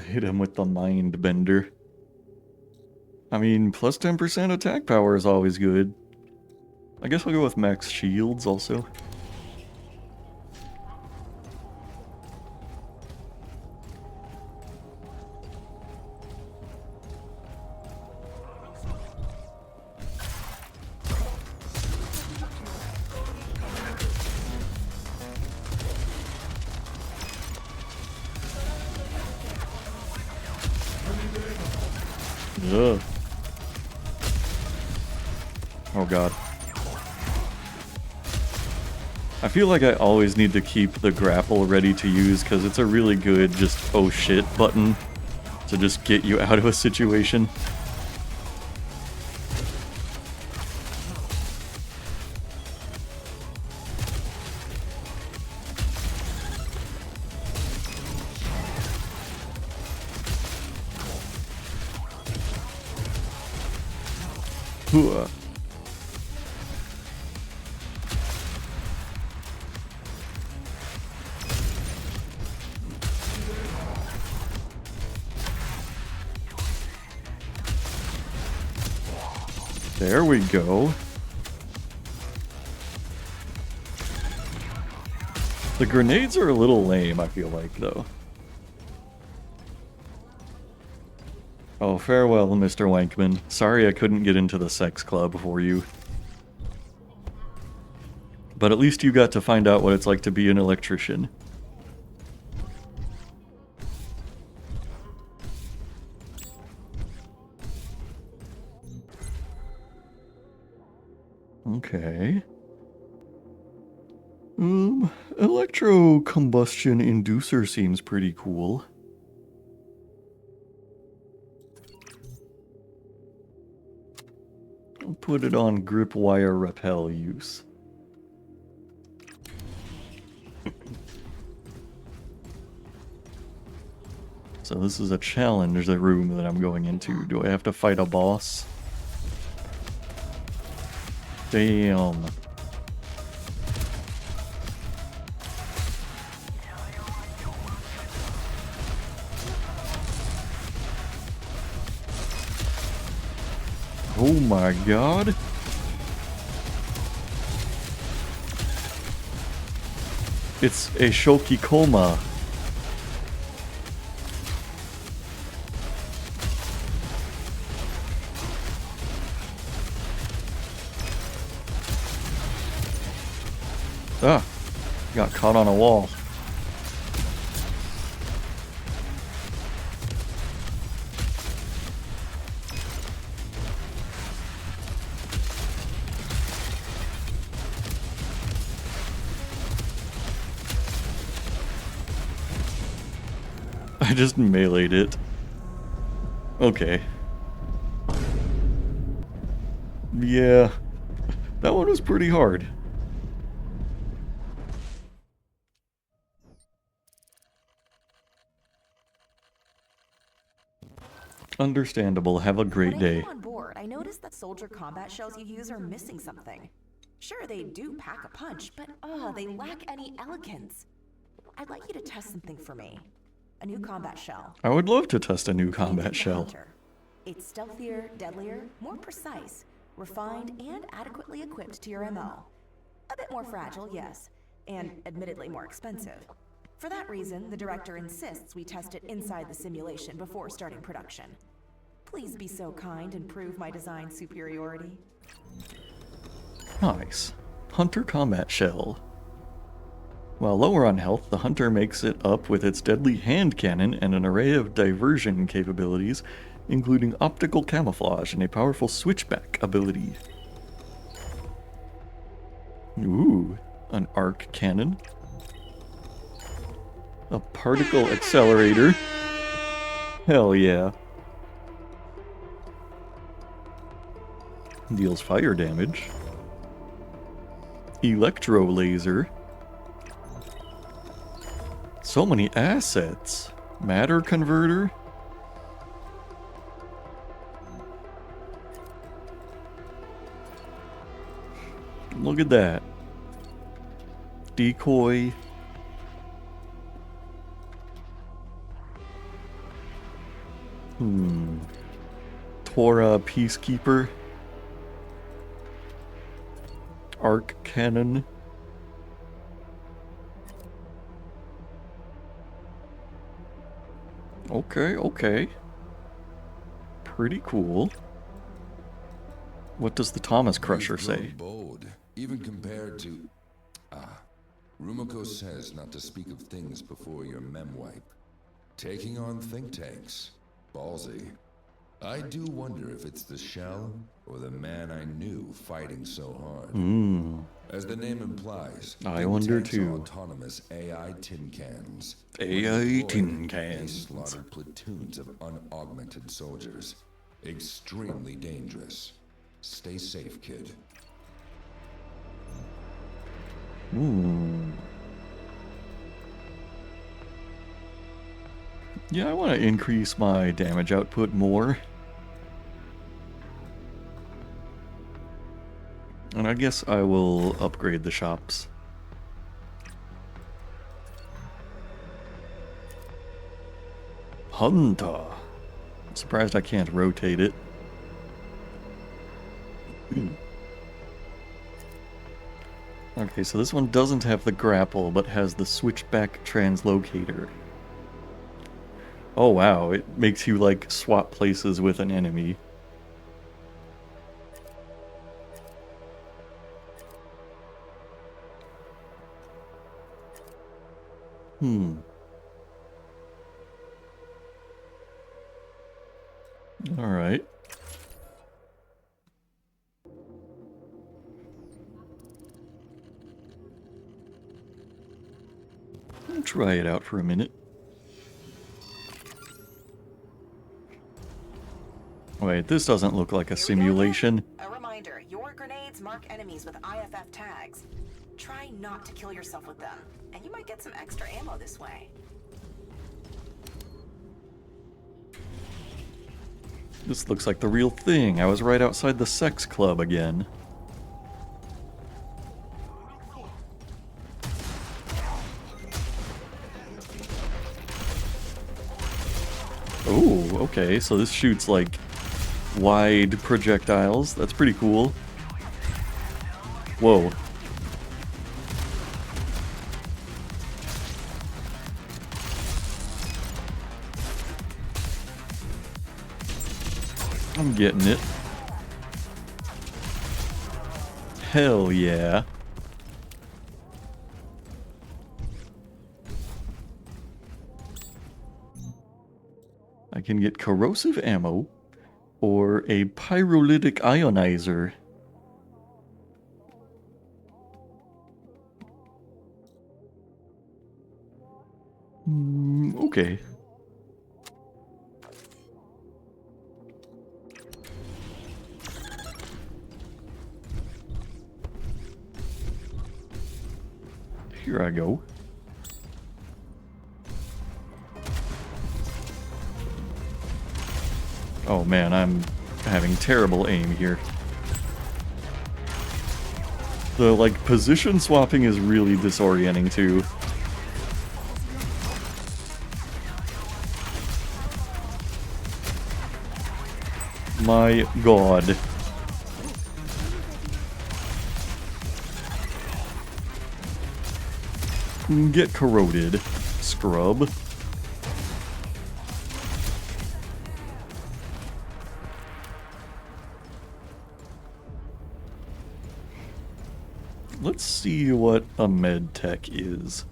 Hit him with the mind bender. I mean, plus 10% attack power is always good. I guess I'll go with max shields also. Ugh. Oh god. I feel like I always need to keep the grapple ready to use because it's a really good just oh shit button to just get you out of a situation. Hooah. There we go. The grenades are a little lame, I feel like, though. Oh, farewell, Mr. Wankman. Sorry I couldn't get into the sex club for you. But at least you got to find out what it's like to be an electrician. Okay. Electrocombustion inducer seems pretty cool. I'll put it on grip wire repel use. So this is a challenge, the room that I'm going into. Do I have to fight a boss? Damn. Oh my god. It's a Shokikoma. Ah, got caught on a wall. I just meleeed it. Okay. Yeah, that one was pretty hard. Understandable. Have a great When I day. came on board, I noticed that soldier combat shells you use are missing something. Sure, they do pack a punch, but they lack any elegance. I'd like you to test something for me. A new combat shell. I would love to test a new combat Think the shell. Hunter. It's stealthier, deadlier, more precise, refined, and adequately equipped to your MO. A bit more fragile, yes, and admittedly more expensive. For that reason, the director insists we test it inside the simulation before starting production. Please be so kind and prove my design superiority. Nice. Hunter combat shell. While lower on health, the Hunter makes it up with its deadly hand cannon and an array of diversion capabilities, including optical camouflage and a powerful switchback ability. Ooh, an arc cannon. A particle accelerator. Hell yeah. Deals fire damage. Electro laser. So many assets. Matter converter. Look at that. Decoy. Torah Peacekeeper. Arc cannon. Okay, okay. Pretty cool. What does the Thomas Crusher You've say? grown bold, even compared to... Rumiko says not to speak of things before your memwipe. Taking on think tanks. Ballsy. I do wonder if it's the shell or the man I knew fighting so hard. As the name implies, I think wonder tanks are too. autonomous AI tin cans. AI When tin deployed, they cans. slaughter platoons of unaugmented soldiers. Extremely dangerous. Stay safe, kid. Yeah, I want to increase my damage output more. And I guess I will upgrade the shops. Hunter. I'm surprised I can't rotate it. Okay, so this one doesn't have the grapple, but has the switchback translocator. Oh wow, it makes you, like, swap places with an enemy. Alright. I'll try it out for a minute. Wait, this doesn't look like a simulation. A reminder, your grenades mark enemies with IFF tags. Try not to kill yourself with them, and you might get some extra ammo this way. This looks like the real thing. I was right outside the sex club again. Oh, okay, so this shoots, like, wide projectiles. That's pretty cool. Whoa. I'm getting it. Hell yeah. I can get corrosive ammo or a pyrolytic ionizer. Okay. Here I go. Oh man, I'm having terrible aim here. The, like, position swapping is really disorienting too. My god. Get corroded, scrub. Let's see what a med tech is.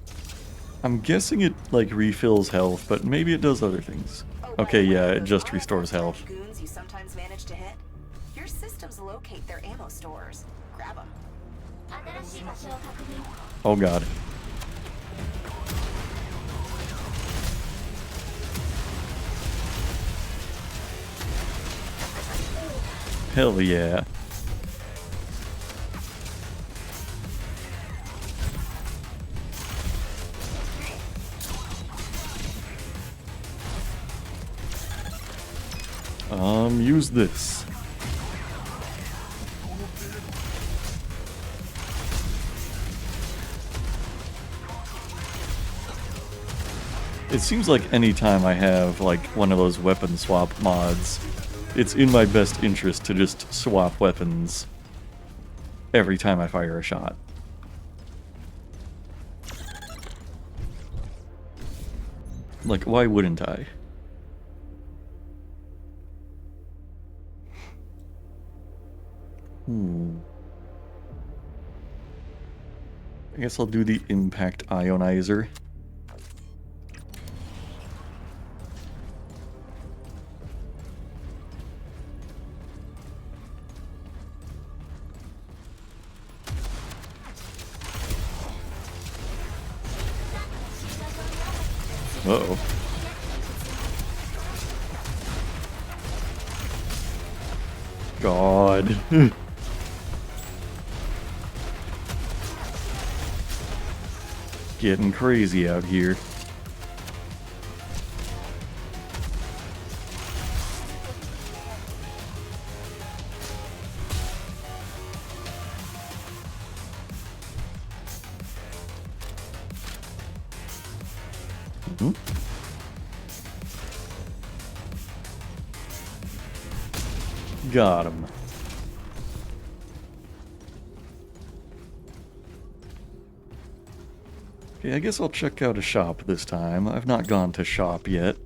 I'm guessing it, like, refills health, but maybe it does other things. Okay, yeah, it just restores health. Goons you sometimes manage to hit? Your systems locate their ammo stores. Grab them. Oh god. Hell yeah. Use this. It seems like anytime I have, like, one of those weapon swap mods, it's in my best interest to just swap weapons every time I fire a shot. Like, why wouldn't I? I guess I'll do the impact ionizer. Uh-oh. God. Getting crazy out here. Got him. Okay, I guess I'll check out a shop this time. I've not gone to shop yet.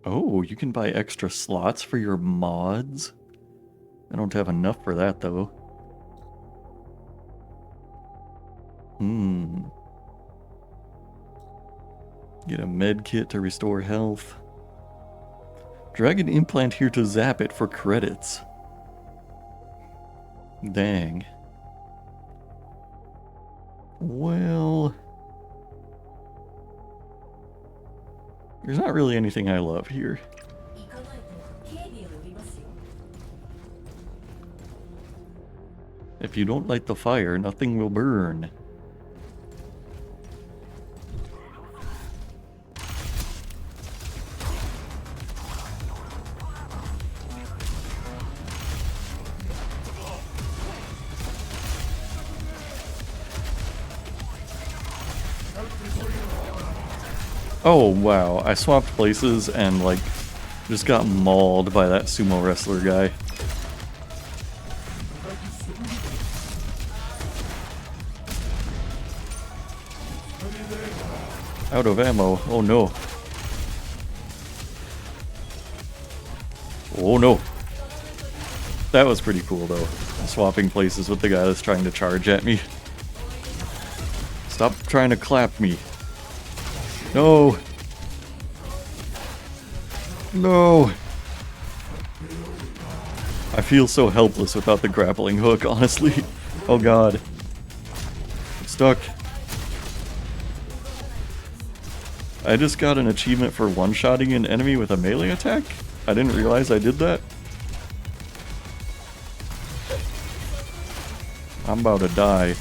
Oh, you can buy extra slots for your mods? I don't have enough for that, though. Get a med kit to restore health. Drag an implant here to zap it for credits. Dang. Well... there's not really anything I love here. If you don't light the fire, nothing will burn. Oh wow, I swapped places and like just got mauled by that sumo wrestler guy. Out of ammo. Oh no. Oh no. That was pretty cool though. Swapping places with the guy that's trying to charge at me. Stop trying to clap me. No. No. I feel so helpless without the grappling hook, honestly. Oh god. I'm stuck. I just got an achievement for one-shotting an enemy with a melee attack? I didn't realize I did that. I'm about to die.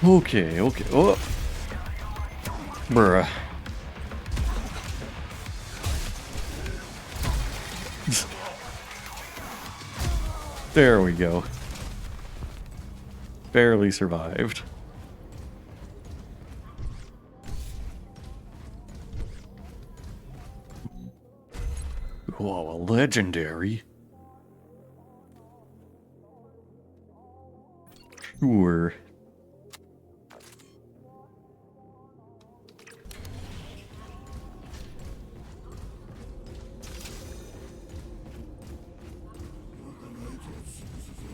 Okay, okay. Oh. Bruh. There we go. Barely survived. Whoa, a legendary. Sure.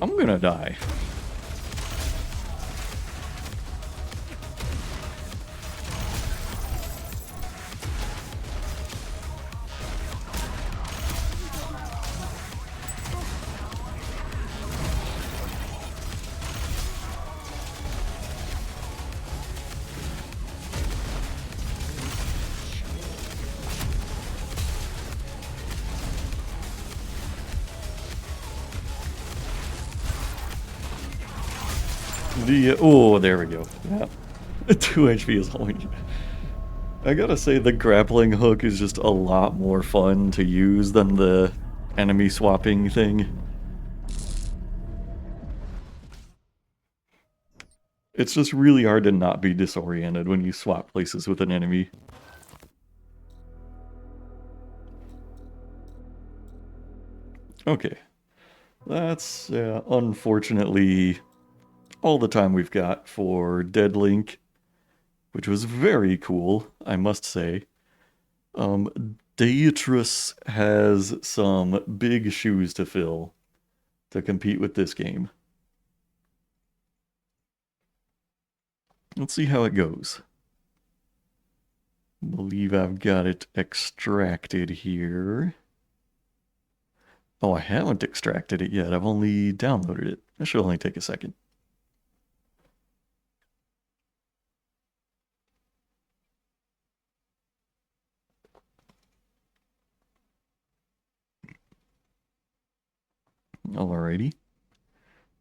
I'm gonna die. Oh, there we go. Yeah. 2 HP is all we need. I gotta say, the grappling hook is just a lot more fun to use than the enemy swapping thing. It's just really hard to not be disoriented when you swap places with an enemy. Okay. That's, unfortunately, all the time we've got for Dead Link, which was very cool, I must say. Deatrus has some big shoes to fill to compete with this game. Let's see how it goes. Believe I've got it extracted here. Oh, I haven't extracted it yet. I've only downloaded it. That should only take a second. Alrighty.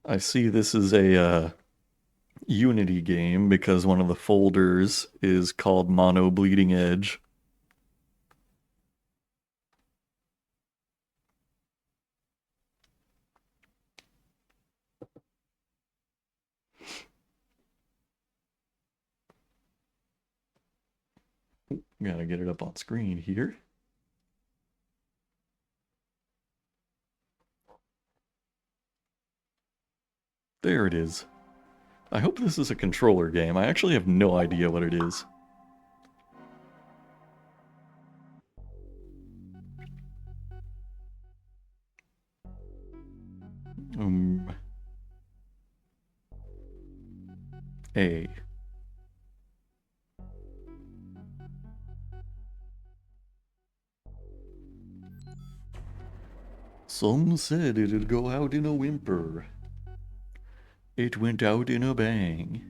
I see this is a Unity game because one of the folders is called Mono Bleeding Edge. Gotta get it up on screen here. There it is. I hope this is a controller game. I actually have no idea what it is. A. Some said it'd go out in a whimper. It went out in a bang.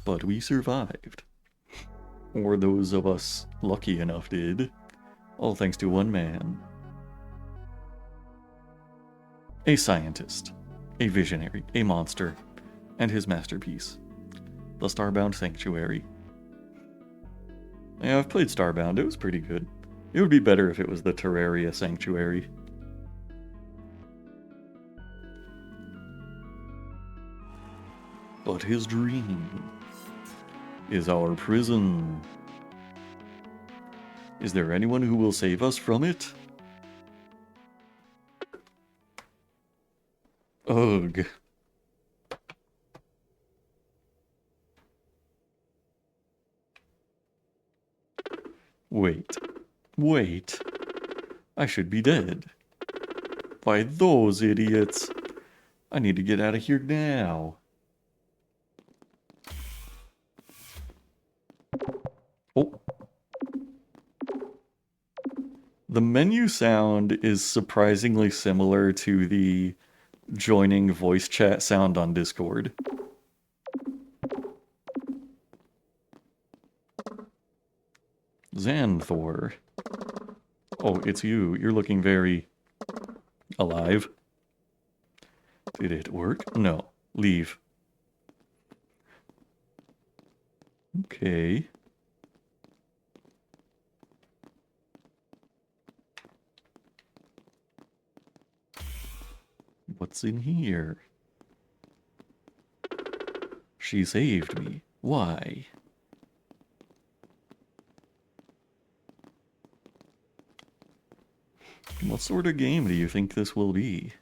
But we survived. Or those of us lucky enough did. All thanks to one man. A scientist. A visionary. A monster. And his masterpiece. The Starbound Sanctuary. Yeah, I've played Starbound. It was pretty good. It would be better if it was the Terraria Sanctuary. But his dream is our prison. Is there anyone who will save us from it? Ugh. Wait. I should be dead. By those idiots. I need to get out of here now. Oh. The menu sound is surprisingly similar to the joining voice chat sound on Discord. Xanthor. Oh, it's you. You're looking very alive. Did it work? No. Leave. Okay. What's in here? She saved me. Why? What sort of game do you think this will be?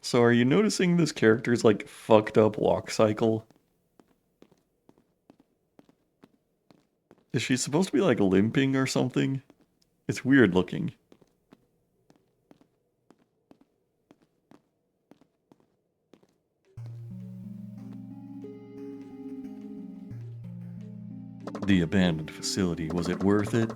So are you noticing this character's like fucked up walk cycle? Is she supposed to be like limping or something? It's weird looking. The abandoned facility, was it worth it?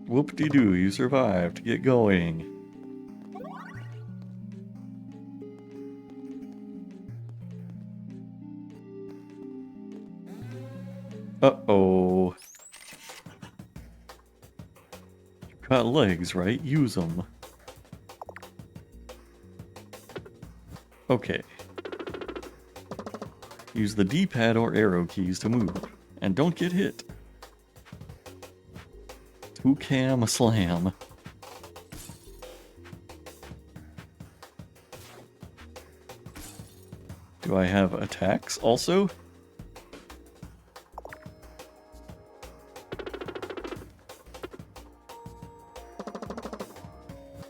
Whoop-de-doo, you survived. Get going. Uh-oh. You've got legs, right? Use them. Okay. Use the D-pad or arrow keys to move. And don't get hit. Two-cam slam. Do I have attacks also?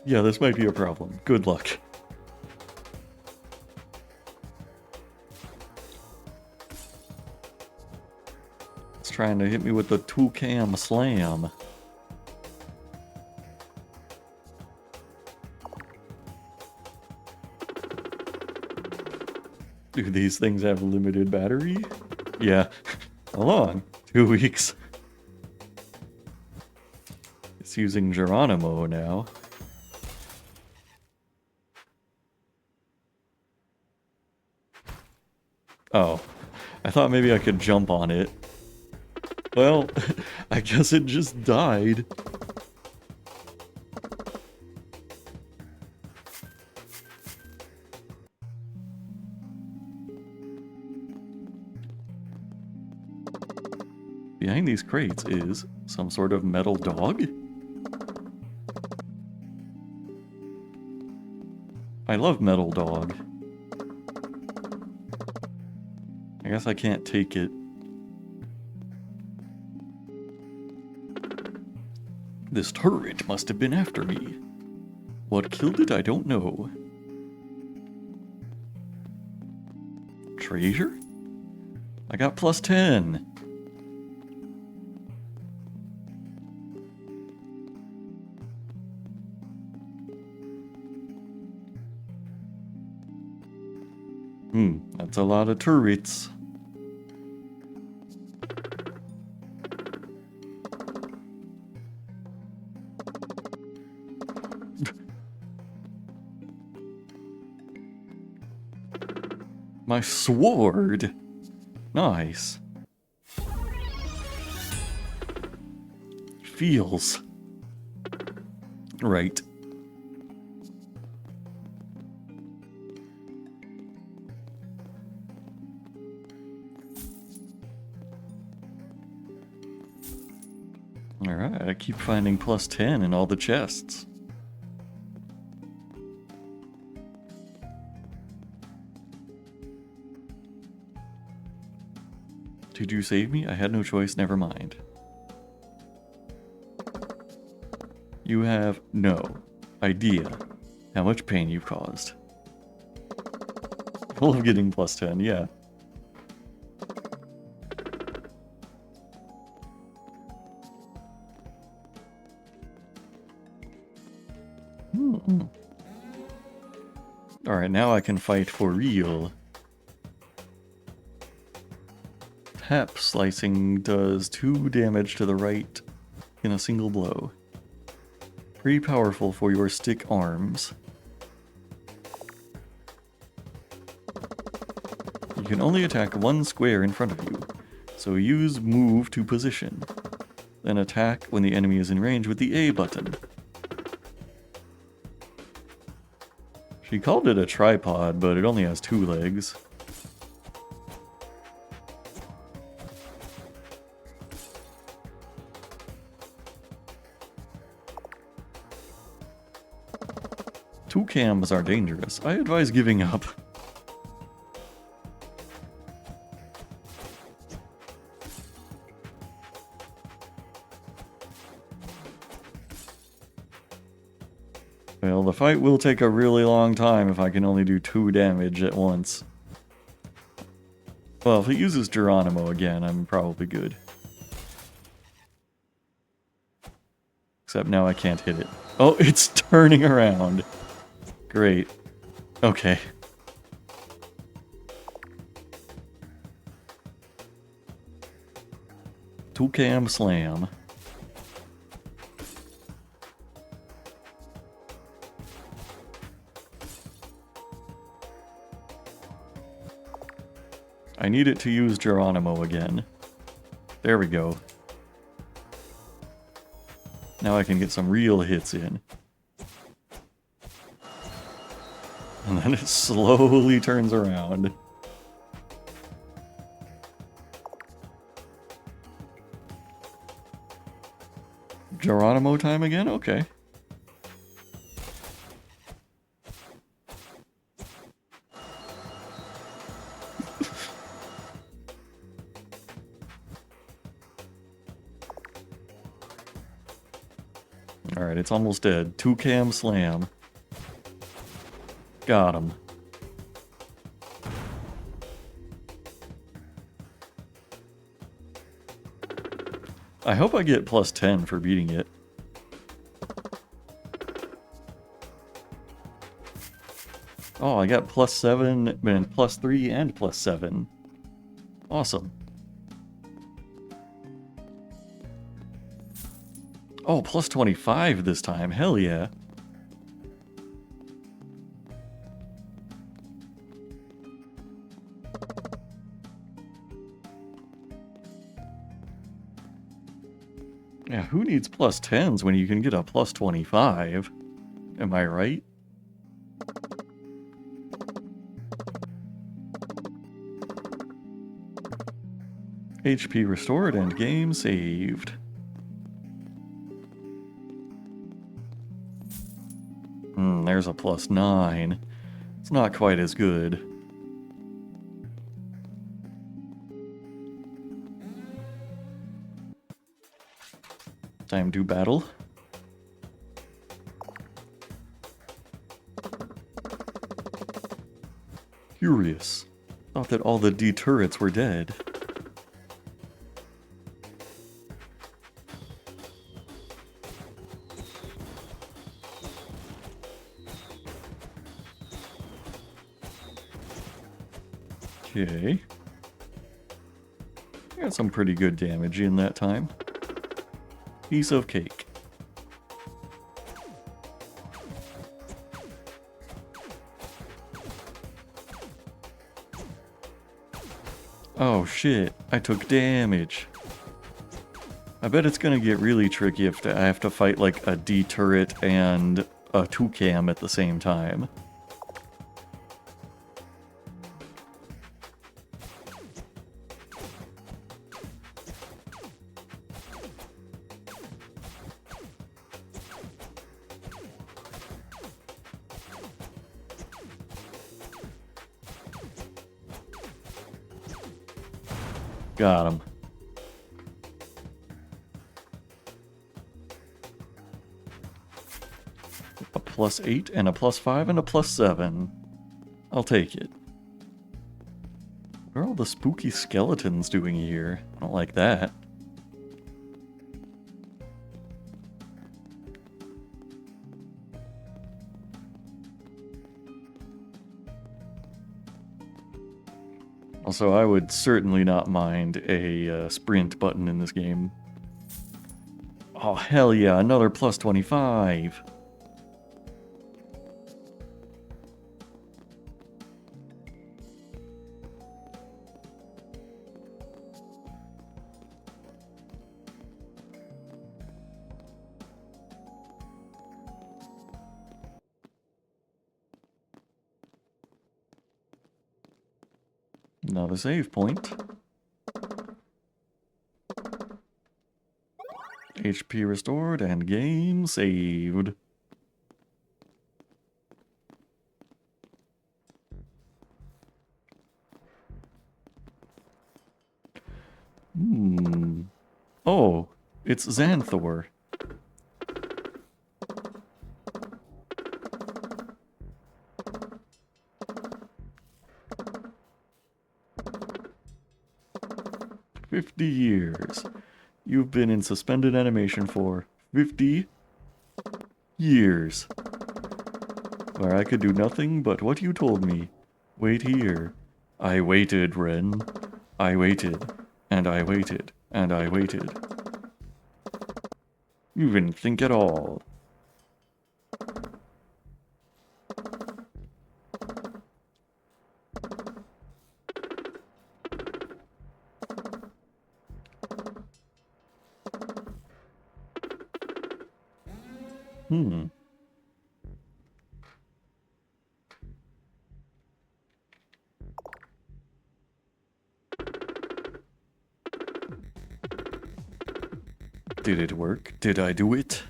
Yeah, this might be a problem. Good luck. It's trying to hit me with the two-cam slam. Do these things have limited battery? Yeah. How long? 2 weeks. It's using Geronimo now. Oh. I thought maybe I could jump on it. Well, I guess it just died. Behind these crates is some sort of metal dog? I love metal dog. I guess I can't take it. This turret must have been after me. What killed it, I don't know. Treasure? I got plus 10. That's a lot of turrets. My sword! Nice. Feels right. Alright, I keep finding plus 10 in all the chests. Did you save me? I had no choice, never mind. You have no idea how much pain you've caused. Full of getting plus 10, yeah. Alright, now I can fight for real. Tap slicing does 2 damage to the right in a single blow. Pretty powerful for your stick arms. You can only attack 1 square in front of you, so use move to position. Then attack when the enemy is in range with the A button. She called it a tripod, but it only has 2 legs. Two cams are dangerous. I advise giving up. Well, the fight will take a really long time if I can only do 2 damage at once. Well, if it uses Geronimo again, I'm probably good. Except now I can't hit it. Oh, it's turning around. Great. Okay. Two-cam slam. I need it to use Geronimo again. There we go. Now I can get some real hits in. And then it slowly turns around. Geronimo time again? Okay. Alright, it's almost dead. Two-cam slam. Got him. I hope I get plus 10 for beating it. Oh, I got plus 7, and plus 3, and plus 7. Awesome. Oh, plus 25 this time. Hell yeah. Yeah, who needs plus 10s when you can get a plus 25? Am I right? HP restored and game saved. There's a plus 9. It's not quite as good. Time to battle. Curious. Thought that all the D turrets were dead. Okay. Got some pretty good damage in that time. Piece of cake. Oh shit, I took damage. I bet it's gonna get really tricky if I have to fight like a D turret and a toucan at the same time. Got him. A plus 8 and a plus 5 and a plus 7. I'll take it. What are all the spooky skeletons doing here? I don't like that. Also, I would certainly not mind a sprint button in this game. Oh, hell yeah, another plus 25. Another save point. HP restored and game saved. Oh, it's Xanthor. $50. You've been in suspended animation for 50 years. Where I could do nothing but what you told me. Wait here. I waited, Ren. I waited, and I waited, and I waited. You didn't think at all. Did it work? Did I do it?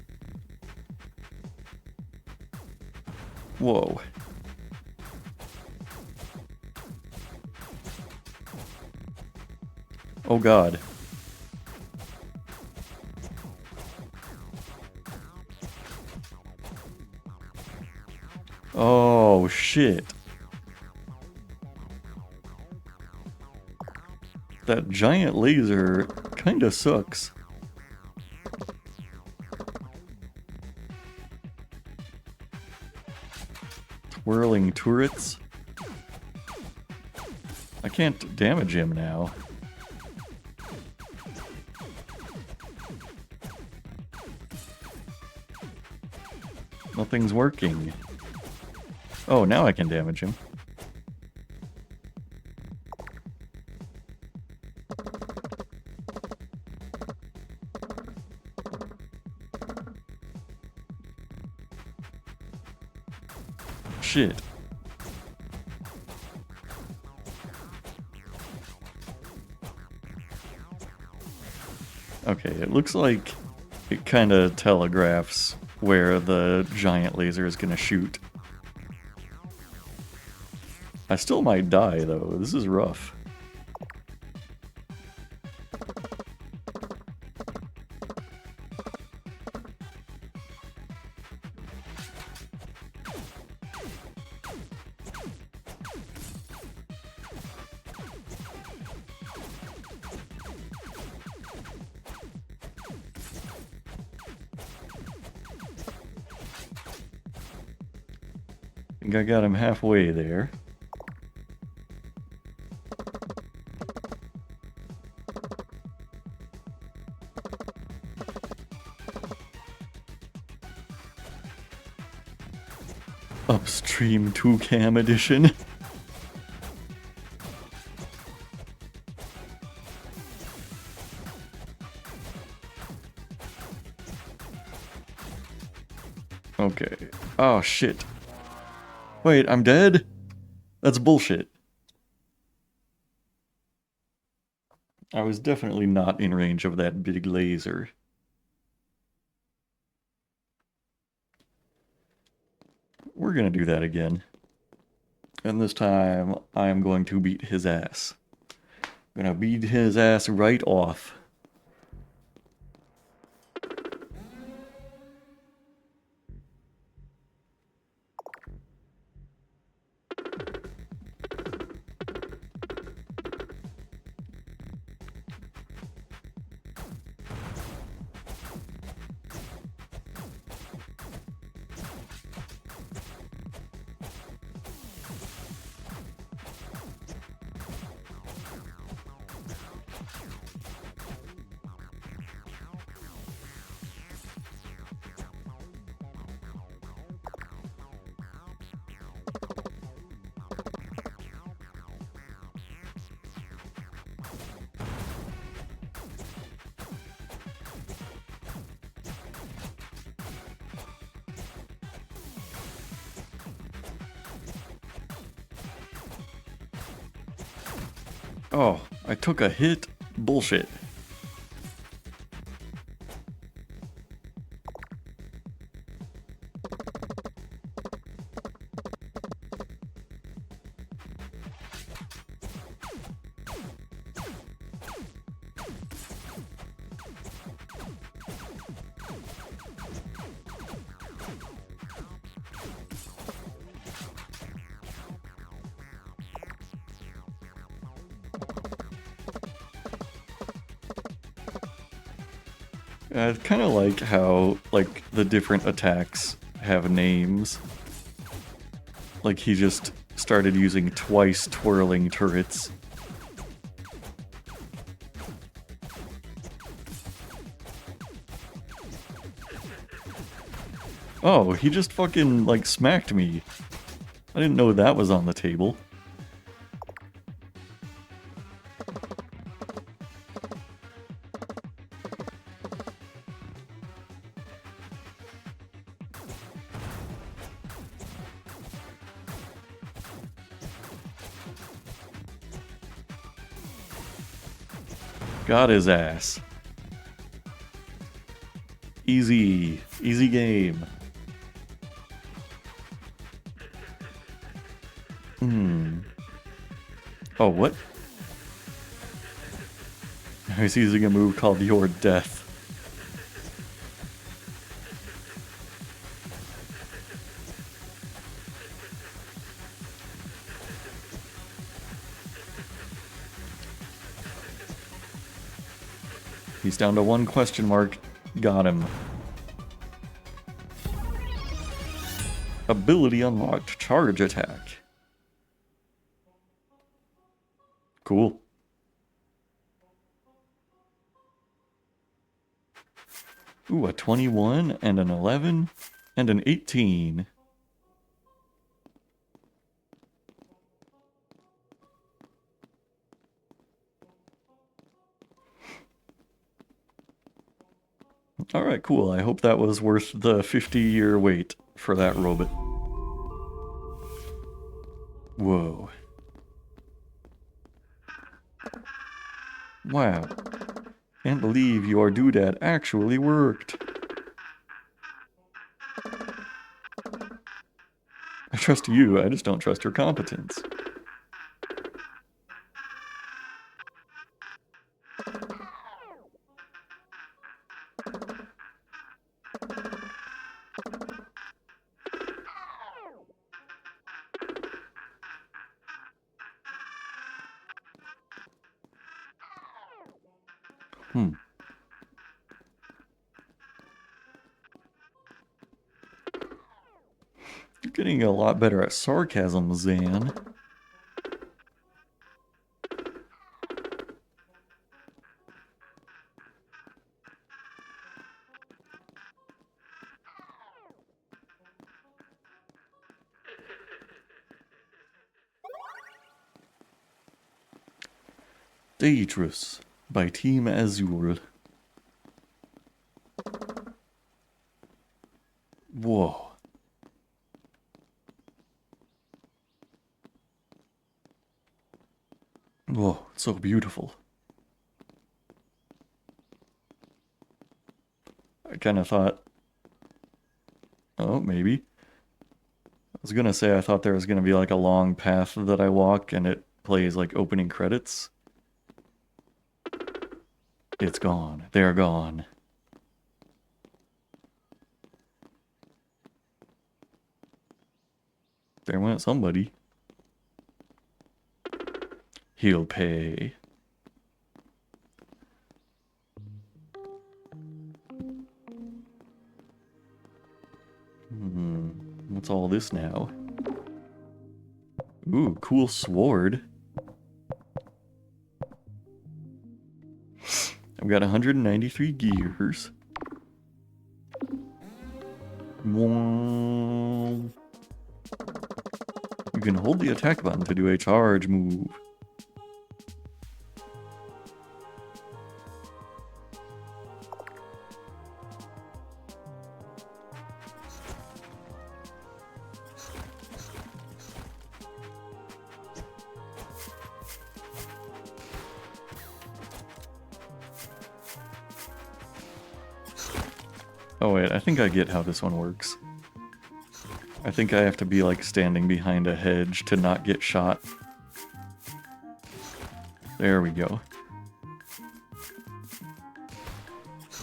Whoa. Oh god. Oh shit. That giant laser kinda sucks. Twirling turrets. I can't damage him now. Nothing's working. Oh, now I can damage him. Shit. Okay, it looks like it kind of telegraphs where the giant laser is gonna shoot. I still might die, though. This is rough. I think I got him halfway there. Upstream 2cam edition. Okay. Oh, shit. Wait, I'm dead? That's bullshit. I was definitely not in range of that big laser. We're gonna do that again. And this time, I am going to beat his ass. I'm gonna beat his ass right off. Oh, I took a hit? Bullshit. I kind of like how, like, the different attacks have names. Like, he just started using twice twirling turrets. Oh, he just fucking, like, smacked me. I didn't know that was on the table. Got his ass. Easy. Easy game. Oh, what? He's using a move called Your Death. He's down to one question mark. Got him. Ability unlocked. Charge attack. Cool. Ooh, a 21 and an 11 And an 18. Alright, cool. I hope that was worth the 50-year wait for that robot. Whoa. Wow. Can't believe your doodad actually worked. I trust you, I just don't trust your competence. You're getting a lot better at sarcasm, Zan. Dangerous by Team Azul. Whoa. Whoa, it's so beautiful. I kind of thought... Oh, maybe. I was gonna say I thought there was gonna be like a long path that I walk and it plays like opening credits. It's gone. They're gone. There went somebody. He'll pay. What's all this now? Ooh, cool sword. I've got 193 gears. You can hold the attack button to do a charge move. Oh wait, I think I get how this one works. I think I have to be like standing behind a hedge to not get shot. There we go.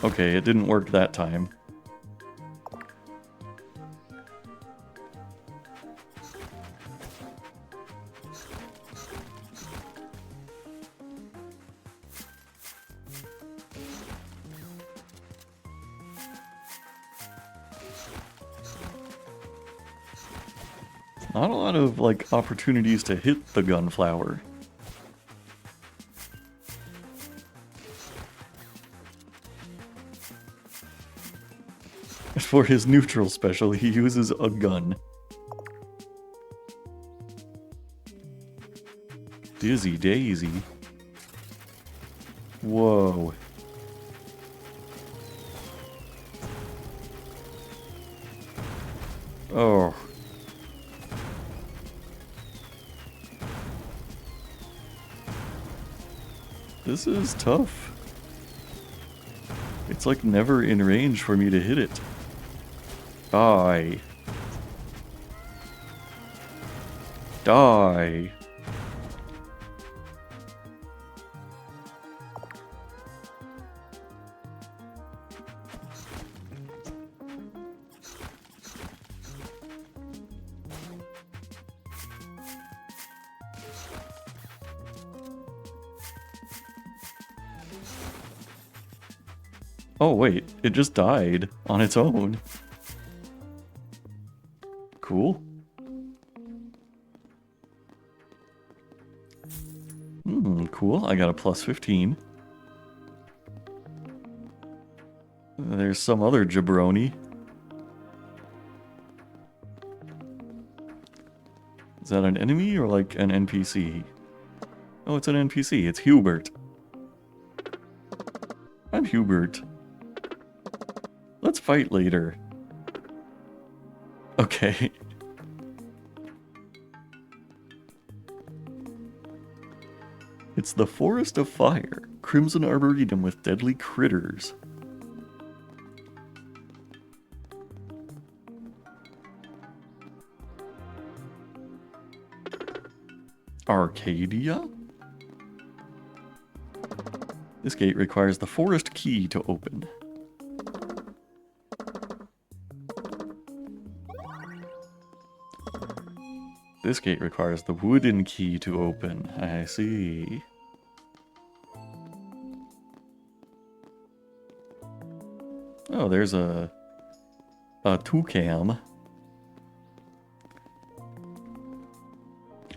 Okay, it didn't work that time. Not a lot of, like, opportunities to hit the gunflower. For his neutral special, he uses a gun. Dizzy Daisy. Whoa. Oh. This is tough. It's like never in range for me to hit it. Die. Die. Oh wait, it just died on its own. Cool. Cool. I got a plus 15. There's some other jabroni. Is that an enemy or like an NPC? Oh, it's an NPC. It's Hubert. I'm Hubert. Let's fight later. Okay. It's the Forest of Fire. Crimson Arboretum with deadly critters. Arcadia? This gate requires the forest key to open. This gate requires the wooden key to open. I see. Oh, there's a toucan.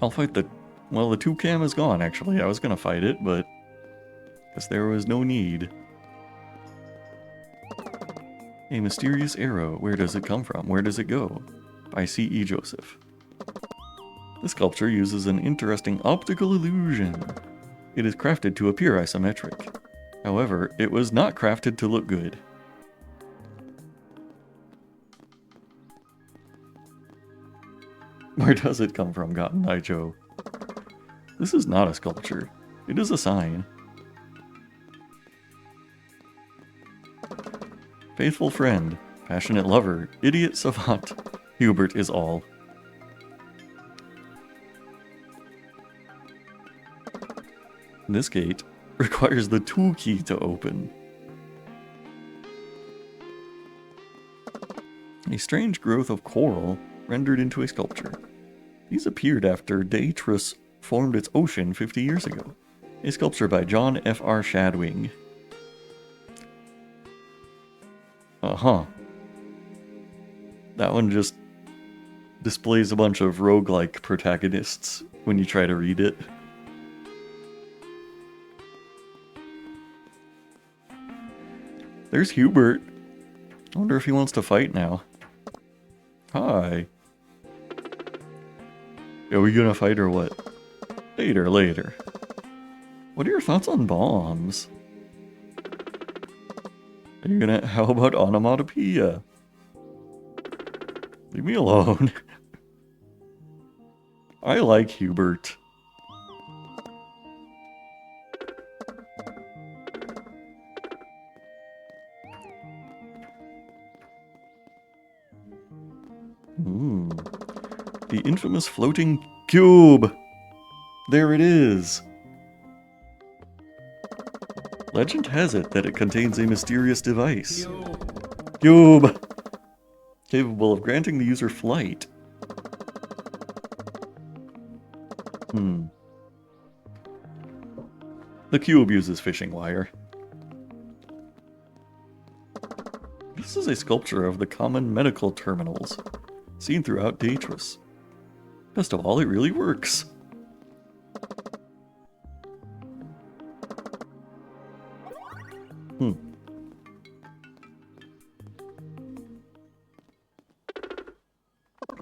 I'll fight the... Well, the toucan is gone, actually. I was gonna fight it, but... guess there was no need. A mysterious arrow. Where does it come from? Where does it go? By C.E. Joseph. This sculpture uses an interesting optical illusion. It is crafted to appear isometric. However, it was not crafted to look good. Where does it come from, Gotten Naijo? This is not a sculpture. It is a sign. Faithful friend, passionate lover, idiot savant, Hubert is all. This gate requires the tool key to open. A strange growth of coral rendered into a sculpture. These appeared after Detritus formed its ocean 50 years ago. A sculpture by John F.R. Shadwing. Uh-huh. That one just displays a bunch of roguelike protagonists when you try to read it. There's Hubert. I wonder if he wants to fight now. Hi. Are we gonna fight or what? Later. What are your thoughts on bombs? Are you gonna... How about onomatopoeia? Leave me alone. I like Hubert. The infamous floating cube! There it is! Legend has it that it contains a mysterious device. Cube! Capable of granting the user flight. The cube uses fishing wire. This is a sculpture of the common medical terminals, seen throughout Detritus. Best of all, it really works.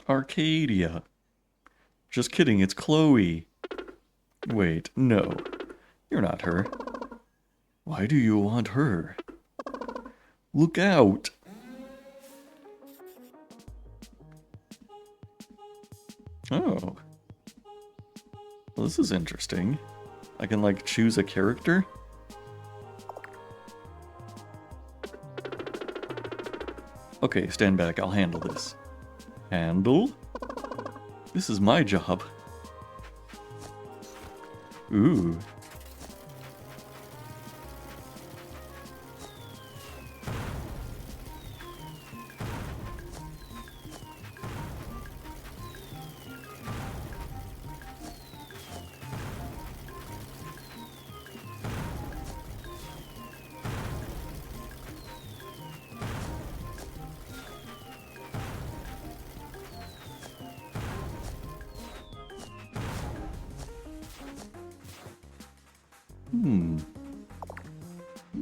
Arcadia. Just kidding, it's Chloe. Wait, no. You're not her. Why do you want her? Look out! Oh. Well, this is interesting. I can, like, choose a character? Okay, stand back. I'll handle this. Handle? This is my job. Ooh.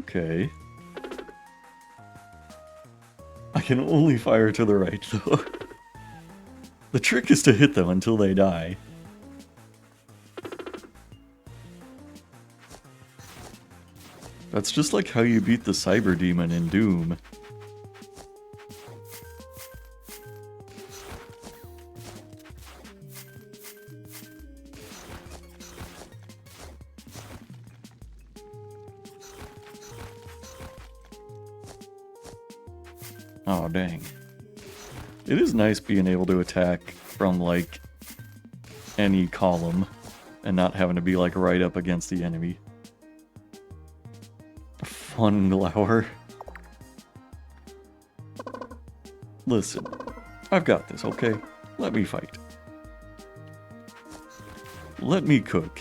Okay. I can only fire to the right, though. The trick is to hit them until they die. That's just like how you beat the Cyber Demon in Doom. Oh, dang. It is nice being able to attack from, like, any column and not having to be, like, right up against the enemy. Fun glower. Listen, I've got this, okay? Let me fight. Let me cook.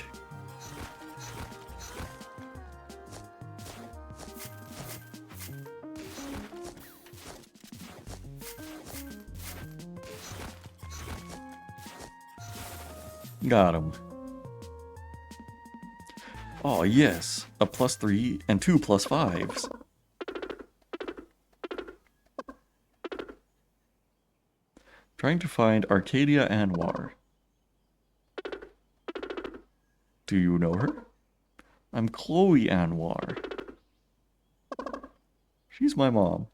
Got him. Oh, yes. A +3 and 2 +5s. Trying to find Arcadia Anwar. Do you know her? I'm Chloe Anwar. She's my mom.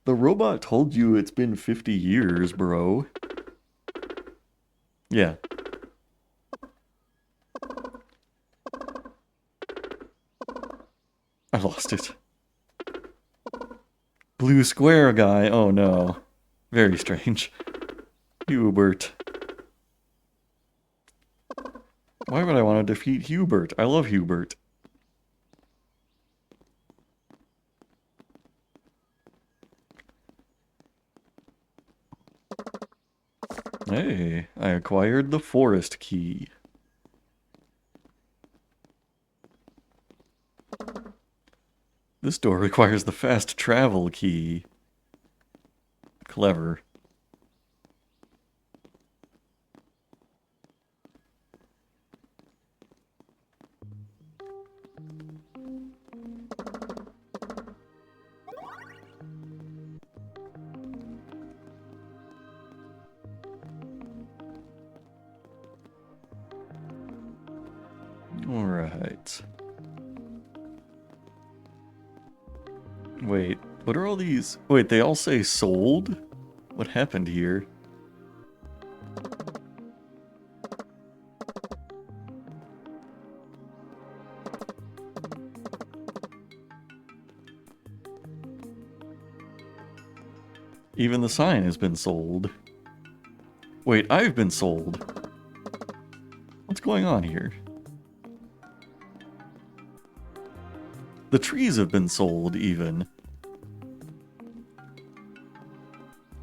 The robot told you it's been 50 years, bro. Yeah. I lost it. Blue square guy. Oh no. Very strange. Hubert. Why would I want to defeat Hubert? I love Hubert. Hey, I acquired the forest key. This door requires the fast travel key. Clever. All right. Wait, what are all these? Wait, they all say sold? What happened here? Even the sign has been sold. Wait, I've been sold. What's going on here? The trees have been sold, even.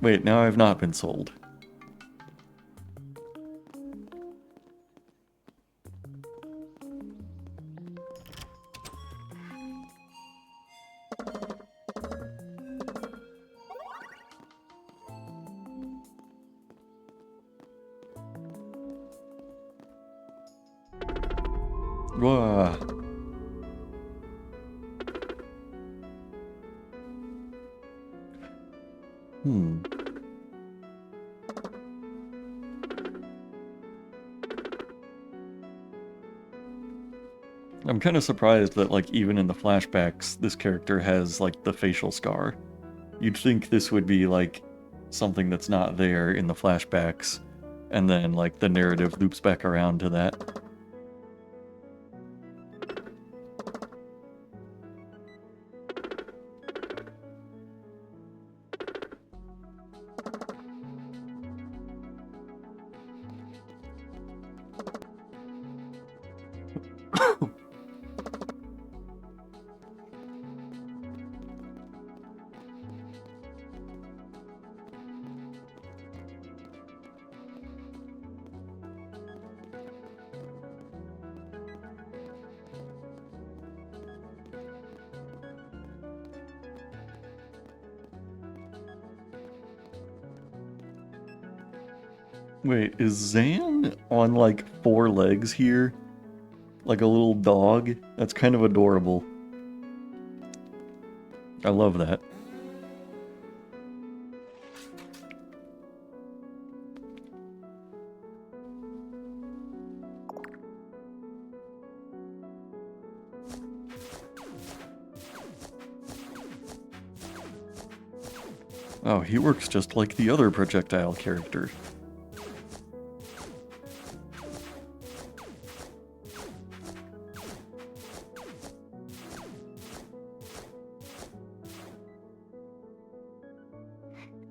Wait, now I've not been sold. Wah. I'm kind of surprised that, like, even in the flashbacks, this character has, like, the facial scar. You'd think this would be, like, something that's not there in the flashbacks, and then, like, the narrative loops back around to that. Wait, is Zan on, like, 4 legs here? Like a little dog? That's kind of adorable. I love that. Oh, he works just like the other projectile character.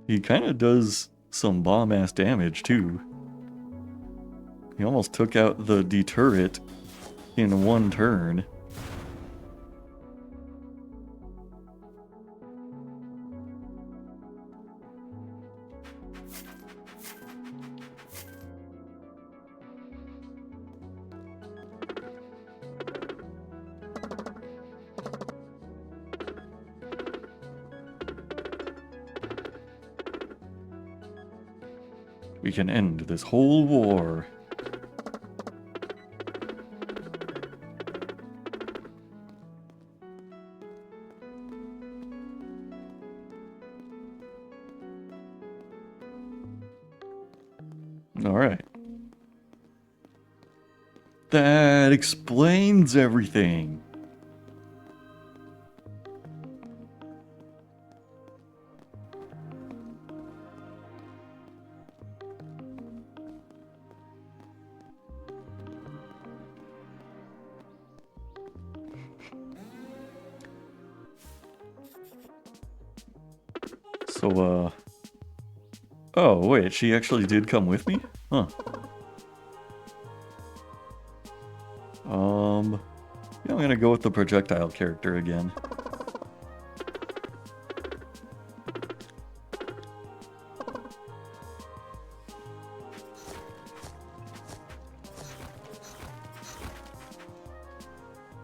He kind of does some bomb-ass damage, too. He almost took out the D-turret in one turn. We can end this whole war. Alright. That explains everything. So, oh, wait, she actually did come with me? Huh. Yeah, I'm gonna go with the projectile character again.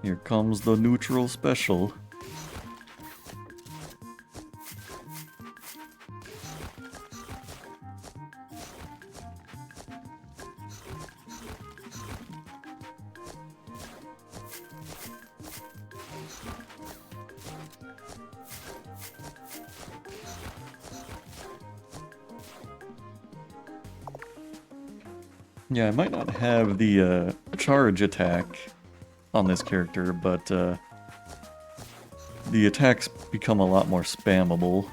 Here comes the neutral special. Yeah, I might not have the charge attack on this character, but the attacks become a lot more spammable.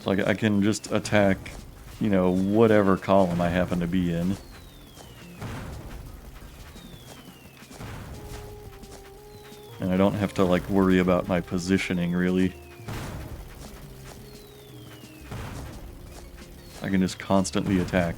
So I can just attack, you know, whatever column I happen to be in. And I don't have to, like, worry about my positioning, really. I can just constantly attack.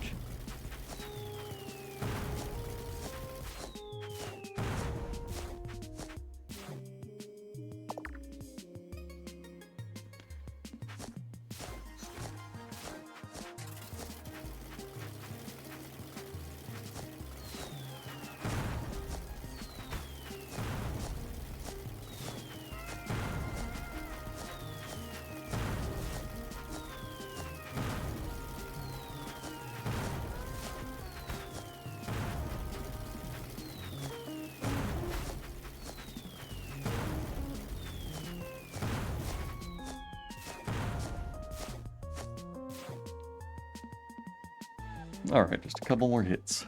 Alright, just a couple more hits.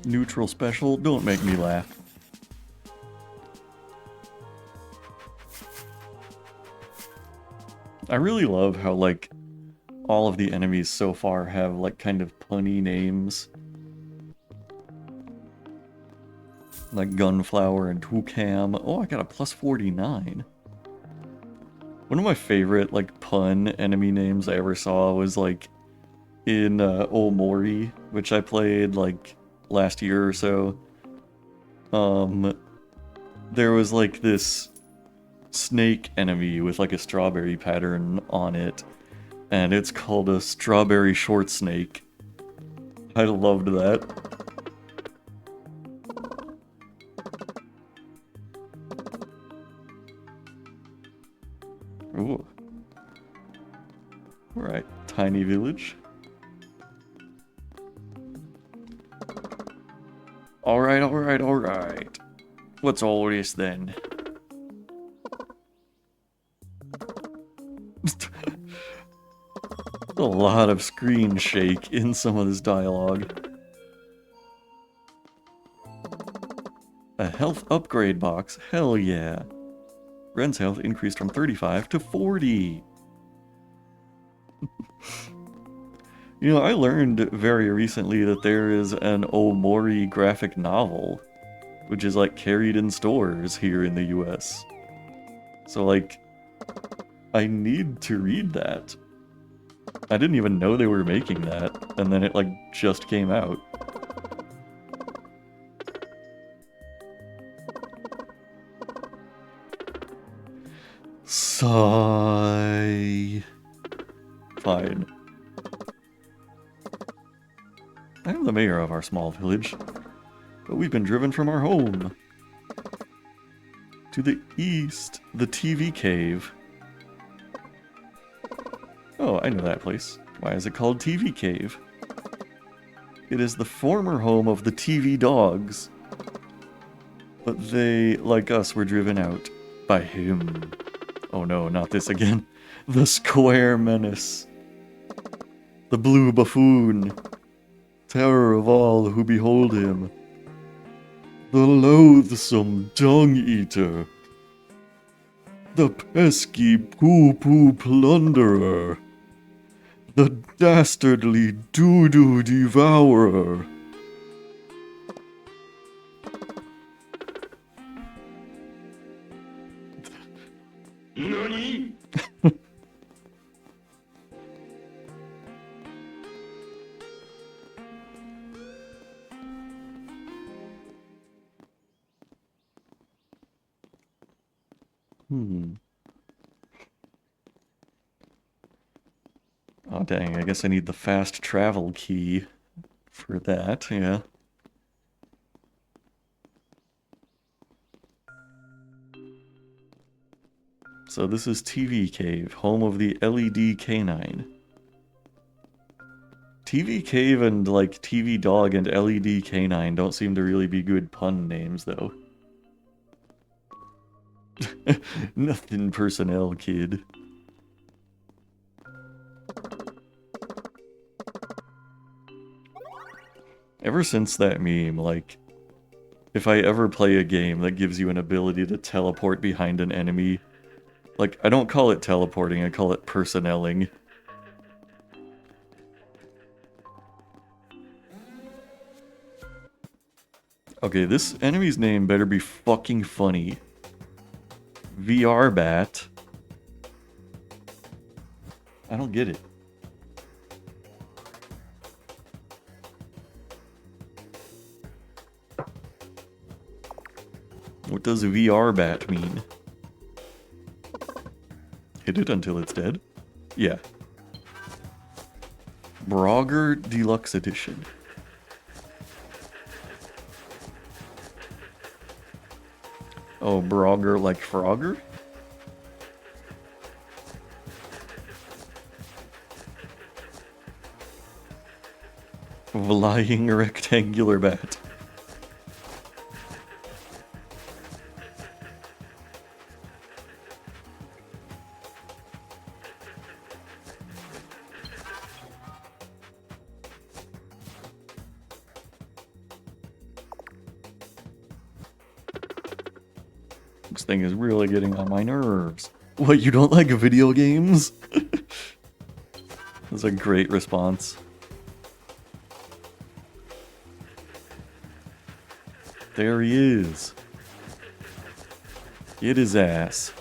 Neutral special, don't make me laugh. I really love how, like, all of the enemies so far have, like, kind of punny names. Like Gunflower and Toucam. Oh, I got a plus 49. One of my favorite, like, pun enemy names I ever saw was, like, in Omori, which I played, like, last year or so. There was, like, this snake enemy with, like, a strawberry pattern on it, and it's called a strawberry short snake. I loved that. Ooh. Alright, tiny village. Alright, alright, alright. What's all this then? A lot of screen shake in some of this dialogue. A health upgrade box. Hell yeah. Ren's health increased from 35 to 40. You know, I learned very recently that there is an Omori graphic novel, which is like carried in stores here in the US. So like, I need to read that. I didn't even know they were making that, and then it like just came out. Sigh. Fine. I am the mayor of our small village, but we've been driven from our home. To the east, the TV cave. Oh, I know that place. Why is it called TV Cave? It is the former home of the TV dogs. But they, like us, were driven out by him. Oh no, not this again. The Square Menace. The Blue Buffoon. Terror of all who behold him. The loathsome Dung Eater. The pesky poo-poo plunderer. The dastardly doo-doo devourer. NANI? Oh dang, I guess I need the fast travel key for that, yeah. So this is TV Cave, home of the LED Canine. TV Cave and like TV Dog and LED Canine don't seem to really be good pun names though. Nothing personnel, kid. Ever since that meme, like, if I ever play a game that gives you an ability to teleport behind an enemy, like, I don't call it teleporting, I call it personnelling. Okay, this enemy's name better be fucking funny. VR Bat. I don't get it. What does VR Bat mean? Hit it until it's dead? Yeah. Brogger Deluxe Edition. Oh, Brogger like Frogger? Flying rectangular bat. This thing is really getting on my nerves. What, you don't like video games? That's a great response. There he is. Get his ass.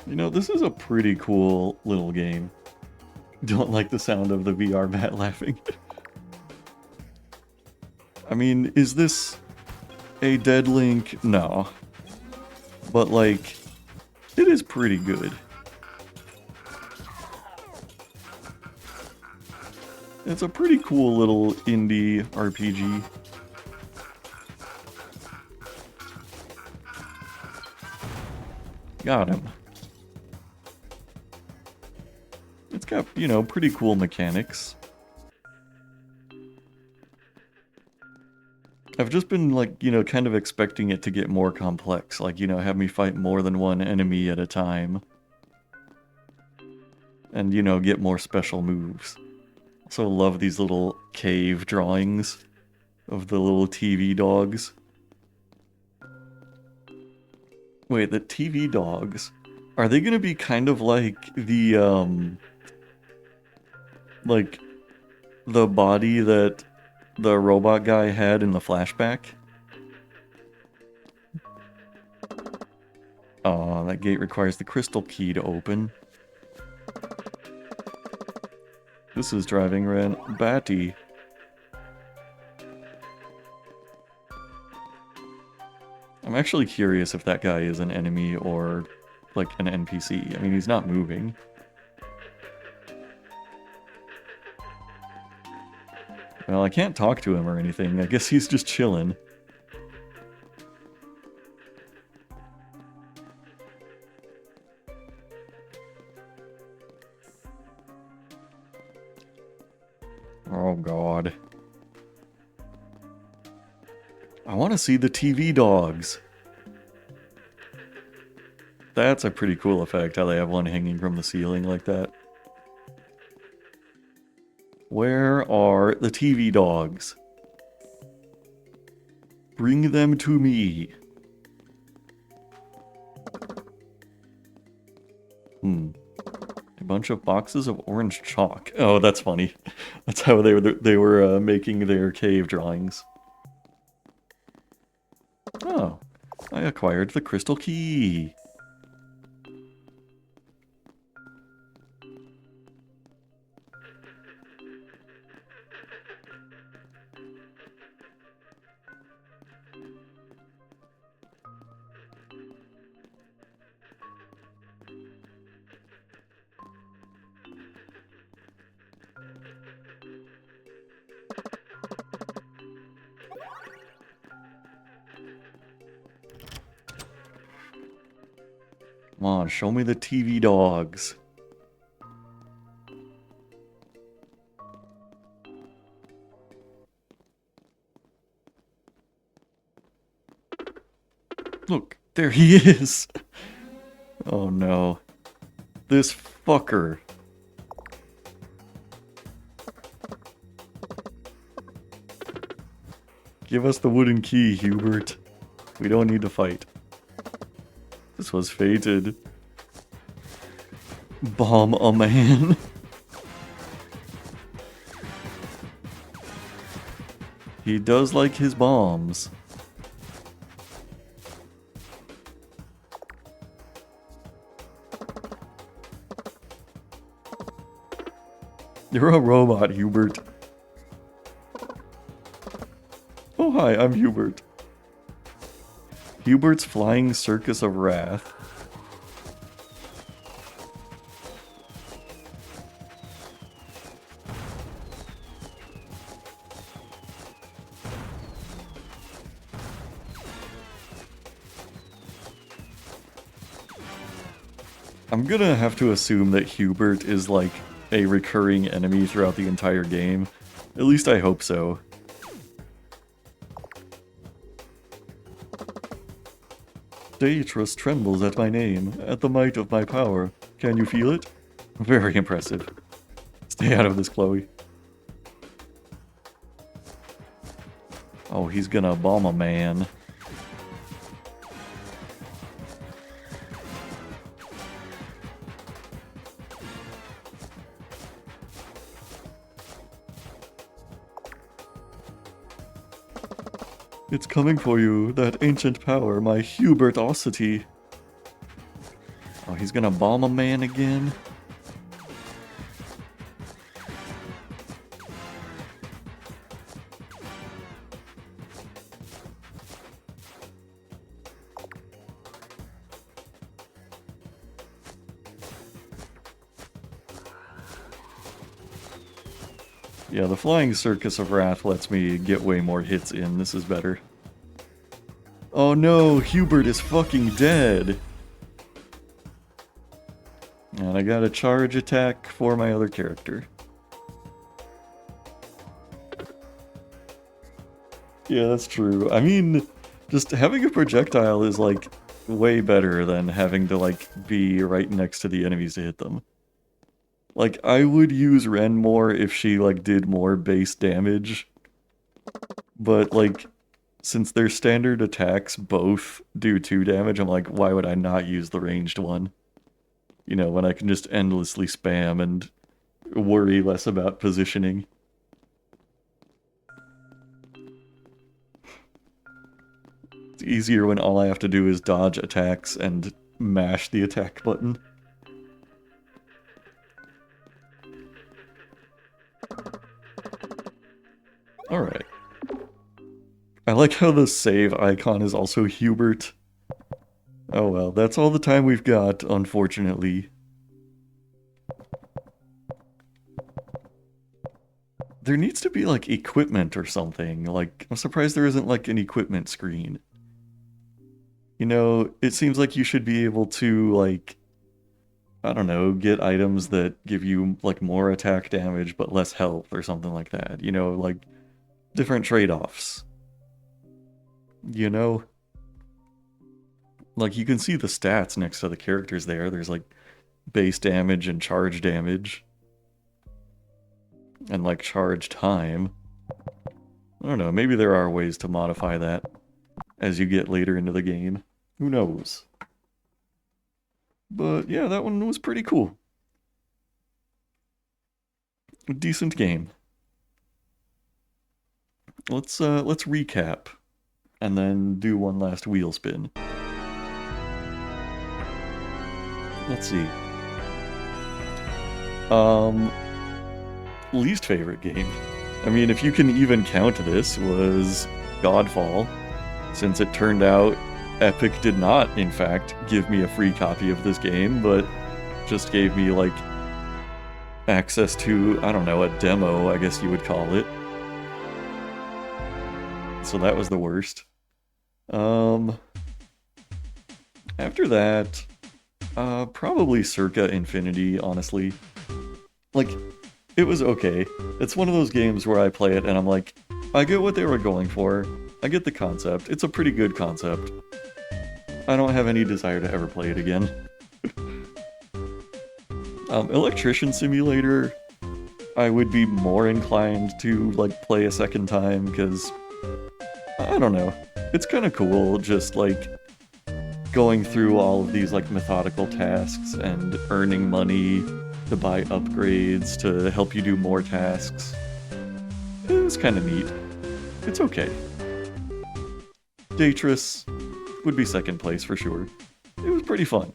You know, this is a pretty cool little game. Don't like the sound of the VR bat laughing. I mean, is this a Dead Link? No. But, like, it is pretty good. It's a pretty cool little indie RPG. Got him. It's got, you know, pretty cool mechanics. I've just been, like, you know, kind of expecting it to get more complex. Like, you know, have me fight more than one enemy at a time. And, you know, get more special moves. Also love these little cave drawings of the little TV dogs. Wait, the TV dogs, are they gonna be kind of like like the body that the robot guy had in the flashback? Aw, that gate requires the crystal key to open. This is driving around Batty. I'm actually curious if that guy is an enemy or, like, an NPC. I mean, he's not moving. Well, I can't talk to him or anything. I guess he's just chilling. Oh, God. I want to see the TV dogs. That's a pretty cool effect, how they have one hanging from the ceiling like that. Where are the TV dogs? Bring them to me. A bunch of boxes of orange chalk. Oh, that's funny. That's how they were making their cave drawings. Oh, I acquired the crystal key. Come on, show me the TV dogs. Look, there he is. Oh no. This fucker. Give us the wooden key, Hubert. We don't need to fight. This was fated. Bomb a man. He does like his bombs. You're a robot, Hubert. Oh hi, I'm Hubert. Hubert's Flying Circus of Wrath. I'm gonna have to assume that Hubert is like a recurring enemy throughout the entire game. At least I hope so. Deatrus trembles at my name, at the might of my power. Can you feel it? Very impressive. Stay out of this, Chloe. Oh, he's gonna bomb a man. It's coming for you, that ancient power, my Hubertosity. Oh, he's gonna bomb a man again? Yeah, the Flying Circus of Wrath lets me get way more hits in. This is better. Oh no, Hubert is fucking dead! And I got a charge attack for my other character. Yeah, that's true. I mean, just having a projectile is, like, way better than having to, like, be right next to the enemies to hit them. Like, I would use Ren more if she, like, did more base damage. But, like, since their standard attacks both do 2 damage, I'm like, why would I not use the ranged one? You know, when I can just endlessly spam and worry less about positioning. It's easier when all I have to do is dodge attacks and mash the attack button. Alright. I like how the save icon is also Hubert. Oh well, that's all the time we've got, unfortunately. There needs to be, like, equipment or something. Like, I'm surprised there isn't, like, an equipment screen. You know, it seems like you should be able to, like, I don't know, get items that give you, like, more attack damage but less health or something like that. You know, like, different trade-offs. You know? Like, you can see the stats next to the characters there. There's, like, base damage and charge damage. And, like, charge time. I don't know, maybe there are ways to modify that as you get later into the game. Who knows? But, yeah, that one was pretty cool. A decent game. Let's recap. And then do one last wheel spin. Let's see. Least favorite game. I mean, if you can even count this, was Godfall, since it turned out Epic did not, in fact, give me a free copy of this game, but just gave me, like, access to, I don't know, a demo, I guess you would call it. So that was the worst. After that, probably Circa Infinity, honestly. Like, it was okay. It's one of those games where I play it and I'm like, I get what they were going for. I get the concept. It's a pretty good concept. I don't have any desire to ever play it again. Electrician Simulator, I would be more inclined to, like, play a second time, because, I don't know. It's kind of cool, just, like, going through all of these, like, methodical tasks and earning money to buy upgrades to help you do more tasks. It was kind of neat. It's okay. Datris would be second place for sure. It was pretty fun.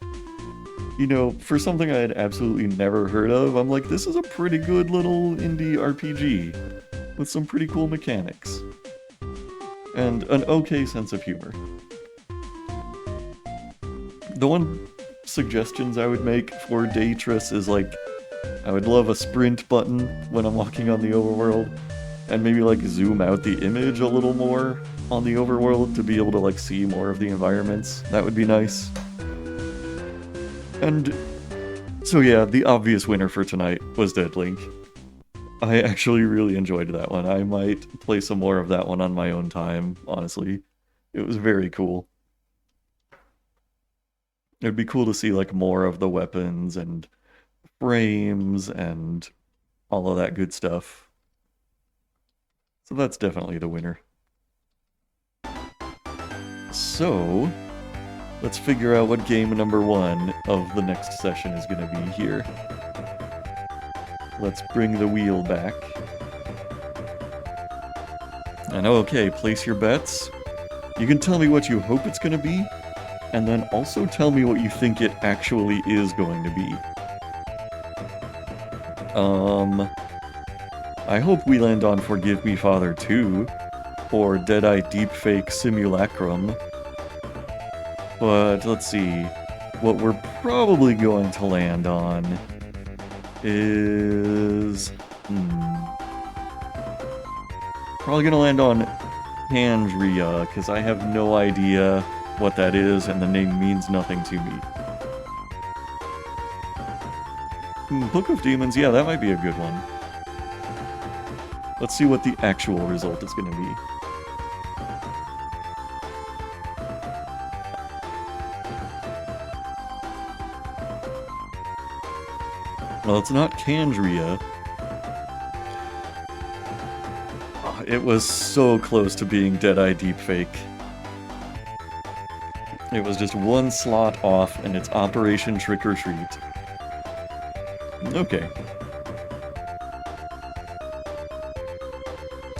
You know, for something I had absolutely never heard of, I'm like, this is a pretty good little indie RPG with some pretty cool mechanics. And an okay sense of humor. The one suggestions I would make for Datris is, like, I would love a sprint button when I'm walking on the overworld, and maybe, like, zoom out the image a little more on the overworld to be able to, like, see more of the environments. That would be nice. And so yeah, the obvious winner for tonight was Dead Link. I actually really enjoyed that one. I might play some more of that one on my own time, honestly. It was very cool. It'd be cool to see, like, more of the weapons and frames and all of that good stuff. So that's definitely the winner. So, let's figure out what game number 1 of the next session is going to be here. Let's bring the wheel back. And okay, place your bets. You can tell me what you hope it's going to be, and then also tell me what you think it actually is going to be. I hope we land on Forgive Me Father 2, or Deadeye Deepfake Simulacrum. But let's see, what we're probably going to land on is... Probably gonna land on Pandria, because I have no idea what that is, and the name means nothing to me. Book of Demons, yeah, that might be a good one. Let's see what the actual result is gonna be. Well, it's not Candria. Oh, it was so close to being Deadeye Deepfake. It was just one slot off, and it's Operation Trick or Treat. Okay.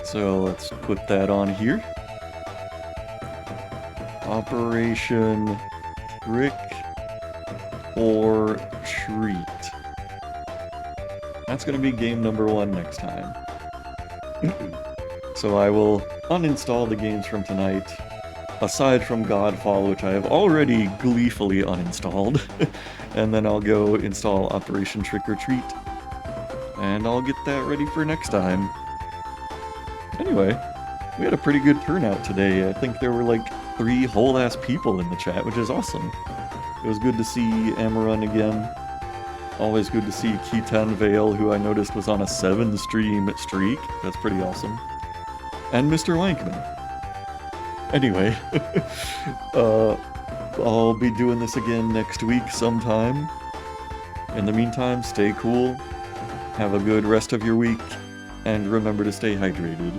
So let's put that on here. Operation Trick or Treat. That's going to be game number 1 next time. So I will uninstall the games from tonight, aside from Godfall, which I have already gleefully uninstalled, and then I'll go install Operation Trick or Treat, and I'll get that ready for next time. Anyway, we had a pretty good turnout today. I think there were like 3 whole-ass people in the chat, which is awesome. It was good to see Amaran again. Always good to see Kitan Vale, who I noticed was on a 7-stream streak. That's pretty awesome. And Mr. Wankman. Anyway, I'll be doing this again next week sometime. In the meantime, stay cool, have a good rest of your week, and remember to stay hydrated.